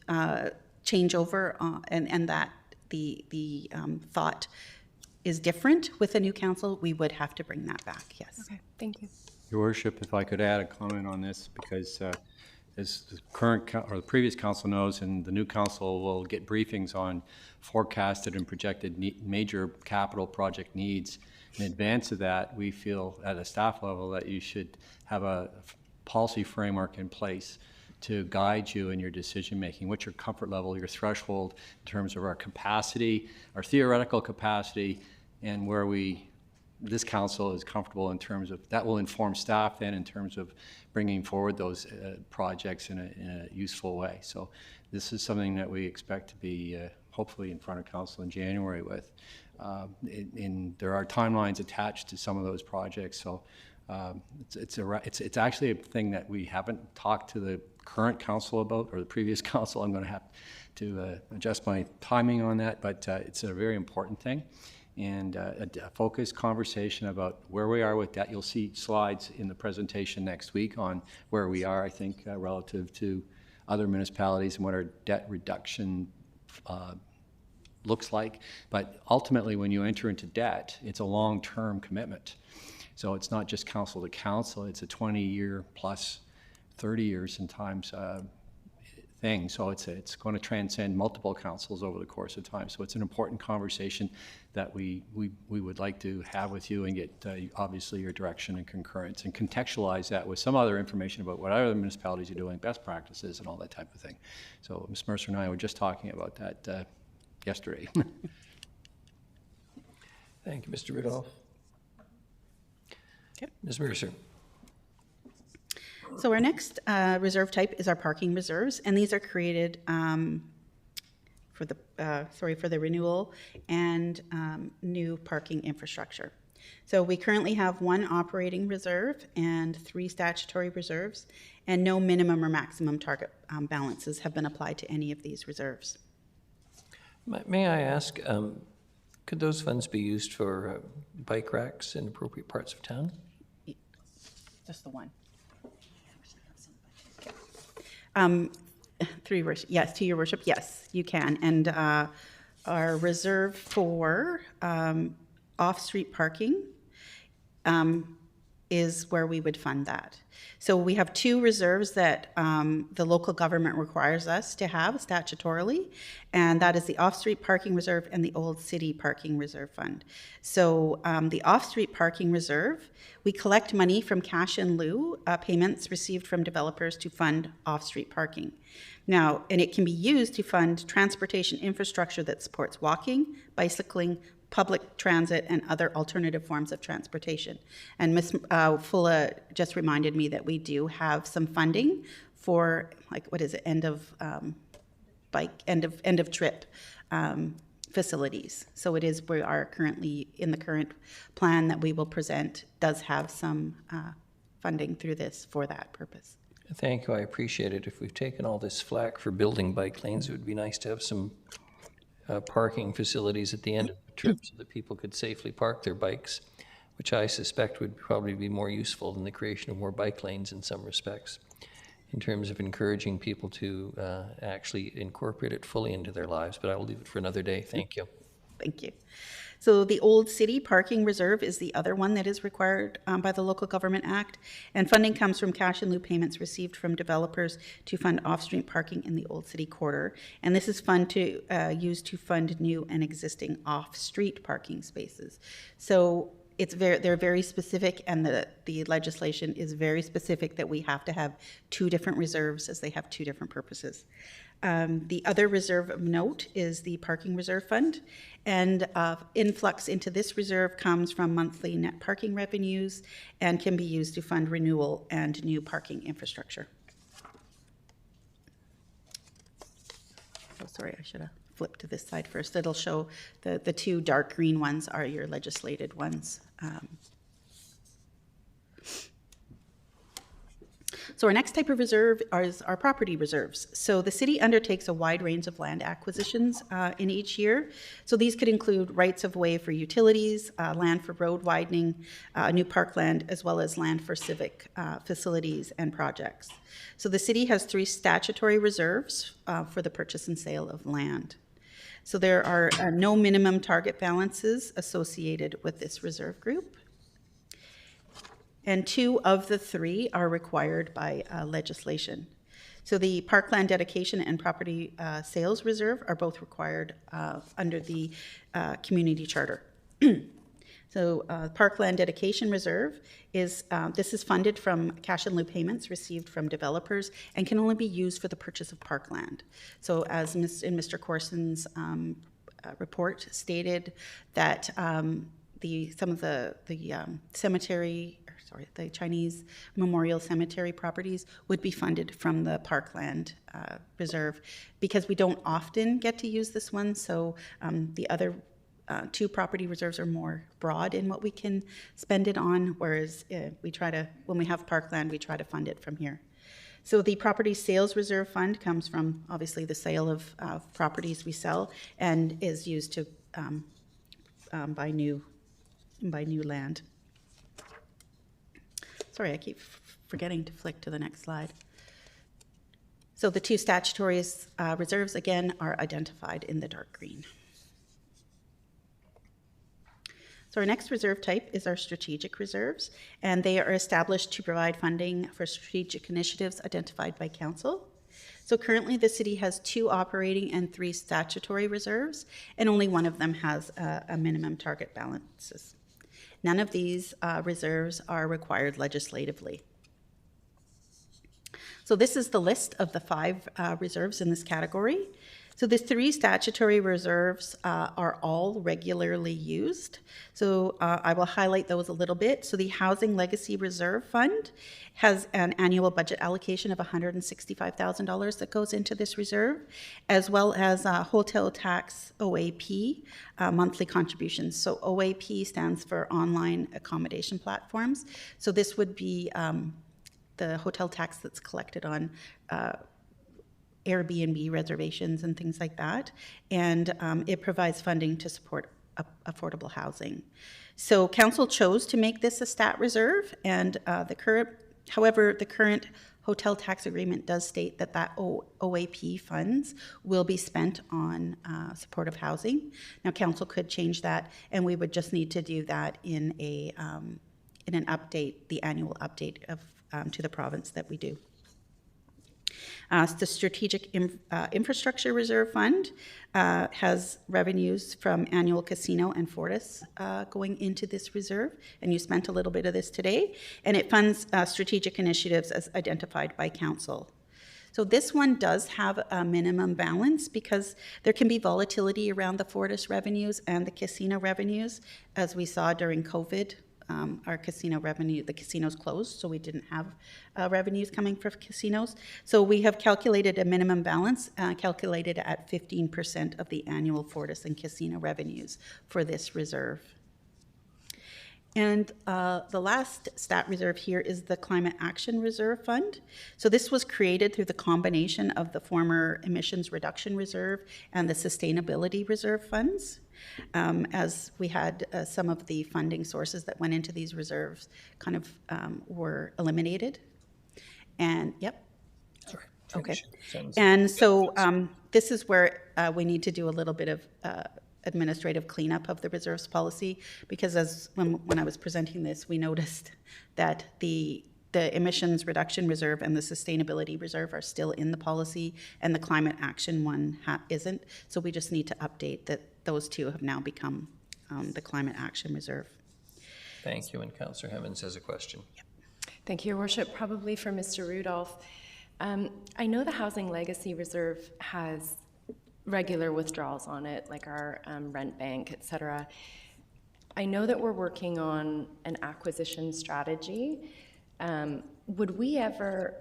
changeover and that the thought is different with a new council, we would have to bring that back, yes. Okay, thank you. Your Worship, if I could add a comment on this, because as the current or the previous council knows, and the new council will get briefings on forecasted and projected major capital project needs. In advance of that, we feel at a staff level that you should have a policy framework in place to guide you in your decision making. What's your comfort level, your threshold in terms of our capacity, our theoretical capacity, and where this council is comfortable in terms of, that will inform staff then in terms of bringing forward those projects in a useful way. So this is something that we expect to be hopefully in front of council in January with. There are timelines attached to some of those projects, so it's actually a thing that we haven't talked to the current council about, or the previous council. I'm going to have to adjust my timing on that, but it's a very important thing. And a focused conversation about where we are with debt. You'll see slides in the presentation next week on where we are, I think, relative to other municipalities and what our debt reduction looks like. But ultimately, when you enter into debt, it's a long-term commitment. So it's not just council to council, it's a 20-year plus 30 years sometimes thing. So it's going to transcend multiple councils over the course of time. So it's an important conversation that we would like to have with you and get obviously your direction and concurrence, and contextualize that with some other information about what other municipalities are doing, best practices and all that type of thing. So Ms. Mercer and I were just talking about that yesterday. Thank you, Mr. Rudolph. Okay. Ms. Mercer. So our next reserve type is our parking reserves, and these are created for the renewal and new parking infrastructure. So we currently have 1 operating reserve and 3 statutory reserves, and no minimum or maximum target balances have been applied to any of these reserves. May I ask, could those funds be used for bike racks in appropriate parts of town? Just the 1. Through your worship, yes, to your worship, yes, you can. And our reserve for off-street parking is where we would fund that. So we have 2 reserves that the local government requires us to have statutorily, and that is the off-street parking reserve and the Old City Parking Reserve Fund. So the off-street parking reserve, we collect money from cash in lieu payments received from developers to fund off-street parking. Now, and it can be used to fund transportation infrastructure that supports walking, bicycling, public transit, and other alternative forms of transportation. And Ms. Fulla just reminded me that we do have some funding for, like, what is it, end of trip facilities. So it is, we are currently, in the current plan that we will present, does have some funding through this for that purpose. Thank you, I appreciate it. If we've taken all this flack for building bike lanes, it would be nice to have some parking facilities at the end of the trip so that people could safely park their bikes, which I suspect would probably be more useful than the creation of more bike lanes in some respects, in terms of encouraging people to actually incorporate it fully into their lives. But I will leave it for another day. Thank you. Thank you. So the Old City Parking Reserve is the other one that is required by the Local Government Act, and funding comes from cash in lieu payments received from developers to fund off-street parking in the Old City Quarter, and this is used to fund new and existing off-street parking spaces. So they're very specific, and the legislation is very specific that we have to have 2 different reserves, as they have 2 different purposes. The other reserve of note is the Parking Reserve Fund, and influx into this reserve comes from monthly net parking revenues and can be used to fund renewal and new parking infrastructure. Oh, sorry, I should have flip to this side first. It'll show the two dark green ones are your legislated ones. So our next type of reserve is our property reserves. So the city undertakes a wide range of land acquisitions in each year. So these could include rights of way for utilities, land for road widening, new parkland, as well as land for civic facilities and projects. So the city has 3 statutory reserves for the purchase and sale of land. So there are no minimum target balances associated with this reserve group. And 2 of the 3 are required by legislation. So the Parkland Dedication and Property Sales Reserve are both required under the Community Charter. So Parkland Dedication Reserve is, this is funded from cash in lieu payments received from developers and can only be used for the purchase of parkland. So as in Mr. Corson's report stated that some of the cemetery, the Chinese Memorial Cemetery properties would be funded from the Parkland Reserve because we don't often get to use this one. So the other 2 property reserves are more broad in what we can spend it on, whereas when we have parkland, we try to fund it from here. So the Property Sales Reserve Fund comes from obviously the sale of properties we sell and is used to buy new land. Sorry, I keep forgetting to flick to the next slide. So the 2 statutory reserves, again, are identified in the dark green. So our next reserve type is our strategic reserves, and they are established to provide funding for strategic initiatives identified by council. So currently the city has 2 operating and 3 statutory reserves, and only one of them has a minimum target balances. None of these reserves are required legislatively. So this is the list of the 5 reserves in this category. So the 3 statutory reserves are all regularly used. So I will highlight those a little bit. So the Housing Legacy Reserve Fund has an annual budget allocation of $165,000 that goes into this reserve, as well as hotel tax OAP monthly contributions. So OAP stands for Online Accommodation Platforms. So this would be the hotel tax that's collected on Airbnb reservations and things like that. And it provides funding to support affordable housing. So council chose to make this a stat reserve, and however, the current hotel tax agreement does state that OAP funds will be spent on supportive housing. Now council could change that, and we would just need to do that in an update, the annual update of to the province that we do. The Strategic Infrastructure Reserve Fund has revenues from annual casino and Fortis going into this reserve, and you spent a little bit of this today, and it funds strategic initiatives as identified by council. So this one does have a minimum balance because there can be volatility around the Fortis revenues and the casino revenues, as we saw during COVID. Our casino revenue, the casinos closed, so we didn't have revenues coming from casinos. So we have calculated a minimum balance, calculated at 15% of the annual Fortis and casino revenues for this reserve. And the last stat reserve here is the Climate Action Reserve Fund. So this was created through the combination of the former Emissions Reduction Reserve and the Sustainability Reserve funds. As we had some of the funding sources that went into these reserves kind of were eliminated. And, yep. Sorry. Okay. And so this is where we need to do a little bit of administrative cleanup of the reserves policy, because when I was presenting this, we noticed that the emissions reduction reserve and the sustainability reserve are still in the policy, and the climate action one isn't. So we just need to update that those 2 have now become the climate action reserve. Thank you. And Councillor Hemmons has a question. Yep. Thank you, Your Worship. Probably for Mr. Rudolph. I know the Housing Legacy Reserve has regular withdrawals on it, like our rent bank, et cetera. I know that we're working on an acquisition strategy. Would we ever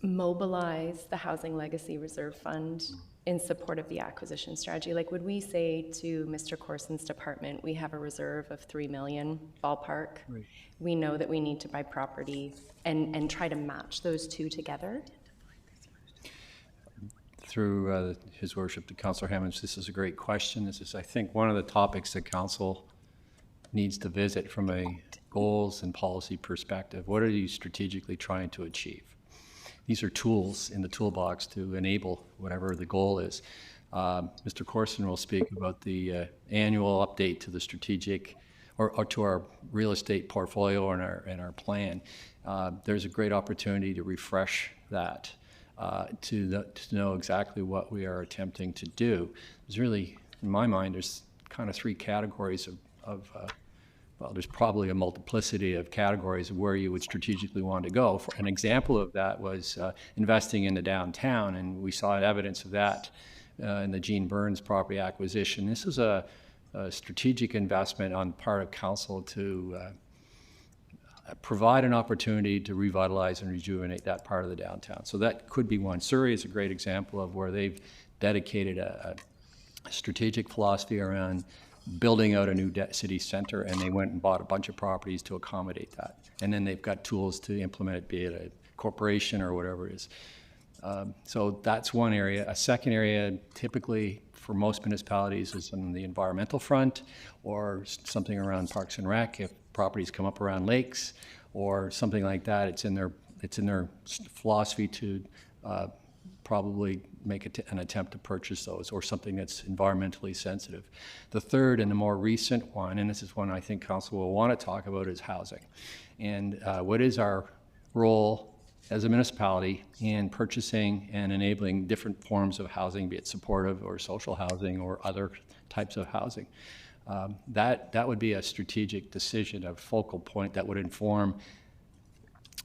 mobilize the Housing Legacy Reserve Fund in support of the acquisition strategy? Like, would we say to Mr. Corson's department, we have a reserve of 3 million ballpark? Right. We know that we need to buy property and try to match those two together? Through His Worship to Councillor Hammonds, this is a great question. This is, I think, one of the topics that Council needs to visit from a goals and policy perspective. What are you strategically trying to achieve? These are tools in the toolbox to enable whatever the goal is. Mr. Corson will speak about the annual update to the strategic or to our real estate portfolio and our plan. There's a great opportunity to refresh that, to know exactly what we are attempting to do. There's really, in my mind, there's kind of three categories well, there's probably a multiplicity of categories of where you would strategically want to go. For an example of that was investing in the downtown, and we saw evidence of that in the Gene Burns property acquisition. This is a strategic investment on the part of council to provide an opportunity to revitalize and rejuvenate that part of the downtown. So that could be one. Surrey is a great example of where they've dedicated a strategic philosophy around building out a new city center, and they went and bought a bunch of properties to accommodate that. And then they've got tools to implement it, be it a corporation or whatever it is. So that's one area. A second area, typically for most municipalities, is on the environmental front, or something around Parks and Rec. If properties come up around lakes or something like that, it's in their philosophy to probably make an attempt to purchase those, or something that's environmentally sensitive. The third and the more recent one, and this is one I think council will want to talk about, is housing. And what is our role as a municipality in purchasing and enabling different forms of housing, be it supportive or social housing or other types of housing? That would be a strategic decision, a focal point that would inform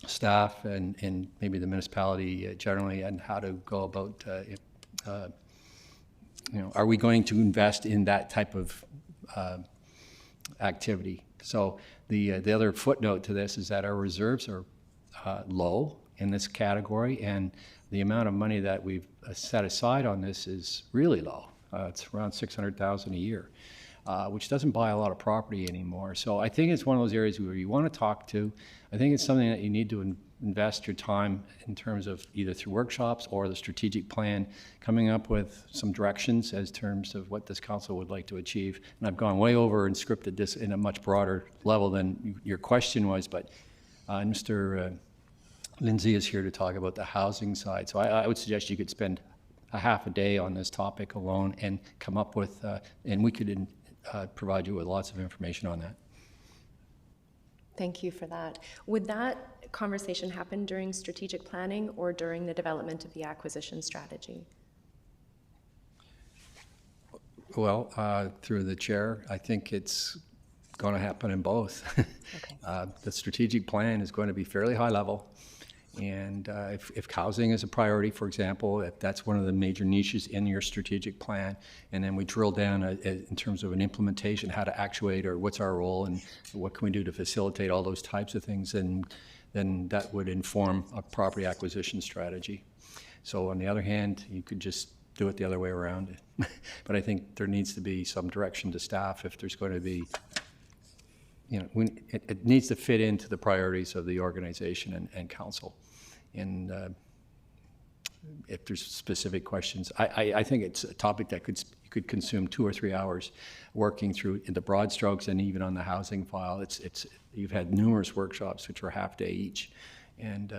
staff and maybe the municipality generally, and how to go about, are we going to invest in that type of activity? So the other footnote to this is that our reserves are low in this category, and the amount of money that we've set aside on this is really low. It's around $600,000 a year. Which doesn't buy a lot of property anymore. So I think it's one of those areas where you want to talk to. I think it's something that you need to invest your time in terms of either through workshops or the strategic plan, coming up with some directions as terms of what this council would like to achieve. And I've gone way over and scripted this in a much broader level than your question was, but Mr. Lindsay is here to talk about the housing side. So I would suggest you could spend a half a day on this topic alone and come up with, and we could provide you with lots of information on that. Thank you for that. Would that conversation happen during strategic planning or during the development of the acquisition strategy? Well, through the chair, I think it's going to happen in both. Okay. The strategic plan is going to be fairly high level. And if housing is a priority, for example, if that's one of the major niches in your strategic plan, and then we drill down in terms of an implementation, how to actuate, or what's our role, and what can we do to facilitate all those types of things, and then that would inform a property acquisition strategy. So on the other hand, you could just do it the other way around. But I think there needs to be some direction to staff if there's going to be, it needs to fit into the priorities of the organization and council. And if there's specific questions, I think it's a topic that could consume 2 or 3 hours working through in the broad strokes, and even on the housing file. You've had numerous workshops which are half day each, and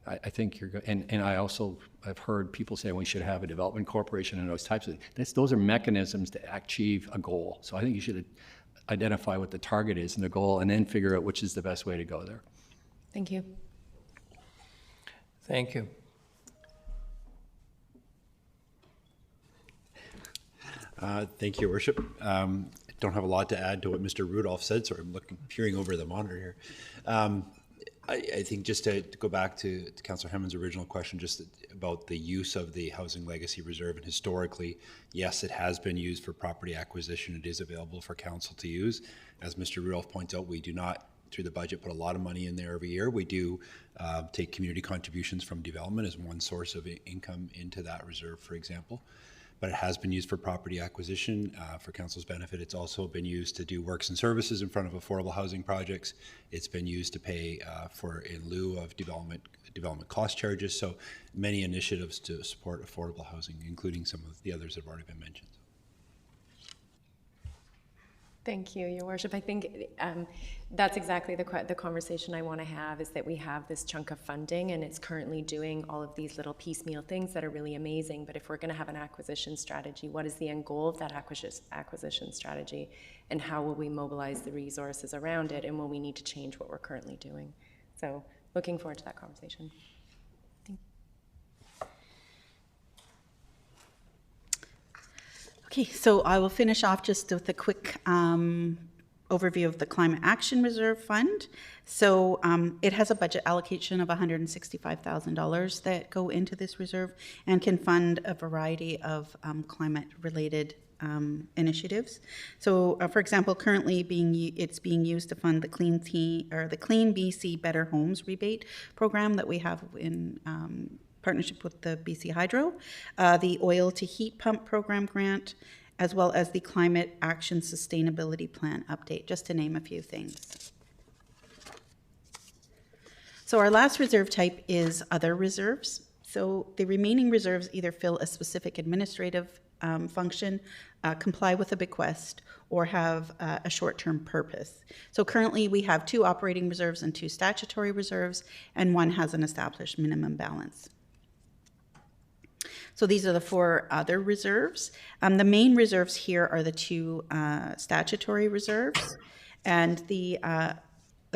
I think you're good. And I also have heard people say we should have a development corporation and those types of things. Those are mechanisms to achieve a goal. So I think you should identify what the target is and the goal, and then figure out which is the best way to go there. Thank you. Thank you. Thank you, Your Worship. I don't have a lot to add to what Mr. Rudolph said, so I'm peering over the monitor here. I think just to go back to Councillor Hammond's original question, just about the use of the Housing Legacy Reserve, and historically, yes, it has been used for property acquisition. It is available for council to use. As Mr. Rudolph points out, we do not through the budget, put a lot of money in there every year. We do take community contributions from development as one source of income into that reserve, for example. But it has been used for property acquisition. For council's benefit, it's also been used to do works and services in front of affordable housing projects. It's been used to pay for in lieu of development cost charges. So many initiatives to support affordable housing, including some of the others that have already been mentioned. Thank you, Your Worship. I think that's exactly the conversation I want to have, is that we have this chunk of funding and it's currently doing all of these little piecemeal things that are really amazing. But if we're going to have an acquisition strategy, what is the end goal of that acquisition strategy? And how will we mobilize the resources around it? And will we need to change what we're currently doing? So looking forward to that conversation. Okay, so I will finish off just with a quick overview of the Climate Action Reserve Fund. So it has a budget allocation of $165,000 that go into this reserve and can fund a variety of climate-related initiatives. So, for example, currently it's being used to fund the Clean BC Better Homes rebate program that we have in partnership with the BC Hydro, the Oil to Heat Pump Program grant, as well as the Climate Action Sustainability Plan update, just to name a few things. So our last reserve type is other reserves. So the remaining reserves either fill a specific administrative function, comply with a bequest, or have a short-term purpose. So currently we have 2 operating reserves and 2 statutory reserves, and 1 has an established minimum balance. So these are the 4 other reserves. The main reserves here are the 2 statutory reserves, and the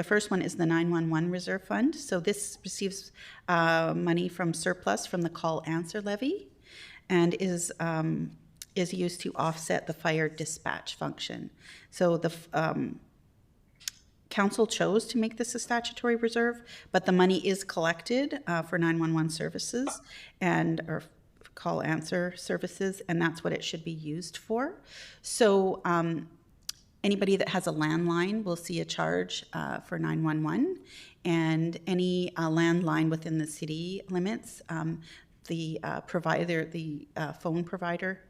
first one is the 911 Reserve Fund. So this receives money from surplus from the call answer levy, and is used to offset the fire dispatch function. So the council chose to make this a statutory reserve, but the money is collected for 911 services or call answer services, and that's what it should be used for. So anybody that has a landline will see a charge for 911, and any landline within the city limits, the phone provider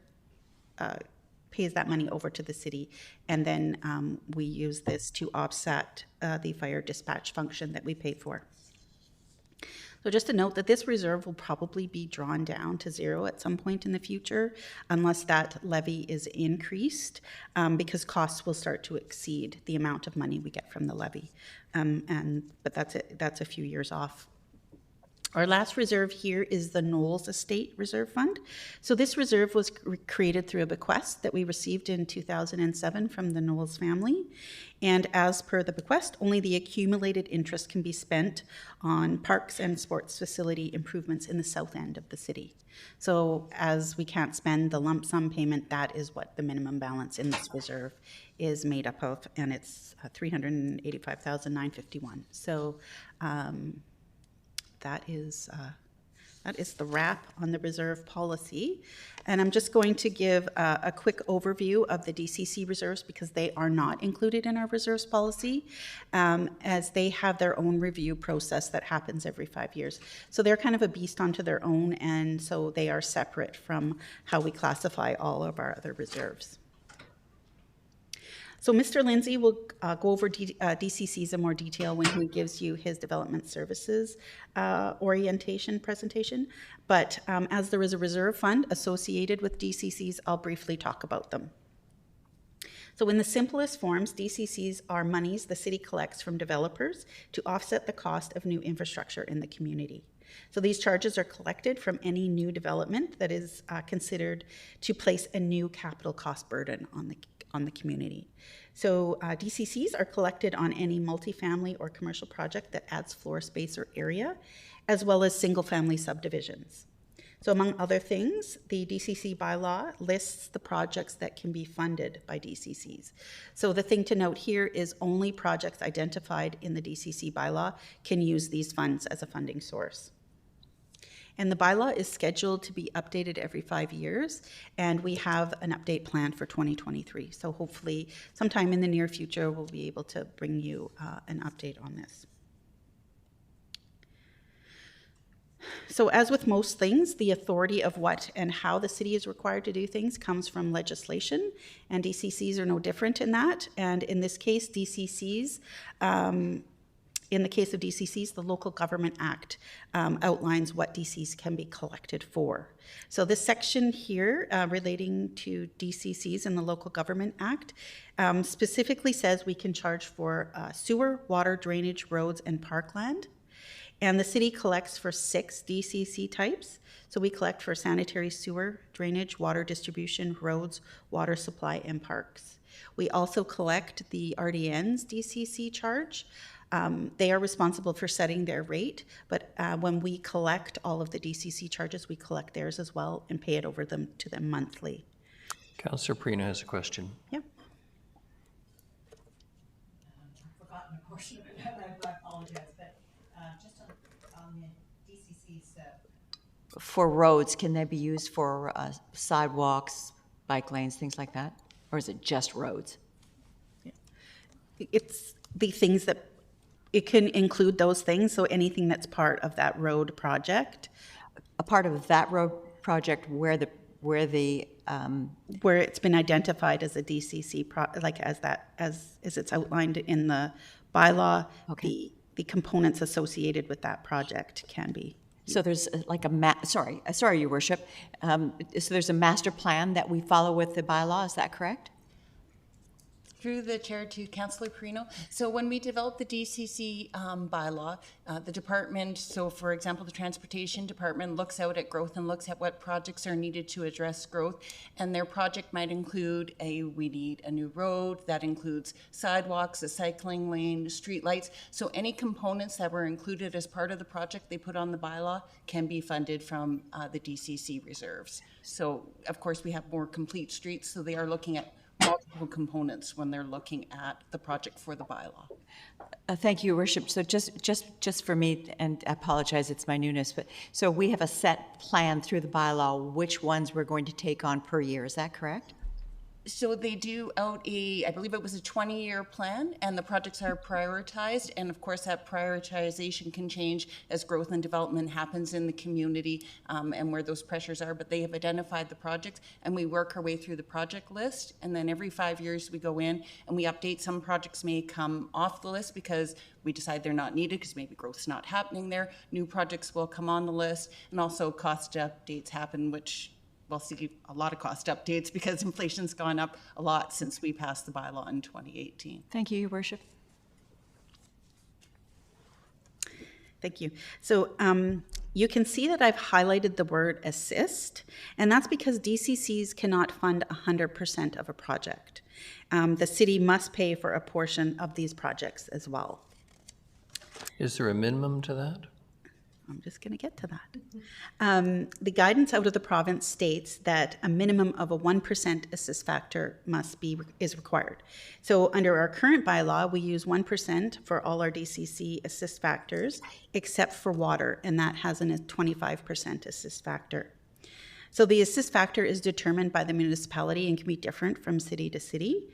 pays that money over to the city, and then we use this to offset the fire dispatch function that we pay for. So just to note that this reserve will probably be drawn down to 0 at some point in the future, unless that levy is increased, because costs will start to exceed the amount of money we get from the levy. But that's a few years off. Our last reserve here is the Knowles Estate Reserve Fund. So this reserve was created through a bequest that we received in 2007 from the Knowles family. And as per the bequest, only the accumulated interest can be spent on parks and sports facility improvements in the south end of the city. So as we can't spend the lump sum payment, that is what the minimum balance in this reserve is made up of, and it's $385,951. So that is the wrap on the reserve policy. And I'm just going to give a quick overview of the DCC reserves, because they are not included in our reserves policy, as they have their own review process that happens every 5 years. So they're kind of a beast onto their own, and so they are separate from how we classify all of our other reserves. So Mr. Lindsay will go over DCCs in more detail when he gives you his development services orientation presentation. But as there is a reserve fund associated with DCCs, I'll briefly talk about them. So in the simplest forms, DCCs are monies the city collects from developers to offset the cost of new infrastructure in the community. So these charges are collected from any new development that is considered to place a new capital cost burden on the community. So DCCs are collected on any multifamily or commercial project that adds floor space or area, as well as single-family subdivisions. So among other things, the DCC bylaw lists the projects that can be funded by DCCs. So the thing to note here is only projects identified in the DCC bylaw can use these funds as a funding source. And the bylaw is scheduled to be updated every 5 years, and we have an update plan for 2023. So hopefully sometime in the near future, we'll be able to bring you an update on this. So as with most things, the authority of what and how the city is required to do things comes from legislation, and DCCs are no different in that. And in this case, DCCs, in the case of DCCs, the Local Government Act outlines what DCs can be collected for. So this section here relating to DCCs in the Local Government Act specifically says we can charge for sewer, water, drainage, roads, and parkland. And the city collects for 6 DCC types. So we collect for sanitary sewer, drainage, water distribution, roads, water supply, and parks. We also collect the RDN's DCC charge. They are responsible for setting their rate, but when we collect all of the DCC charges, we collect theirs as well and pay it over to them monthly. Councillor Perino has a question. Yeah. I've forgotten a portion of it, I apologize, but just on the DCC's. For roads, can they be used for sidewalks, bike lanes, things like that? Or is it just roads? It's the things that, it can include those things, so anything that's part of that road project. A part of that road project where it's been identified as a DCC, as it's outlined in the bylaw, okay. The components associated with that project can be. So there's like sorry, Your Worship. So there's a master plan that we follow with the bylaw, is that correct? Through the chair to Councillor Perino. So when we developed the DCC bylaw, the department, so for example, the transportation department looks out at growth and looks at what projects are needed to address growth. And their project might include we need a new road, that includes sidewalks, a cycling lane, street lights. So any components that were included as part of the project they put on the bylaw can be funded from the DCC reserves. So of course we have more complete streets, so they are looking at multiple components when they're looking at the project for the bylaw. Thank you, Your Worship. So just for me, and I apologize, it's my newness, but so we have a set plan through the bylaw which ones we're going to take on per year. Is that correct? So they do out I believe it was a 20-year plan, and the projects are prioritized. And of course, that prioritization can change as growth and development happens in the community and where those pressures are. But they have identified the projects, and we work our way through the project list. And then every 5 years we go in and we update. Some projects may come off the list because we decide they're not needed because maybe growth's not happening there. New projects will come on the list, and also cost updates happen, which we'll see a lot of cost updates because inflation's gone up a lot since we passed the bylaw in 2018. Thank you, Your Worship. Thank you. So you can see that I've highlighted the word assist, and that's because DCCs cannot fund 100% of a project. The city must pay for a portion of these projects as well. Is there a minimum to that? I'm just going to get to that. The guidance out of the province states that a minimum of a 1% assist factor is required. So under our current bylaw, we use 1% for all our DCC assist factors, except for water, and that has a 25% assist factor. So the assist factor is determined by the municipality and can be different from city to city.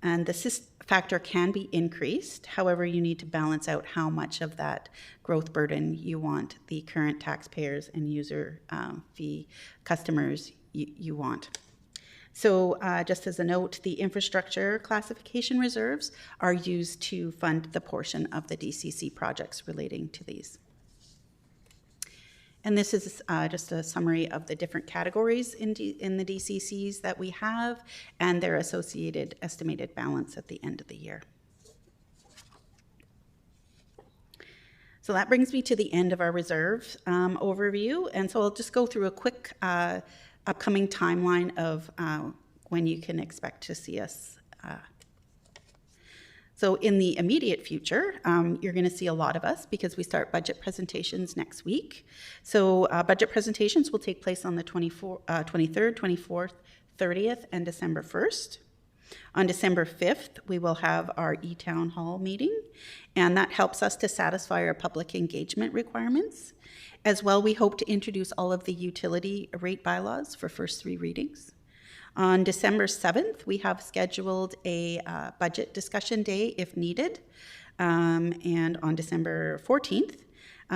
And the assist factor can be increased. However, you need to balance out how much of that growth burden you want the current taxpayers and user fee customers you want. So just as a note, the infrastructure classification reserves are used to fund the portion of the DCC projects relating to these. And this is just a summary of the different categories in the DCCs that we have and their associated estimated balance at the end of the year. So that brings me to the end of our reserve overview. And so I'll just go through a quick upcoming timeline of when you can expect to see us. So in the immediate future, you're going to see a lot of us because we start budget presentations next week. So budget presentations will take place on the 23rd, 24th, 30th, and December 1st. On December 5th, we will have our e-town hall meeting, and that helps us to satisfy our public engagement requirements. As well, we hope to introduce all of the utility rate bylaws for first 3 readings. On December 7th, we have scheduled a budget discussion day if needed. And on December 14th,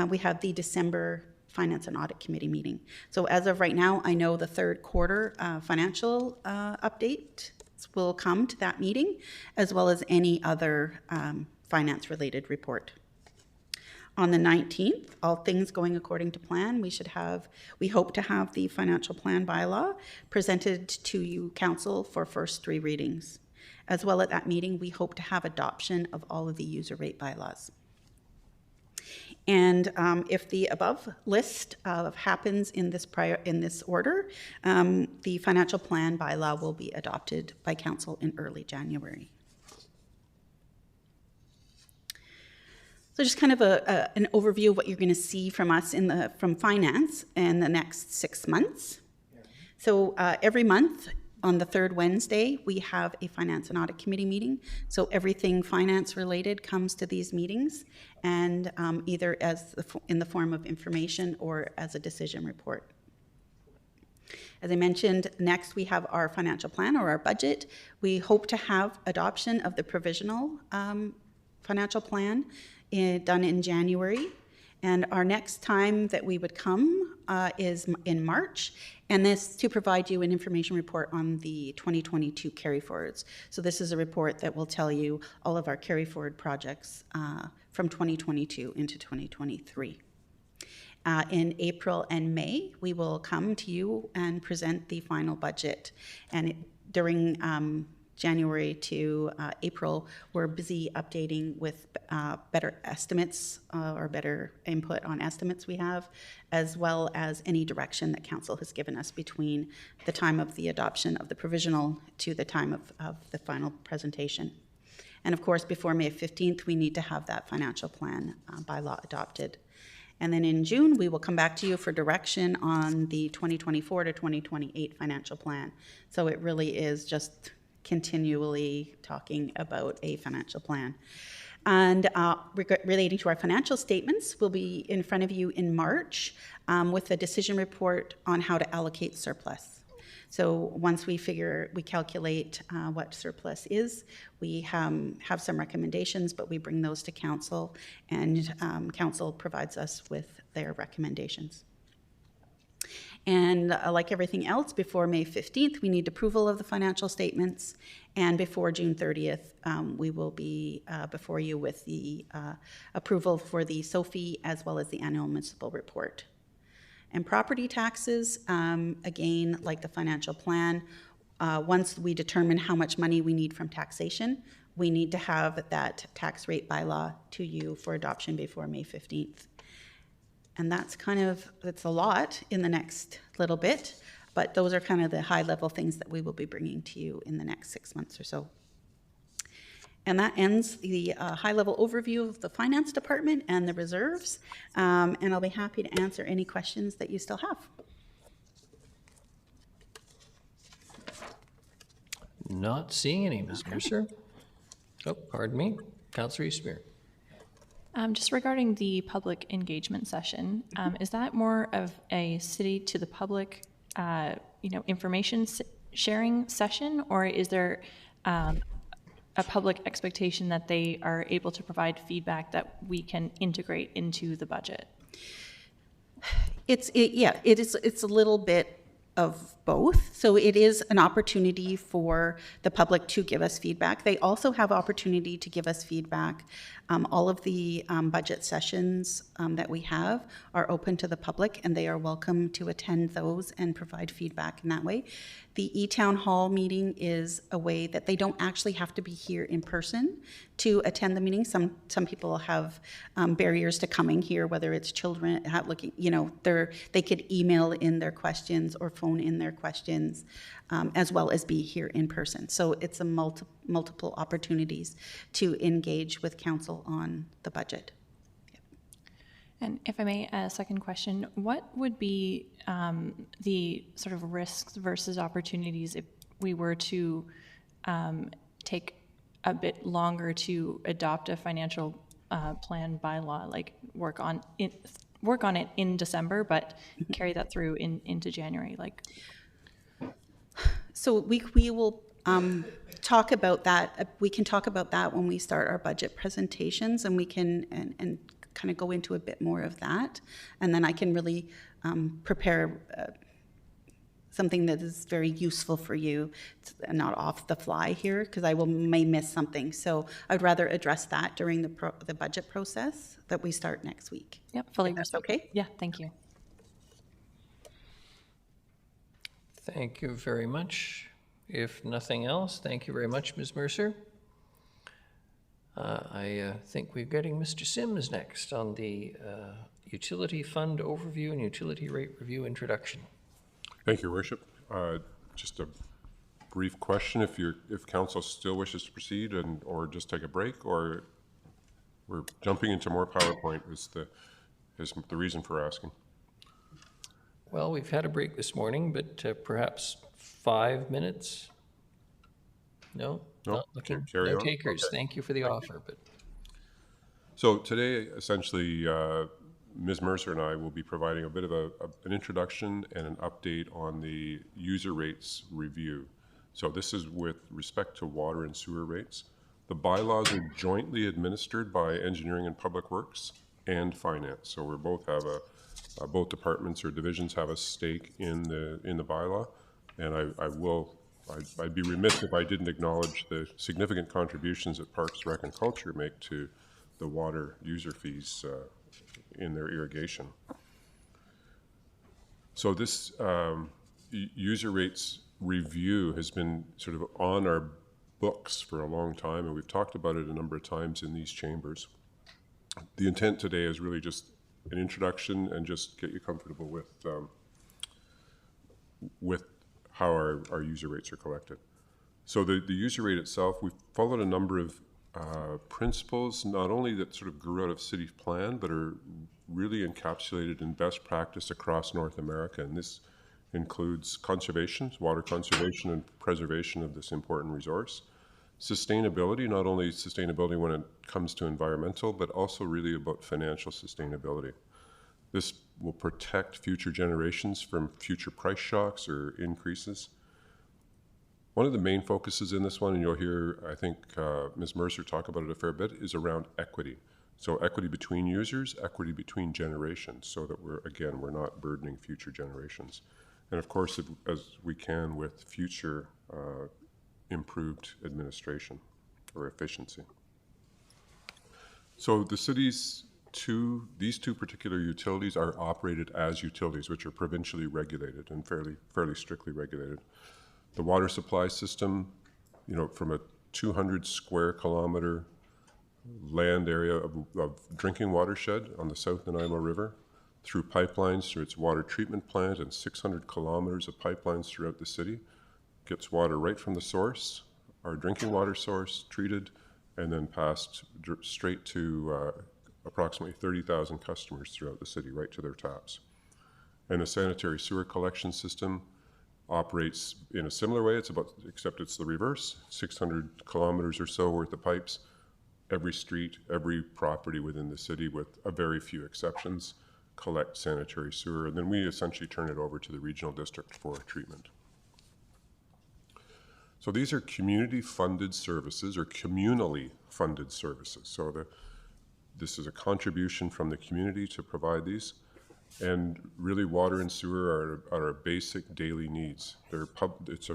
we have the December Finance and Audit Committee meeting. So as of right now, I know the third quarter financial update will come to that meeting, as well as any other finance-related report. On the 19th, all things going according to plan, we hope to have the financial plan bylaw presented to you, Council, for first 3 readings. As well at that meeting, we hope to have adoption of all of the user rate bylaws. And if the above list happens in this order, the financial plan bylaw will be adopted by Council in early January. So just kind of an overview of what you're going to see from us from finance in the next 6 months. So every month on the 3rd Wednesday, we have a Finance and Audit Committee meeting. So everything finance related comes to these meetings, and either in the form of information or as a decision report. As I mentioned, next we have our financial plan or our budget. We hope to have adoption of the provisional financial plan done in January. And our next time that we would come is in March, and this to provide you an information report on the 2022 carry forwards. So this is a report that will tell you all of our carry forward projects from 2022 into 2023. In April and May, we will come to you and present the final budget. And during January to April, we're busy updating with better estimates or better input on estimates we have, as well as any direction that Council has given us between the time of the adoption of the provisional to the time of the final presentation. And of course, before May 15th, we need to have that financial plan bylaw adopted. And then in June, we will come back to you for direction on the 2024 to 2028 financial plan. So it really is just continually talking about a financial plan. And relating to our financial statements, we'll be in front of you in March with a decision report on how to allocate surplus. So once we calculate what surplus is, we have some recommendations, but we bring those to Council, and Council provides us with their recommendations. And like everything else, before May 15th, we need approval of the financial statements. And before June 30th, we will be before you with the approval for the SOFI as well as the annual municipal report. And property taxes, again, like the financial plan, once we determine how much money we need from taxation, we need to have that tax rate bylaw to you for adoption before May 15th. And it's a lot in the next little bit, but those are kind of the high level things that we will be bringing to you in the next 6 months or so. And that ends the high level overview of the finance department and the reserves. And I'll be happy to answer any questions that you still have. Not seeing any, Ms. Mercer. Oh, pardon me. Councillor Eastmere. Just regarding the public engagement session, is that more of a city to the public, information sharing session, or is there a public expectation that they are able to provide feedback that we can integrate into the budget? It's a little bit of both. So it is an opportunity for the public to give us feedback. They also have opportunity to give us feedback. All of the budget sessions that we have are open to the public, and they are welcome to attend those and provide feedback in that way. The e-town hall meeting is a way that they don't actually have to be here in person to attend the meeting. Some people have barriers to coming here, whether it's children looking, they could email in their questions or phone in their questions, as well as be here in person. So it's a multiple opportunities to engage with Council on the budget. And if I may, a second question, what would be the sort of risks versus opportunities if we were to take a bit longer to adopt a financial plan bylaw, like work work on it in December, but carry that through into January? Like, So we will talk about that. We can talk about that when we start our budget presentations, and we can and kind of go into a bit more of that, and then I can really prepare something that is very useful for you, not off the fly here, because I may miss something. So I'd rather address that during the budget process that we start next week. Yep, fully That's respect. okay. Yeah, thank you. Thank you very much. If nothing else, thank you very much, Ms. Mercer. I think we're getting Mr. Sims next on the utility fund overview and utility rate review introduction. Thank you, Your Worship. Just a brief question: if council still wishes to proceed, or just take a break, or we're jumping into more PowerPoint is the reason for asking. Well, we've had a break this morning, but perhaps 5 minutes? No? No, Not looking. carry No on. takers. Okay. Thank you for the offer. But So today, essentially, Ms. Mercer and I will be providing a bit of an introduction and an update on the user rates review. So this is with respect to water and sewer rates. The bylaws are jointly administered by Engineering and Public Works and Finance. So we both have both departments or divisions have a stake in the bylaw, and I'd be remiss if I didn't acknowledge the significant contributions that Parks, Rec, and Culture make to the water user fees in their irrigation. So this user rates review has been sort of on our books for a long time, and we've talked about it a number of times in these chambers. The intent today is really just an introduction and just get you comfortable with how our user rates are collected. So the user rate itself, we've followed a number of principles, not only that sort of grew out of city plan, but are really encapsulated in best practice across North America. And this includes conservation, water conservation and preservation of this important resource. Sustainability, not only sustainability when it comes to environmental, but also really about financial sustainability. This will protect future generations from future price shocks or increases. One of the main focuses in this one, and you'll hear, I think, Ms. Mercer talk about it a fair bit, is around equity. So equity between users, equity between generations, so that we're not burdening future generations. And of course, as we can with future improved administration or efficiency. So the city's these two particular utilities are operated as utilities, which are provincially regulated and fairly strictly regulated. The water supply system, from a 200 square kilometer land area of drinking watershed on the South Nanaimo River, through pipelines, through its water treatment plant and 600 kilometers of pipelines throughout the city, gets water right from the source, our drinking water source, treated, and then passed straight to approximately 30,000 customers throughout the city, right to their taps. And the sanitary sewer collection system operates in a similar way, except it's the reverse, 600 kilometers or so worth of pipes, every street, every property within the city, with a very few exceptions, collect sanitary sewer, and then we essentially turn it over to the regional district for treatment. So these are community-funded services or communally funded services. So this is a contribution from the community to provide these. And really, water and sewer are our basic daily needs. It's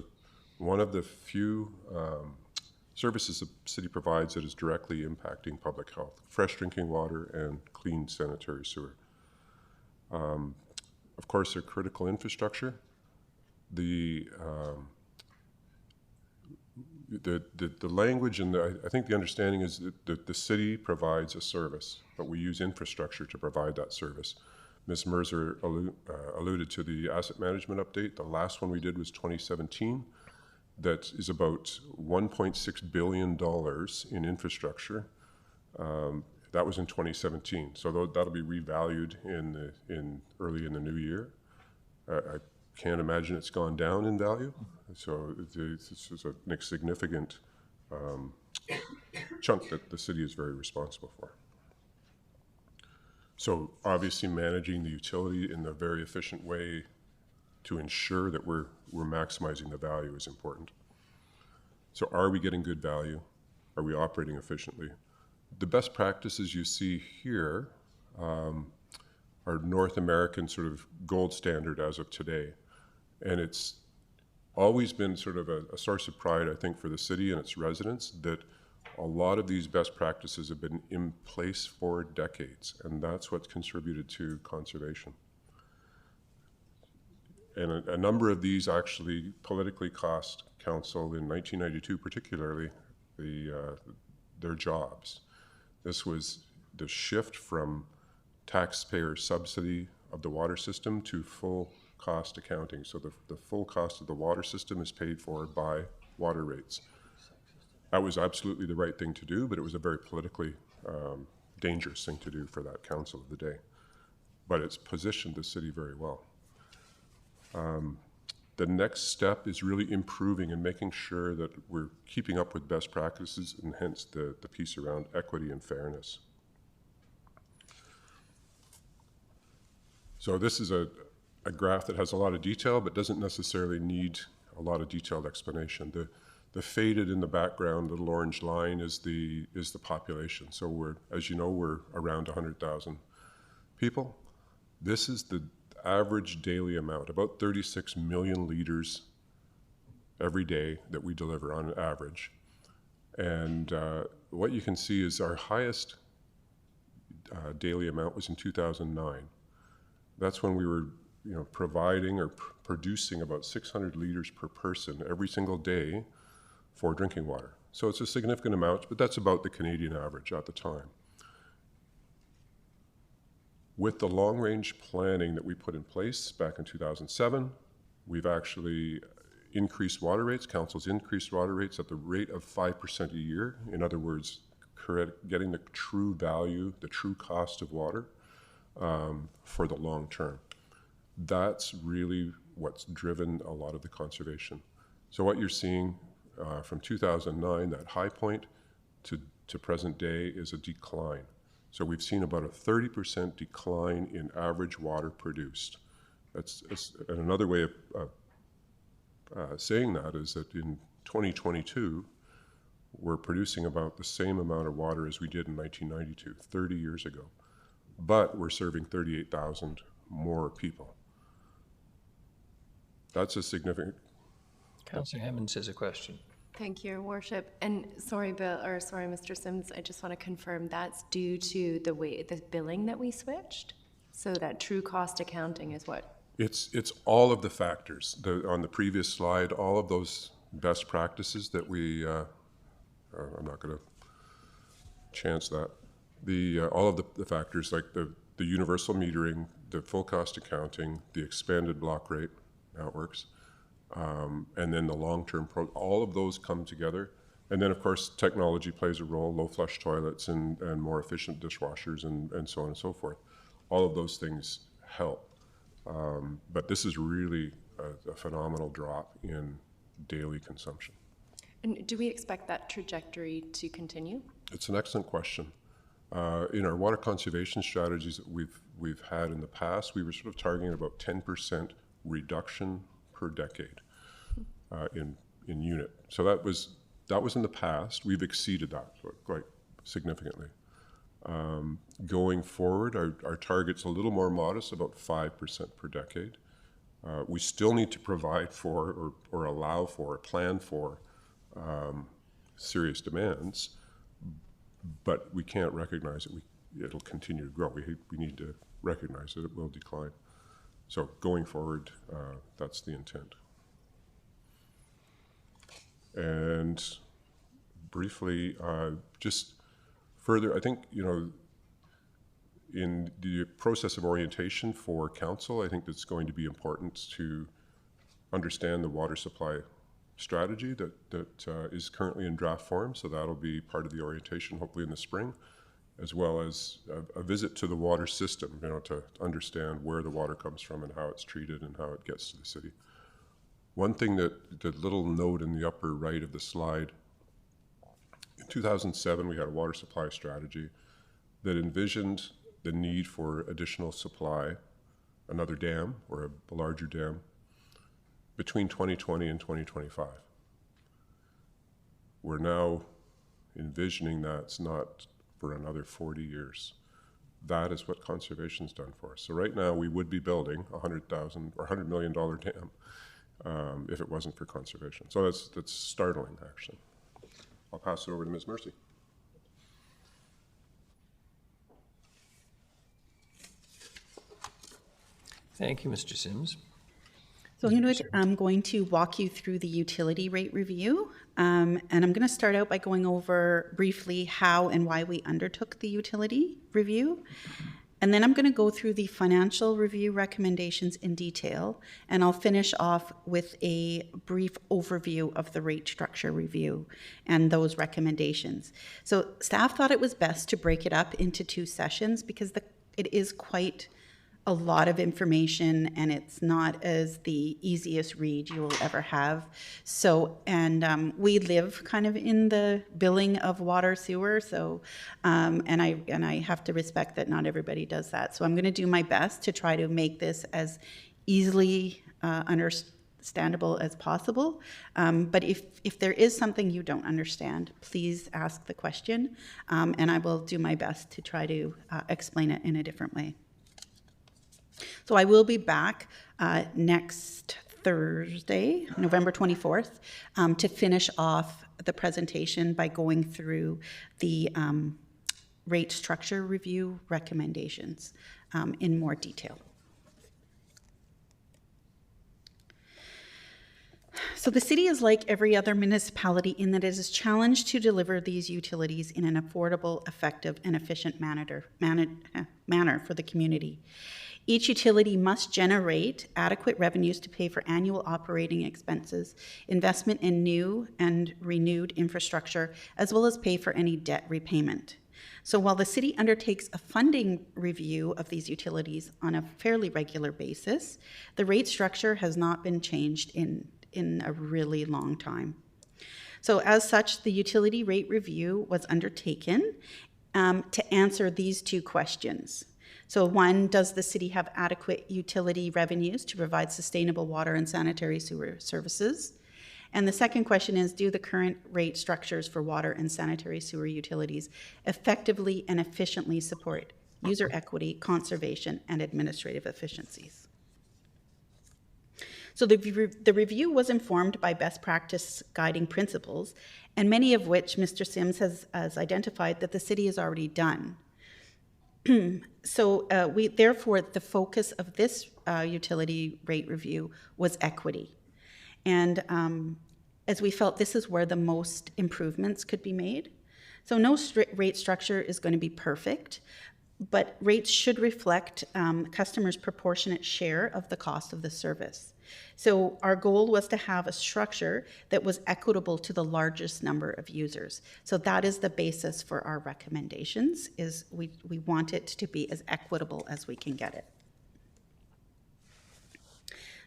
one of the few services the city provides that is directly impacting public health: fresh drinking water and clean sanitary sewer. Of course, they're critical infrastructure. The language and I think the understanding is that the city provides a service, but we use infrastructure to provide that service. Ms. Mercer alluded to the asset management update. The last one we did was 2017. That is about $1.6 billion in infrastructure. That was in 2017. So that'll be revalued early in the new year. I can't imagine it's gone down in value. So this is a significant chunk that the city is very responsible for. So obviously managing the utility in a very efficient way to ensure that we're maximizing the value is important. So are we getting good value? Are we operating efficiently? The best practices you see here are North American sort of gold standard as of today. And it's always been sort of a source of pride, I think, for the city and its residents that a lot of these best practices have been in place for decades, and that's what's contributed to conservation. And a number of these actually politically cost council in 1992 particularly their jobs. This was the shift from taxpayer subsidy of the water system to full cost accounting. So the full cost of the water system is paid for by water rates. That was absolutely the right thing to do, but it was a very politically dangerous thing to do for that council of the day. But it's positioned the city very well. The next step is really improving and making sure that we're keeping up with best practices, and hence the piece around equity and fairness. So this is a graph that has a lot of detail, but doesn't necessarily need a lot of detailed explanation. The faded in the background little orange line is the population. So we're, as you know, we're around 100,000 people. This is the average daily amount, about 36 million liters every day that we deliver on average. And what you can see is our highest daily amount was in 2009. That's when we were, providing or producing about 600 liters per person every single day for drinking water. So it's a significant amount, but that's about the Canadian average at the time. With the long-range planning that we put in place back in 2007, we've actually increased water rates. Council's increased water rates at the rate of 5% a year. In other words, getting the true value, the true cost of water for the long term. That's really what's driven a lot of the conservation. So what you're seeing from 2009, that high point, to present day is a decline. So we've seen about a 30% decline in average water produced. That's and another way of saying that is that in 2022, we're producing about the same amount of water as we did in 1992, 30 years ago. But we're serving 38,000 more people. That's a significant... Councillor Hammond says a question. Thank you, Your Worship. And sorry, Mr. Sims, I just want to confirm that's due to the billing that we switched? So that true cost accounting is what? It's all of the factors. On the previous slide, all of those best practices that we, I'm not going to chance that. All of the factors like the universal metering, the full cost accounting, the expanded block rate, how it works, and then the long-term, all of those come together. And then of course, technology plays a role, low flush toilets and more efficient dishwashers and so on and so forth. All of those things help. But this is really a phenomenal drop in daily consumption. And do we expect that trajectory to continue? It's an excellent question. In our water conservation strategies that we've had in the past, we were sort of targeting about 10% reduction per decade in unit. So that was in the past. We've exceeded that quite significantly. Going forward, our target's a little more modest, about 5% per decade. We still need to provide for or allow for, or plan for serious demands, but we can't recognize that it'll continue to grow. We need to recognize that it will decline. So going forward, that's the intent. And briefly, just further, I think, in the process of orientation for council, I think that's going to be important to understand the water supply strategy that is currently in draft form. So that'll be part of the orientation, hopefully in the spring, as well as a visit to the water system, to understand where the water comes from and how it's treated and how it gets to the city. One thing that the little note in the upper right of the slide, in 2007, we had a water supply strategy that envisioned the need for additional supply, another dam or a larger dam, between 2020 and 2025. We're now envisioning that's not for another 40 years. That is what conservation's done for us. So right now we would be building a $100,000 or $100 million dam if it wasn't for conservation. So that's startling, actually. I'll pass it over to Ms. Mercy. Thank you, Mr. Sims. So I'm going to walk you through the utility rate review. And I'm going to start out by going over briefly how and why we undertook the utility review. And then I'm going to go through the financial review recommendations in detail. And I'll finish off with a brief overview of the rate structure review and those recommendations. So staff thought it was best to break it up into 2 sessions because it is quite a lot of information and it's not as the easiest read you will ever have. So, and we live kind of in the billing of water sewer. So, and I have to respect that not everybody does that. So I'm going to do my best to try to make this as easily understandable as possible. But if there is something you don't understand, please ask the question, and I will do my best to try to explain it in a different way. So I will be back next Thursday, November 24th, to finish off the presentation by going through the rate structure review recommendations in more detail. So the city is like every other municipality in that it is challenged to deliver these utilities in an affordable, effective, and efficient manner for the community. Each utility must generate adequate revenues to pay for annual operating expenses, investment in new and renewed infrastructure, as well as pay for any debt repayment. So while the city undertakes a funding review of these utilities on a fairly regular basis, the rate structure has not been changed in a really long time. So as such, the utility rate review was undertaken to answer these 2 questions. So 1, does the city have adequate utility revenues to provide sustainable water and sanitary sewer services? And the second question is, do the current rate structures for water and sanitary sewer utilities effectively and efficiently support user equity, conservation, and administrative efficiencies? So the review was informed by best practice guiding principles, and many of which Mr. Sims has identified that the city has already done. So therefore, the focus of this utility rate review was equity. And as we felt, this is where the most improvements could be made. So no rate structure is going to be perfect, but rates should reflect customers' proportionate share of the cost of the service. So our goal was to have a structure that was equitable to the largest number of users. So that is the basis for our recommendations, is we want it to be as equitable as we can get it.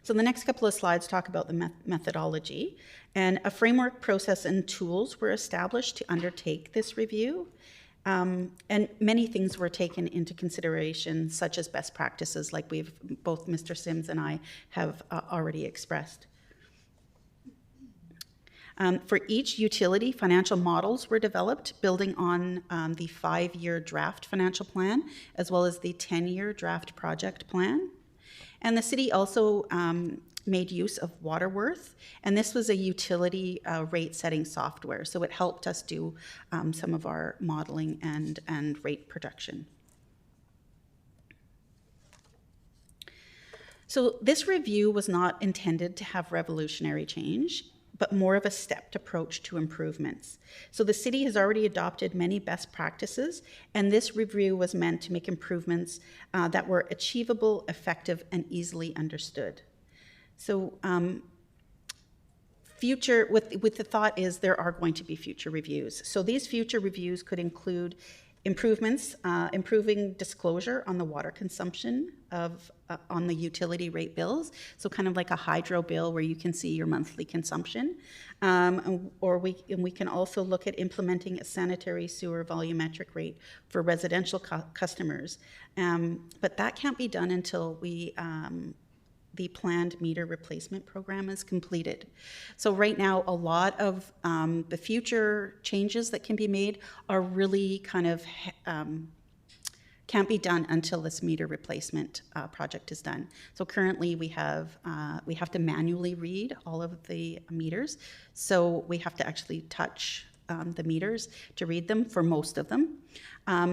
So the next couple of slides talk about the methodology, and a framework, process, and tools were established to undertake this review. And many things were taken into consideration, such as best practices, like both Mr. Sims and I have already expressed. For each utility, financial models were developed, building on the 5-year draft financial plan, as well as the 10-year draft project plan. And the city also made use of Waterworth, and this was a utility rate setting software, so it helped us do some of our modeling and rate production. So this review was not intended to have revolutionary change, but more of a stepped approach to improvements. So the city has already adopted many best practices, and this review was meant to make improvements that were achievable, effective, and easily understood. So with the thought is there are going to be future reviews. So these future reviews could include Improvements, improving disclosure on the water consumption of on the utility rate bills. So kind of like a hydro bill where you can see your monthly consumption. Or we can also look at implementing a sanitary sewer volumetric rate for residential customers. But that can't be done until the planned meter replacement program is completed. So right now, a lot of the future changes that can be made are really kind of can't be done until this meter replacement project is done. So currently we have to manually read all of the meters. So we have to actually touch the meters to read them for most of them.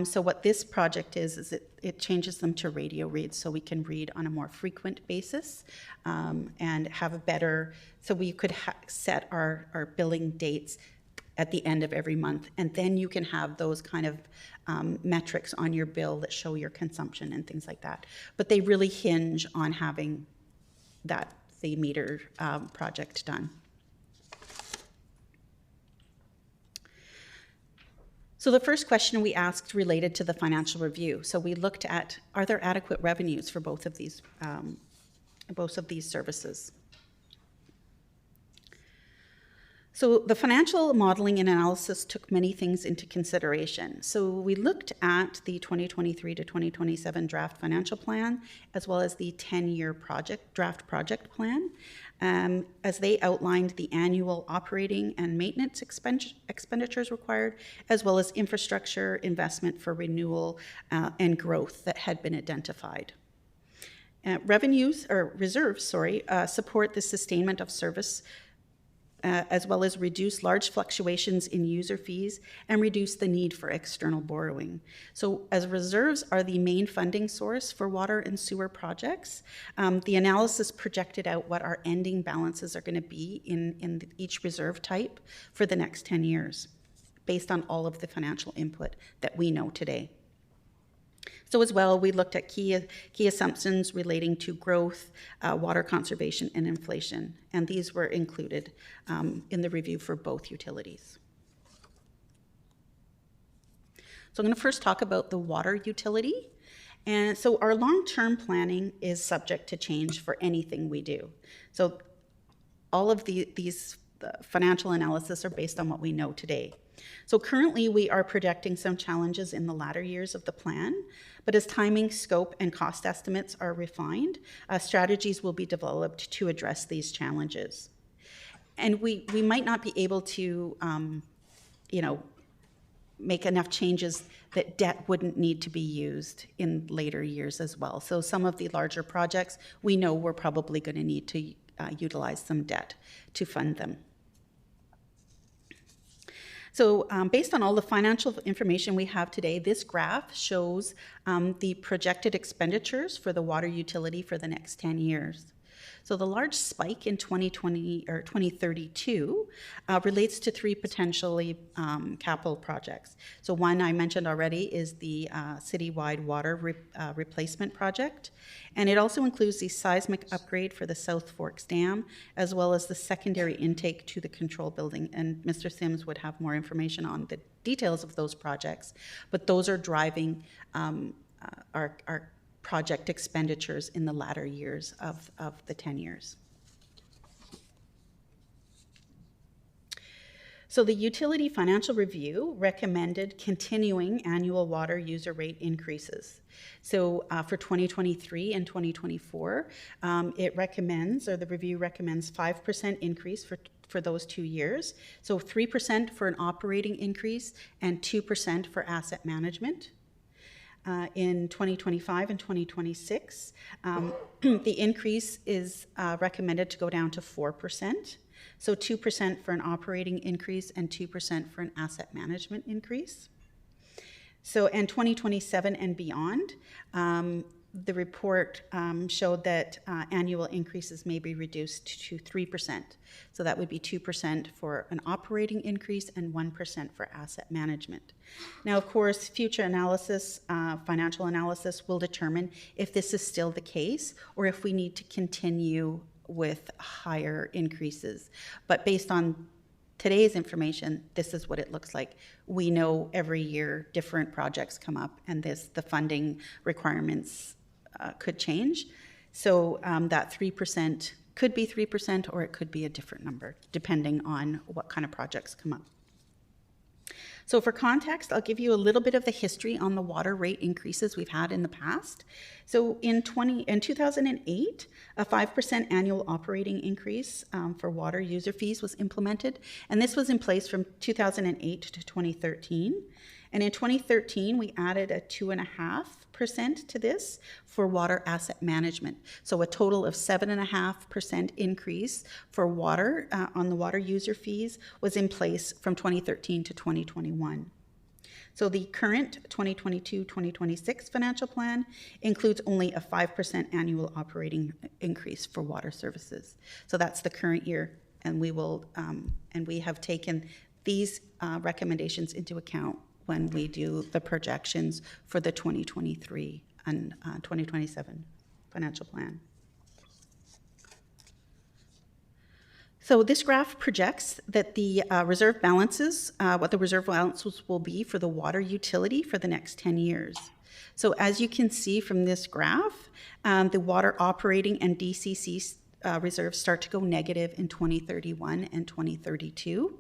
So what this project is it changes them to radio reads so we can read on a more frequent basis and have a better, so we could set our billing dates at the end of every month. And then you can have those kind of metrics on your bill that show your consumption and things like that. But they really hinge on having the meter project done. So the first question we asked related to the financial review. So we looked at, are there adequate revenues for both of these services? So the financial modeling and analysis took many things into consideration. So we looked at the 2023 to 2027 draft financial plan, as well as the 10-year draft project plan, as they outlined the annual operating and maintenance expenditures required, as well as infrastructure investment for renewal and growth that had been identified. Reserves support the sustainment of service as well as reduce large fluctuations in user fees and reduce the need for external borrowing. So as reserves are the main funding source for water and sewer projects, the analysis projected out what our ending balances are going to be in each reserve type for the next 10 years, based on all of the financial input that we know today. So as well, we looked at key assumptions relating to growth, water conservation, and inflation, and these were included in the review for both utilities. So I'm going to first talk about the water utility. And so our long-term planning is subject to change for anything we do. So all of these financial analysis are based on what we know today. So currently we are projecting some challenges in the latter years of the plan, but as timing, scope, and cost estimates are refined, strategies will be developed to address these challenges. And we might not be able to, make enough changes that debt wouldn't need to be used in later years as well. So some of the larger projects, we know we're probably going to need to utilize some debt to fund them. So based on all the financial information we have today, this graph shows the projected expenditures for the water utility for the next 10 years. So the large spike in 2020 or 2032 relates to three potentially capital projects. So one I mentioned already is the citywide water replacement project, and it also includes the seismic upgrade for the South Forks Dam, as well as the secondary intake to the control building. And Mr. Sims would have more information on the details of those projects, but those are driving our project expenditures in the latter years of the 10 years. So the Utility Financial Review recommended continuing annual water user rate increases. So for 2023 and 2024, it recommends, or the review recommends 5% increase for those 2 years. So 3% for an operating increase and 2% for asset management. In 2025 and 2026, the increase is recommended to go down to 4%. So 2% for an operating increase and 2% for an asset management increase. So, and 2027 and beyond, the report showed that annual increases may be reduced to 3%. So that would be 2% for an operating increase and 1% for asset management. Now, of course, future analysis, financial analysis will determine if this is still the case or if we need to continue with higher increases. But based on today's information, this is what it looks like. We know every year different projects come up, and the funding requirements could change. So that 3% could be 3%, or it could be a different number, depending on what kind of projects come up. So for context, I'll give you a little bit of the history on the water rate increases we've had in the past. So in 2008, a 5% annual operating increase for water user fees was implemented, and this was in place from 2008 to 2013. And in 2013, we added a 2.5% to this for water asset management. So a total of 7.5% increase for water on the water user fees was in place from 2013 to 2021. So the current 2022-2026 financial plan includes only a 5% annual operating increase for water services. So that's the current year, and we will, and we have taken these recommendations into account when we do the projections for the 2023 and 2027 financial plan. So this graph projects that the reserve balances, what the reserve balances will be for the water utility for the next 10 years. So as you can see from this graph, the water operating and DCC reserves start to go negative in 2031 and 2032.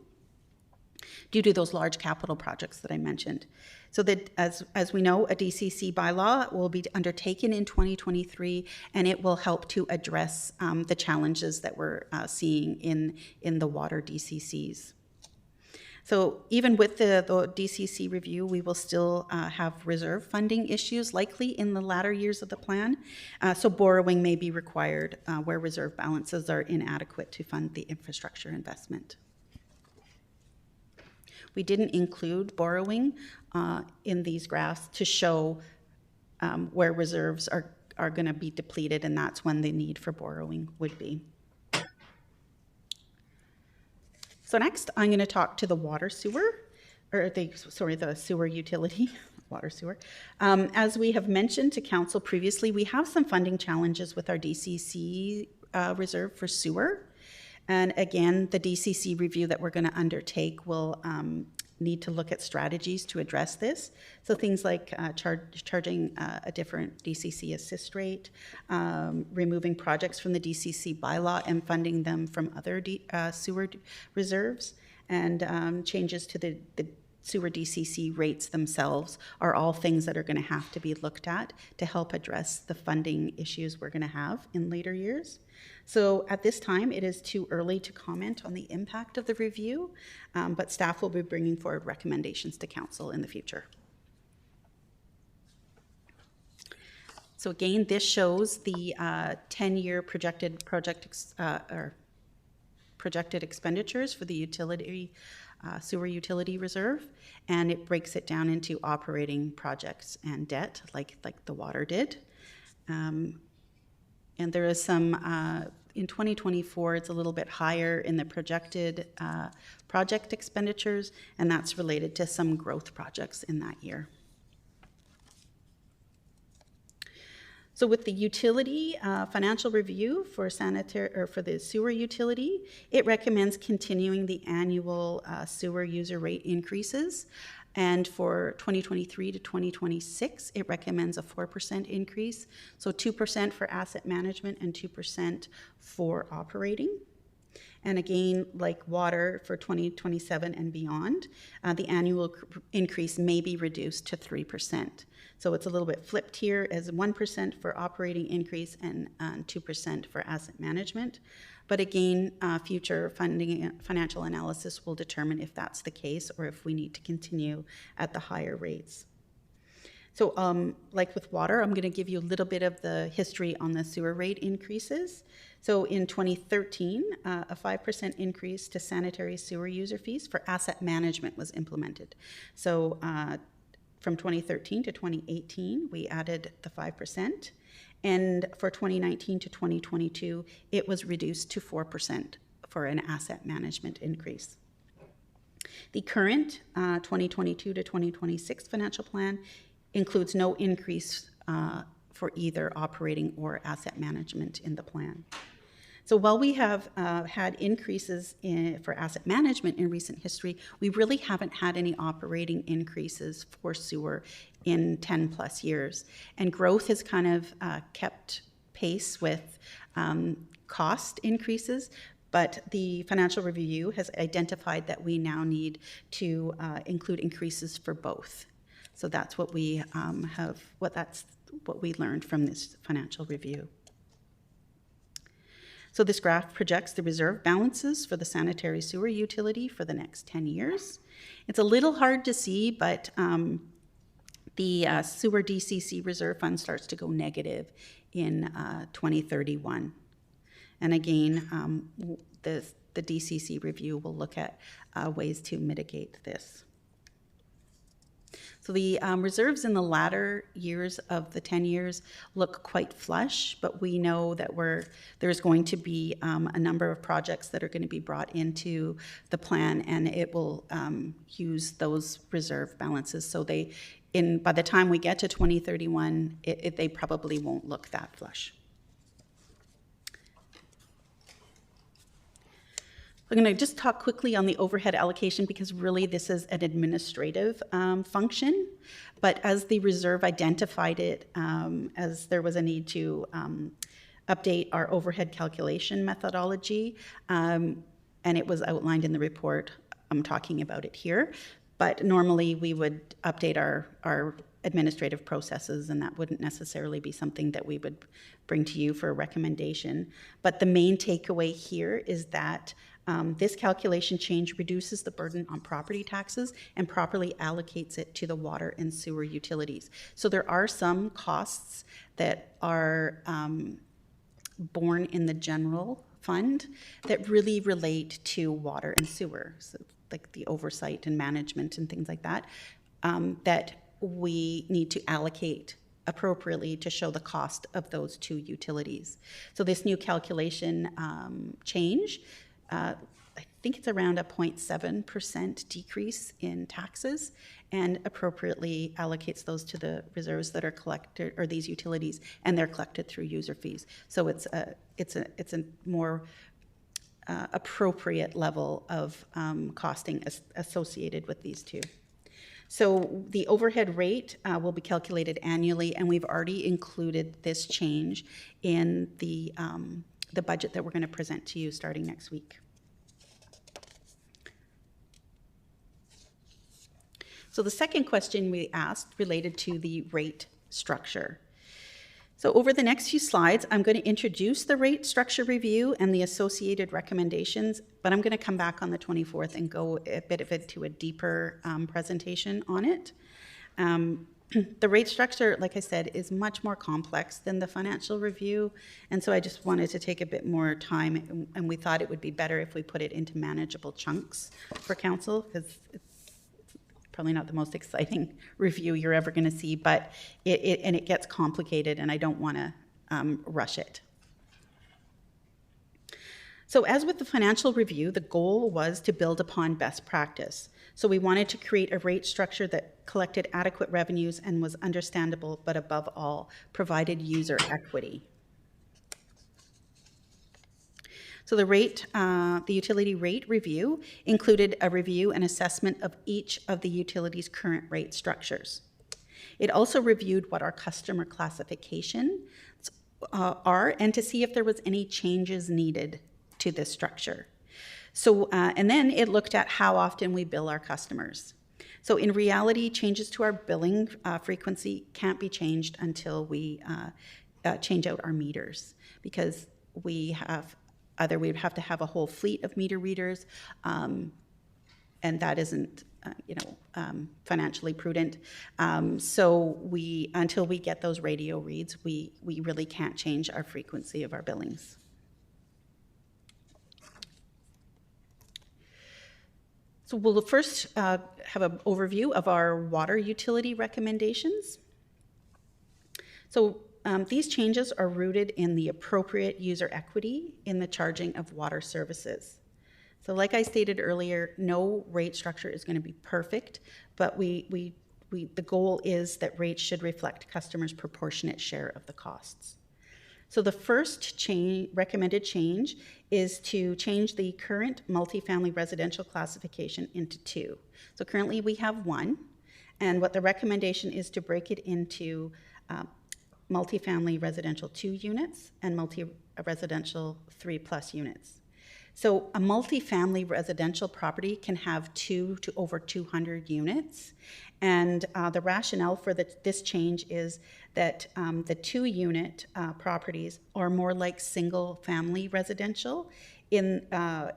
Due to those large capital projects that I mentioned. So that as we know, a DCC bylaw will be undertaken in 2023, and it will help to address the challenges that we're seeing in the water DCCs. So even with the DCC review, we will still have reserve funding issues likely in the latter years of the plan. So borrowing may be required where reserve balances are inadequate to fund the infrastructure investment. We didn't include borrowing in these graphs to show where reserves are going to be depleted, and that's when the need for borrowing would be. So next, I'm going to talk to the water sewer, or the sewer utility, water sewer. As we have mentioned to council previously, we have some funding challenges with our DCC reserve for sewer. And again, the DCC review that we're going to undertake will need to look at strategies to address this. So things like charging a different DCC assist rate, removing projects from the DCC bylaw and funding them from other sewer reserves, and changes to the sewer DCC rates themselves are all things that are going to have to be looked at to help address the funding issues we're going to have in later years. So at this time, it is too early to comment on the impact of the review, but staff will be bringing forward recommendations to council in the future. So again, this shows the 10-year projected expenditures for the utility sewer utility reserve, and it breaks it down into operating projects and debt, like the water did. And there is some, in 2024, it's a little bit higher in the projected project expenditures, and that's related to some growth projects in that year. So with the utility financial review for sanitary or for the sewer utility, it recommends continuing the annual sewer user rate increases. And for 2023 to 2026, it recommends a 4% increase. So 2% for asset management and 2% for operating. And again, like water for 2027 and beyond, the annual increase may be reduced to 3%. So it's a little bit flipped here as 1% for operating increase and 2% for asset management. But again, future funding financial analysis will determine if that's the case or if we need to continue at the higher rates. So like with water, I'm going to give you a little bit of the history on the sewer rate increases. So in 2013, a 5% increase to sanitary sewer user fees for asset management was implemented. So from 2013 to 2018, we added the 5%. And for 2019 to 2022, it was reduced to 4% for an asset management increase. The current 2022 to 2026 financial plan includes no increase for either operating or asset management in the plan. So while we have had increases for asset management in recent history, we really haven't had any operating increases for sewer in 10 plus years. And growth has kind of kept pace with cost increases, but the financial review has identified that we now need to include increases for both. So that's what we that's what we learned from this financial review. So this graph projects the reserve balances for the sanitary sewer utility for the next 10 years. It's a little hard to see, but the sewer DCC reserve fund starts to go negative in 2031. And again, the DCC review will look at ways to mitigate this. So the reserves in the latter years of the 10 years look quite flush, but we know that there's going to be a number of projects that are going to be brought into the plan, and it will use those reserve balances. So by the time we get to 2031, they probably won't look that flush. I'm going to just talk quickly on the overhead allocation because really this is an administrative function. But as the reserve identified it, as there was a need to update our overhead calculation methodology, and it was outlined in the report, I'm talking about it here. But normally we would update our administrative processes, and that wouldn't necessarily be something that we would bring to you for a recommendation. But the main takeaway here is that this calculation change reduces the burden on property taxes and properly allocates it to the water and sewer utilities. So there are some costs that are borne in the general fund that really relate to water and sewer, so like the oversight and management and things like that, that we need to allocate appropriately to show the cost of those two utilities. So this new calculation change, I think it's around a 0.7% decrease in taxes, and appropriately allocates those to the reserves that are collected, or these utilities, and they're collected through user fees. So it's a more appropriate level of costing associated with these two. So the overhead rate will be calculated annually, and we've already included this change in the budget that we're going to present to you starting next week. So the second question we asked related to the rate structure. So over the next few slides, I'm going to introduce the rate structure review and the associated recommendations, but I'm going to come back on the 24th and go a bit of it to a deeper presentation on it. The rate structure, like I said, is much more complex than the financial review, and so I just wanted to take a bit more time, and we thought it would be better if we put it into manageable chunks for council, because it's probably not the most exciting review you're ever going to see, but it gets complicated, and I don't want to rush it. So as with the financial review, the goal was to build upon best practice. So we wanted to create a rate structure that collected adequate revenues and was understandable, but above all, provided user equity. So the utility rate review included a review and assessment of each of the utility's current rate structures. It also reviewed what our customer classifications are, and to see if there was any changes needed to this structure. So, and then it looked at how often we bill our customers. So in reality, changes to our billing frequency can't be changed until we change out our meters, because we have either we'd have to have a whole fleet of meter readers, and that isn't financially prudent. So until we get those radio reads, we really can't change our frequency of our billings. So we'll first have an overview of our water utility recommendations. So these changes are rooted in the appropriate user equity in the charging of water services. So like I stated earlier, no rate structure is going to be perfect, but the goal is that rates should reflect customers' proportionate share of the costs. So the first recommended change is to change the current multifamily residential classification into 2. So currently we have 1, and what the recommendation is to break it into multifamily residential 2 units and multi-residential 3+ units. So a multifamily residential property can have 2 to over 200 units. And the rationale for this change is that the 2-unit properties are more like single-family residential in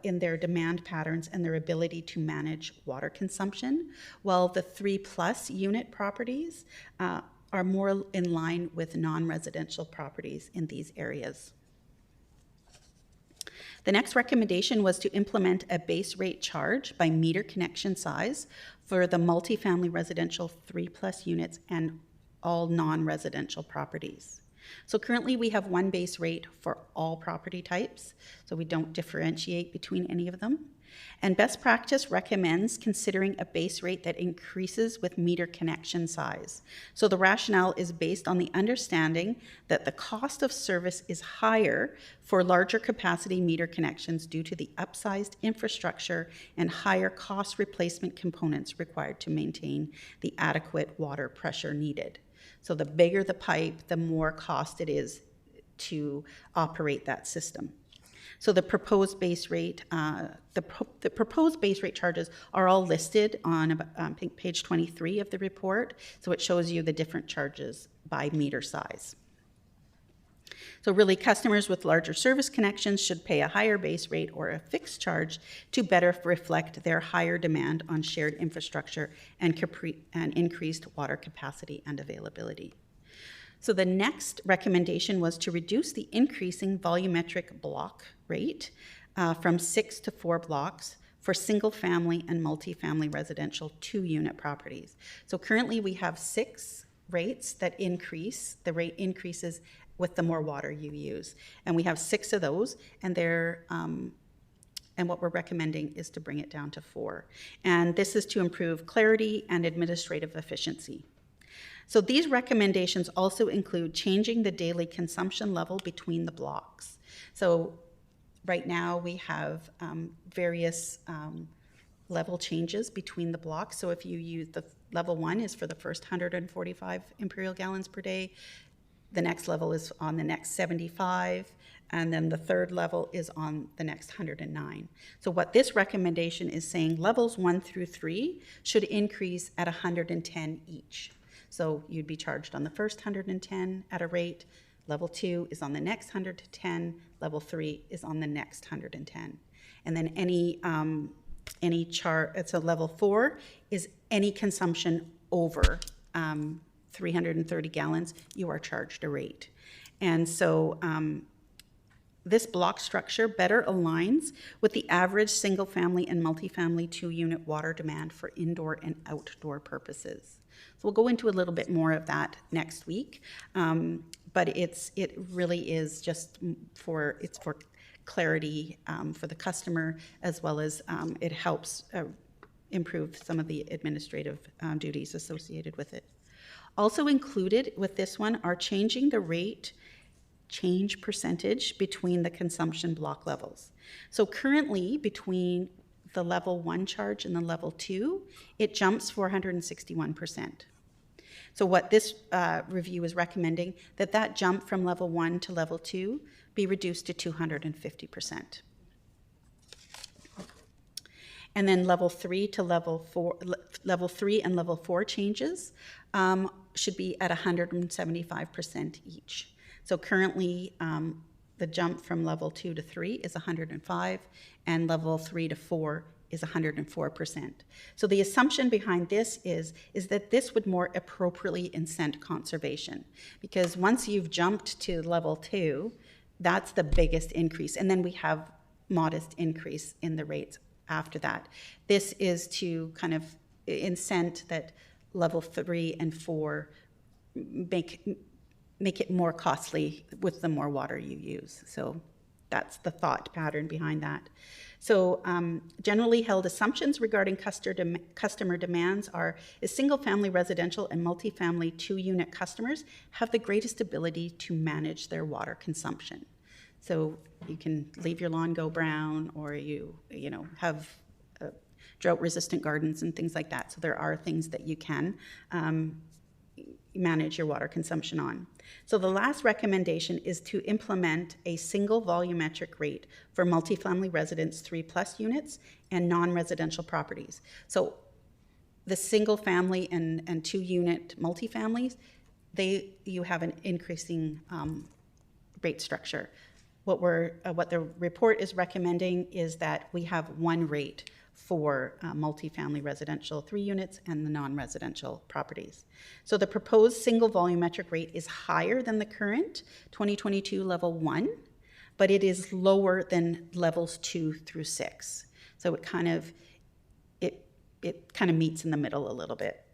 their demand patterns and their ability to manage water consumption, while the 3+ unit properties are more in line with non-residential properties in these areas. The next recommendation was to implement a base rate charge by meter connection size for the multifamily residential 3+ units and all non-residential properties. So currently we have 1 base rate for all property types, so we don't differentiate between any of them. And best practice recommends considering a base rate that increases with meter connection size. So the rationale is based on the understanding that the cost of service is higher for larger capacity meter connections due to the upsized infrastructure and higher cost replacement components required to maintain the adequate water pressure needed. So the bigger the pipe, the more cost it is to operate that system. So the proposed base rate, the proposed base rate charges are all listed on page 23 of the report. So it shows you the different charges by meter size. So really, customers with larger service connections should pay a higher base rate or a fixed charge to better reflect their higher demand on shared infrastructure and increased water capacity and availability. So the next recommendation was to reduce the increasing volumetric block rate from 6 to 4 blocks for single-family and multifamily residential 2-unit properties. So currently we have 6 rates that increase. The rate increases with the more water you use. And we have 6 of those, and and what we're recommending is to bring it down to 4. And this is to improve clarity and administrative efficiency. So these recommendations also include changing the daily consumption level between the blocks. So right now we have various level changes between the blocks. So if you use the level 1 is for the first 145 imperial gallons per day, the next level is on the next 75, and then the third level is on the next 109. So what this recommendation is saying, levels 1 through 3 should increase at 110 each. So you'd be charged on the first 110 at a rate, level 2 is on the next 110, level 3 is on the next 110. And then any charge, so level 4 is any consumption over 330 gallons, you are charged a rate. And so this block structure better aligns with the average single-family and multifamily 2-unit water demand for indoor and outdoor purposes. So we'll go into a little bit more of that next week, but it really is just for clarity for the customer, as well as it helps improve some of the administrative duties associated with it. Also included with this one are changing the rate change percentage between the consumption block levels. So currently, between the level 1 charge and the level 2, it jumps 461%. So what this review is recommending, that jump from level 1 to level 2 be reduced to 250%. And then level 3 to level 4, level 3 and level 4 changes should be at 175% each. So currently, the jump from level 2 to 3 is 105, and level 3 to 4 is 104%. So the assumption behind this is that this would more appropriately incent conservation, because once you've jumped to level 2, that's the biggest increase, and then we have modest increase in the rates after that. This is to kind of incent that level 3 and 4 make it more costly with the more water you use. So That's the thought pattern behind that. So generally held assumptions regarding customer demands is single-family residential and multifamily 2-unit customers have the greatest ability to manage their water consumption. So you can leave your lawn go brown, or you know, have drought-resistant gardens and things like that. So there are things that you can manage your water consumption on. So the last recommendation is to implement a single volumetric rate for multifamily residents 3+ units and non-residential properties. So the single family and 2-unit multifamilies, you have an increasing rate structure. What the report is recommending is that we have one rate for multifamily residential 3 units and the non-residential properties. So the proposed single volumetric rate is higher than the current 2022 level 1, but it is lower than levels 2 through 6. So it kind of meets in the middle a little bit.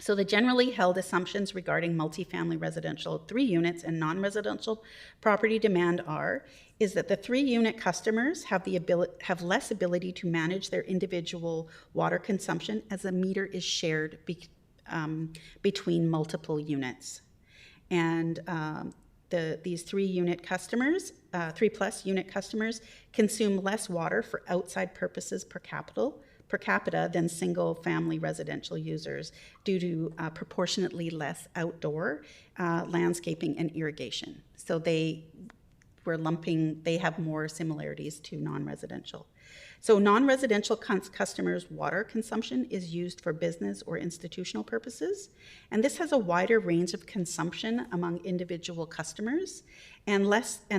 So the generally held assumptions regarding multifamily residential 3 units and non-residential property demand is that the 3-unit customers have less ability to manage their individual water consumption as the meter is shared between multiple units. And these 3-unit customers, 3+ unit customers, consume less water for outside purposes per capita than single-family residential users due to proportionately less outdoor landscaping and irrigation. So they have more similarities to non-residential. So non-residential customers' water consumption is used for business or institutional purposes, and this has a wider range of consumption among individual customers, and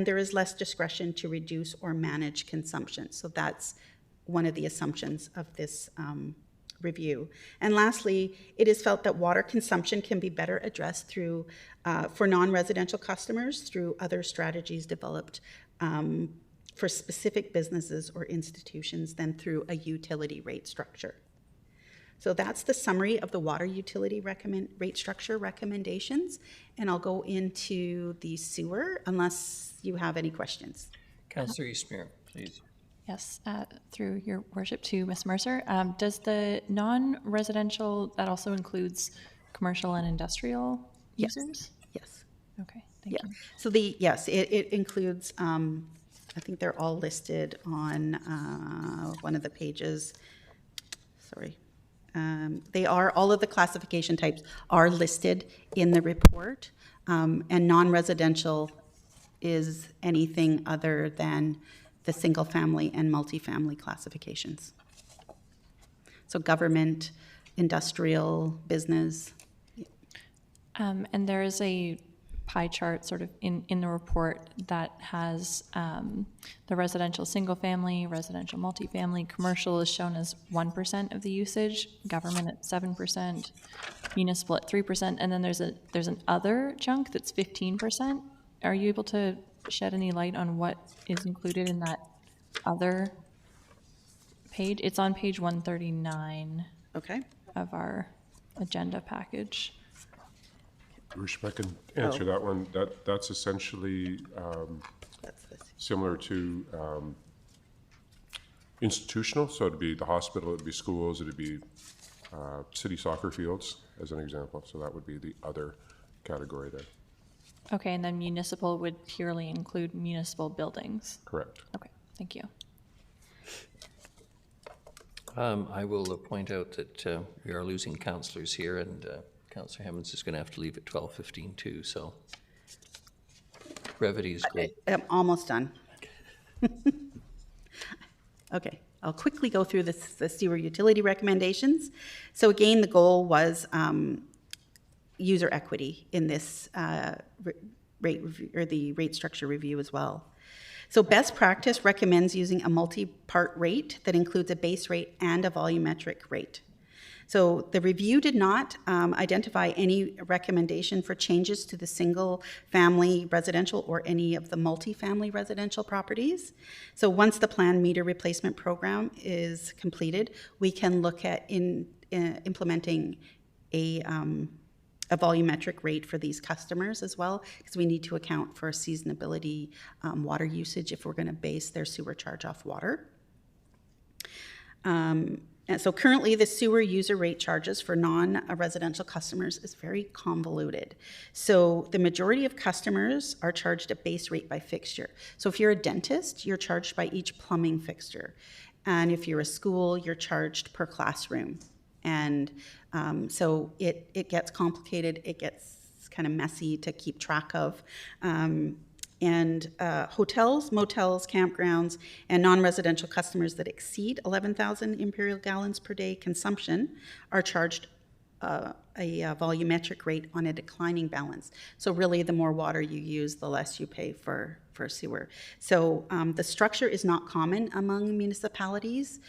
there is less discretion to reduce or manage consumption. So that's one of the assumptions of this review. And lastly, it is felt that water consumption can be better addressed for non-residential customers through other strategies developed for specific businesses or institutions than through a utility rate structure. So that's the summary of the water utility rate structure recommendations, and I'll go into the sewer unless you have any questions. Councillor Eastmere, please. Yes, through your worship to Ms. Mercer. Does the non-residential, that also includes commercial and industrial users? Yes. Okay, thank you. So it includes, I think they're all listed on one of the pages. Sorry. All of the classification types are listed in the report, and non-residential is anything other than the single family and multifamily classifications. So government, industrial, business. And there is a pie chart sort of in the report that has the residential single family, residential multifamily, commercial is shown as 1% of the usage, government at 7%, municipal at 3%, and then there's an other chunk that's 15%. Are you able to shed any light on what is included in that other page? It's on page 139 of our agenda package. Worship, I can answer that one. That's essentially similar to institutional. So it'd be the hospital, it'd be schools, it'd be city soccer fields, as an example. So that would be the other category there. Okay, and then municipal would purely include municipal buildings? Correct. Okay, thank you. I will point out that we are losing councillors here, and Councillor Hemmons is going to have to leave at 12:15 too, so brevity is great. I'm almost done. Okay, I'll quickly go through the sewer utility recommendations. So again, the goal was user equity in this rate review, or the rate structure review as well. So best practice recommends using a multi-part rate that includes a base rate and a volumetric rate. So the review did not identify any recommendation for changes to the single family residential or any of the multifamily residential properties. So once the planned meter replacement program is completed, we can look at implementing a a volumetric rate for these customers as well, because we need to account for seasonability water usage if we're going to base their sewer charge off water. And so currently the sewer user rate charges for non-residential customers is very convoluted. So the majority of customers are charged a base rate by fixture. So if you're a dentist, you're charged by each plumbing fixture. And if you're a school, you're charged per classroom. And so it gets complicated, it gets kind of messy to keep track of. And hotels, motels, campgrounds, and non-residential customers that exceed 11,000 imperial gallons per day consumption are charged a volumetric rate on a declining balance. So really, the more water you use, the less you pay for sewer. So the structure is not common among municipalities.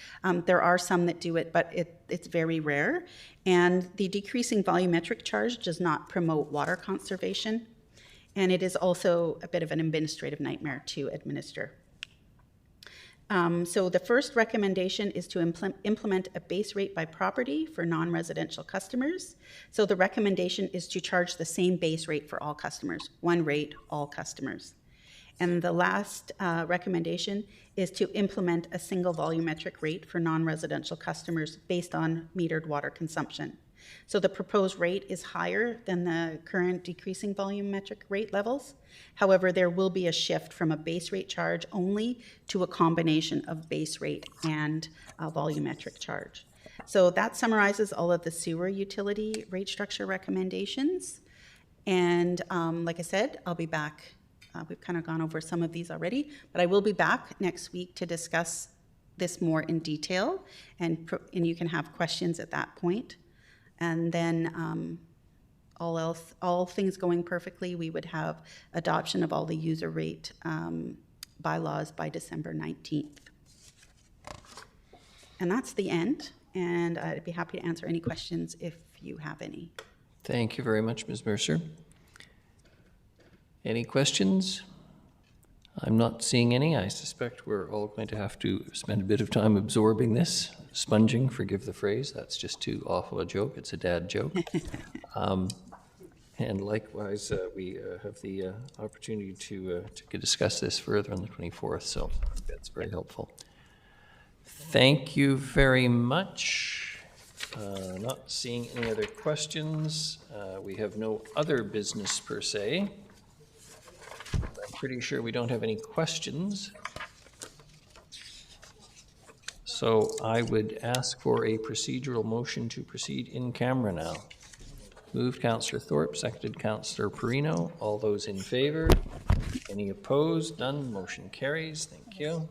There are some that do it, but it's very rare. And the decreasing volumetric charge does not promote water conservation. And it is also a bit of an administrative nightmare to administer. So the first recommendation is to implement a base rate by property for non-residential customers. So the recommendation is to charge the same base rate for all customers, one rate, all customers. And the last recommendation is to implement a single volumetric rate for non-residential customers based on metered water consumption. So the proposed rate is higher than the current decreasing volumetric rate levels. However, there will be a shift from a base rate charge only to a combination of base rate and volumetric charge. So that summarizes all of the sewer utility rate structure recommendations. And like I said, I'll be back. We've kind of gone over some of these already, but I will be back next week to discuss this more in detail, and you can have questions at that point. And then all things going perfectly, we would have adoption of all the user rate bylaws by December 19th. And that's the end. And I'd be happy to answer any questions if you have any. Thank you very much, Ms. Mercer. Any questions? I'm not seeing any. I suspect we're all going to have to spend a bit of time absorbing this. Sponging, forgive the phrase, that's just too awful a joke. It's a dad joke. And likewise, we have the opportunity to discuss this further on the 24th, so that's very helpful. Thank you very much. Not seeing any other questions. We have no other business per se. I'm pretty sure we don't have any questions. So I would ask for a procedural motion to proceed in camera now. Moved Councillor Thorpe, seconded Councillor Perino. All those in favor? Any opposed? None. Motion carries. Thank you.